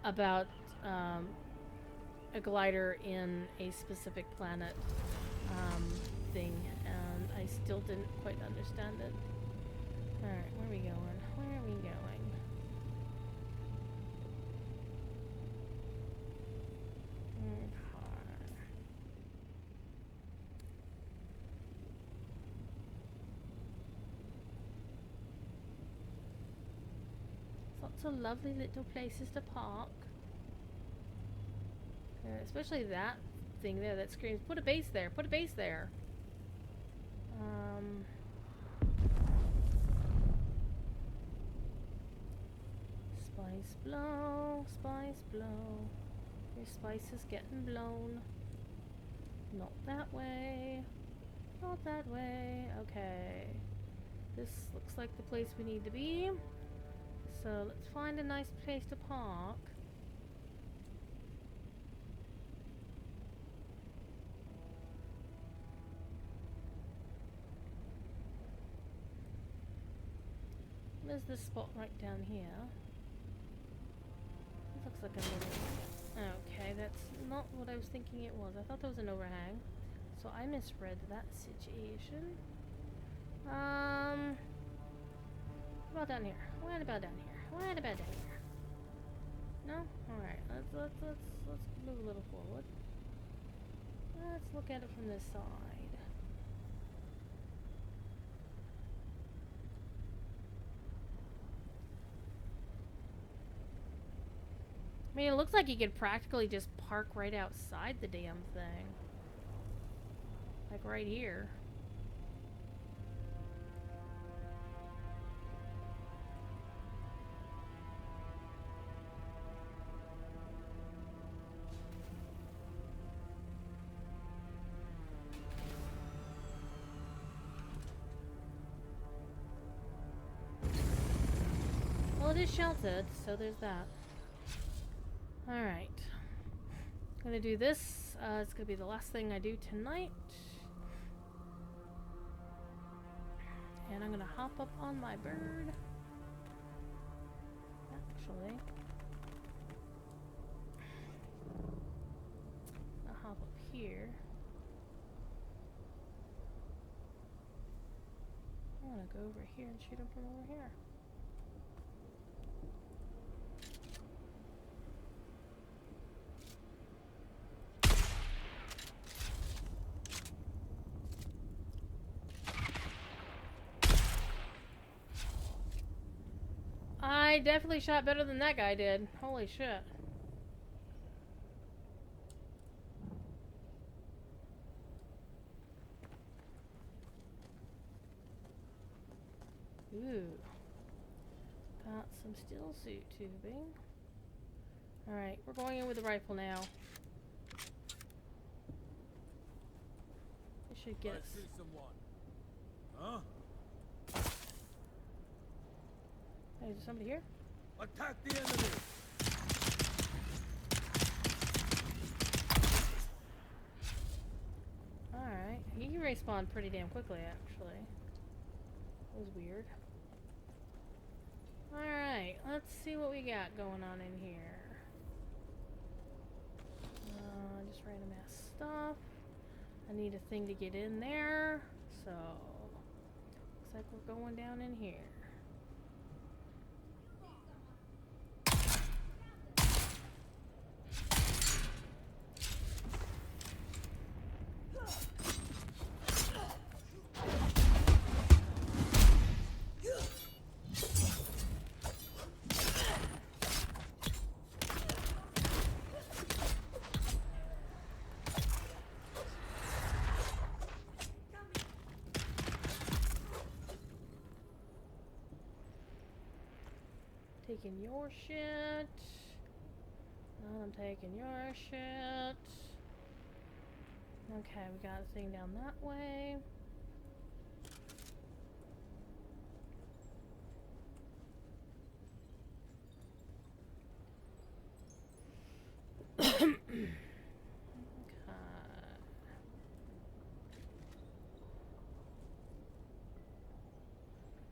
about a glider in a specific planet thing, and I still didn't quite understand it. Alright, where are we going? Where are we going? Lots of lovely little places to park. Especially that thing there that screams, put a base there, put a base there. Spice blow, spice blow. Your spice is getting blown. Not that way. Not that way. Okay. This looks like the place we need to be. So let's find a nice place to park. There's this spot right down here. It looks like a little... Okay, that's not what I was thinking it was. I thought there was an overhang. So I misread that situation. What about down here? What about down here? What about down here? No? Alright, let's move a little forward. Let's look at it from this side. I mean, it looks like you could practically just park right outside the damn thing. Like right here. Well, it is sheltered, so there's that. Alright. I'm gonna do this. It's gonna be the last thing I do tonight. And I'm gonna hop up on my bird. Actually. I'll hop up here. I'm gonna go over here and shoot him from over here. I definitely shot better than that guy did. Holy shit. Ooh. Got some steel suit tubing. Alright, we're going in with the rifle now. This should get us. I see someone. Huh? Hey, is there somebody here? Attack the enemy! Alright. He respawned pretty damn quickly, actually. That was weird. Alright, let's see what we got going on in here. Just random ass stuff. I need a thing to get in there, so looks like we're going down in here. Taking your shit. I'm taking your shit. Okay, we got a thing down that way. Okay.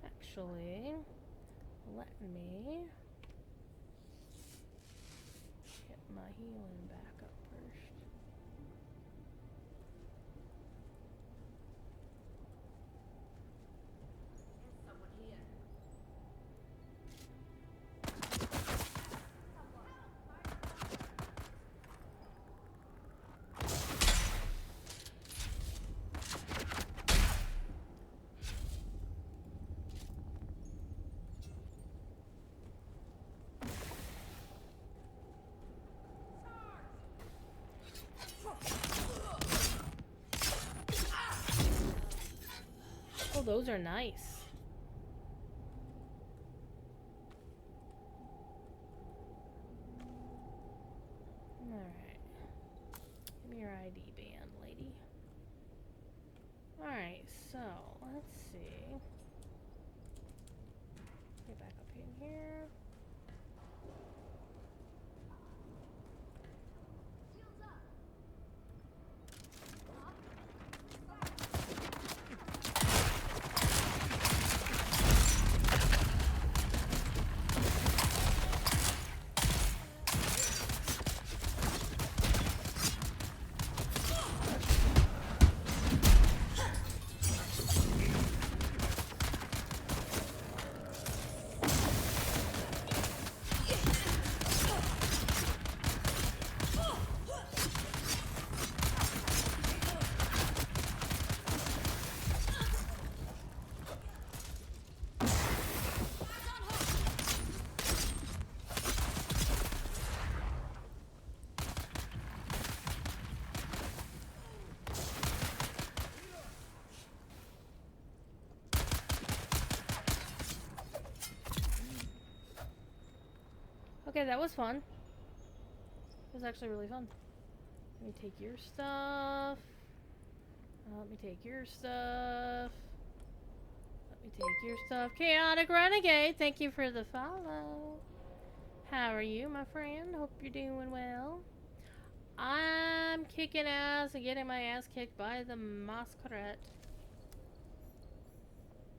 Actually, let me get my healing back up first. There's someone here. Oh, those are nice. Alright. Give me your ID band, lady. Alright, so let's see. Get back up in here. Okay, that was fun. It was actually really fun. Let me take your stuff. Let me take your stuff. Let me take your stuff. Chaotic Renegade, thank you for the follow. How are you, my friend? Hope you're doing well. I'm kicking ass and getting my ass kicked by the Masquerade.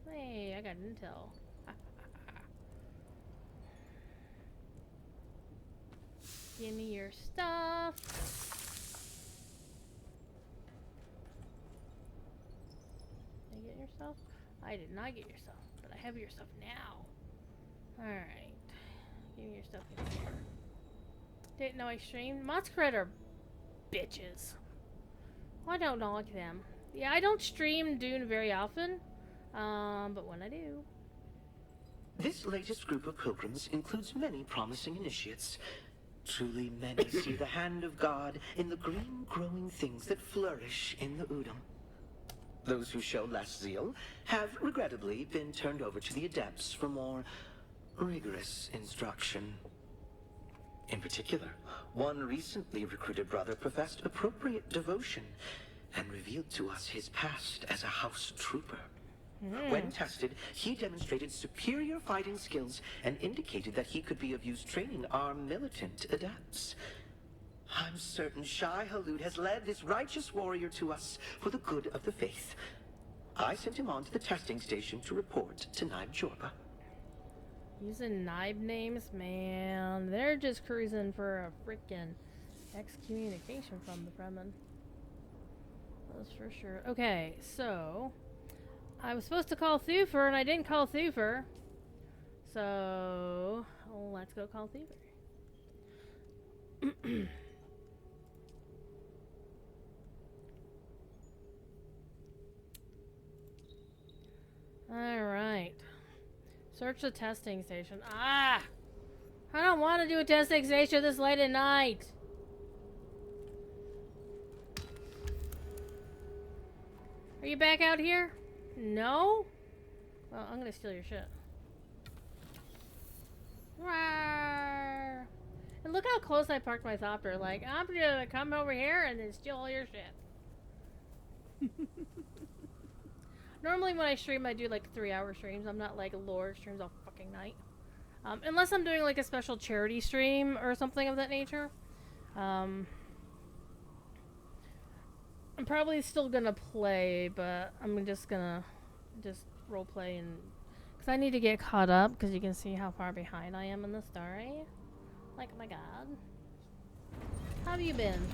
Hey, I got intel. Give me your stuff. Did I get your stuff? I did not get your stuff, but I have your stuff now. Alright. Give me your stuff in here. Didn't know I streamed. Masquerade are bitches. Well, I don't like them. Yeah, I don't stream Dune very often. But when I do. This latest group of pilgrims includes many promising initiates. Truly many see the hand of God in the green growing things that flourish in the Udam. Those who show less zeal have regrettably been turned over to the adepts for more rigorous instruction. In particular, one recently recruited brother professed appropriate devotion and revealed to us his past as a house trooper. When tested, he demonstrated superior fighting skills and indicated that he could be of use training our militant adepts. I'm certain Shai Halud has led this righteous warrior to us for the good of the faith. I sent him on to the testing station to report to Naib Jorba. Using Naib names, man. They're just cruising for a freaking excommunication from the Fremen. That's for sure. Okay, so I was supposed to call Thufir and I didn't call Thufir. So let's go call Thufir. Alright. Search the testing station. Ah! I don't want to do a testing station this late at night. Are you back out here? No? Well, I'm gonna steal your shit. Rawr. And look how close I parked my thopter. Like, I'm gonna come over here and then steal all your shit. Normally when I stream, I do like 3-hour streams. I'm not like lore streams all fucking night. Unless I'm doing like a special charity stream or something of that nature. I'm probably still gonna play, but I'm just gonna roleplay and... Because I need to get caught up, because you can see how far behind I am in the story. Like, oh my god. How have you been?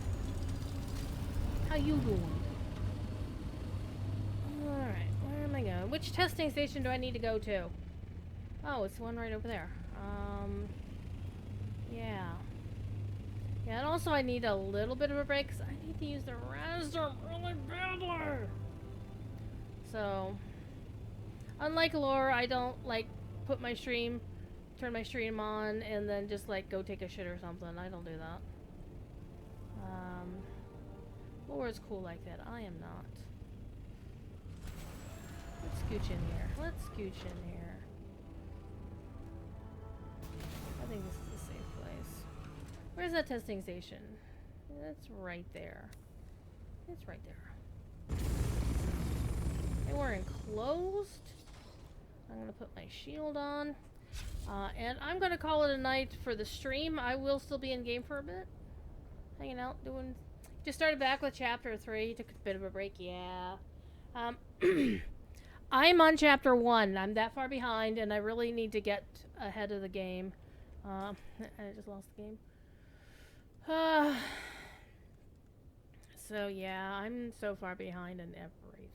How you doing? Alright, where am I going? Which testing station do I need to go to? Oh, it's the one right over there. Yeah. Yeah, and also I need a little bit of a break, because I need to use the restroom really badly. So, unlike lore, I don't, like, turn my stream on, and then just, like, go take a shit or something. I don't do that. Lore is cool like that. I am not. Let's scooch in here. Let's scooch in here. I think this is a safe place. Where's that testing station? It's right there. It's right there. They were enclosed. I'm gonna put my shield on. And I'm gonna call it a night for the stream. I will still be in game for a bit. Hanging out, doing... Just started back with chapter 3. Took a bit of a break, yeah. I'm on chapter 1. I'm that far behind, and I really need to get ahead of the game. I just lost the game. So yeah, I'm so far behind in everything.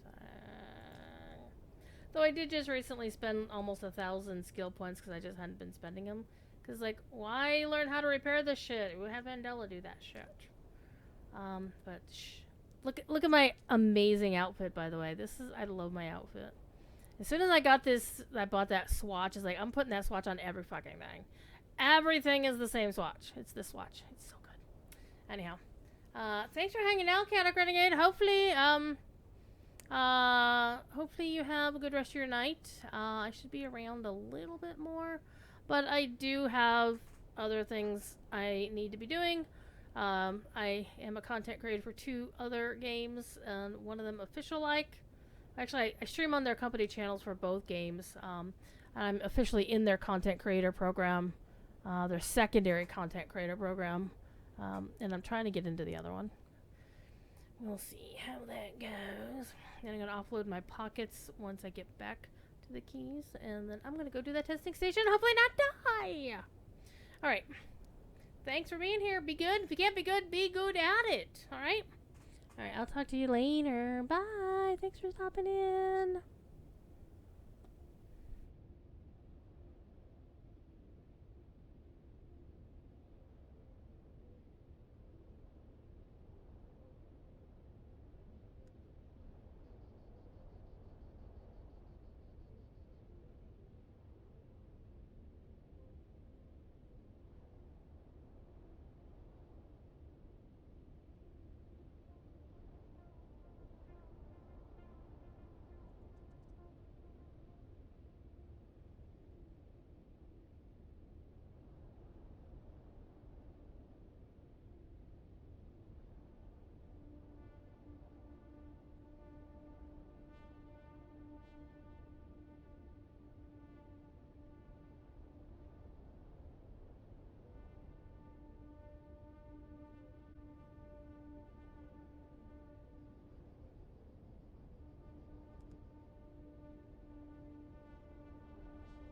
Though I did just recently spend almost 1,000 skill points because I just hadn't been spending them. Because, like, why learn how to repair this shit? We have Vandella do that shit. But look at my amazing outfit, by the way. I love my outfit. As soon as I got this, I bought that swatch. It's like, I'm putting that swatch on every fucking thing. Everything is the same swatch. It's this swatch. It's so good. Anyhow. Thanks for hanging out, Chaotic Renegade. Hopefully you have a good rest of your night. I should be around a little bit more, but I do have other things I need to be doing. I am a content creator for 2 other games, and one of them official-like. Actually, I stream on their company channels for both games. I'm officially in their content creator program, their secondary content creator program, and I'm trying to get into the other one. We'll see how that goes. And I'm going to offload my pockets once I get back to the keys, and then I'm going to go do that testing station and hopefully not die. All right. Thanks for being here. Be good. If you can't be good, be good at it. All right? All right, I'll talk to you later. Bye. Thanks for stopping in.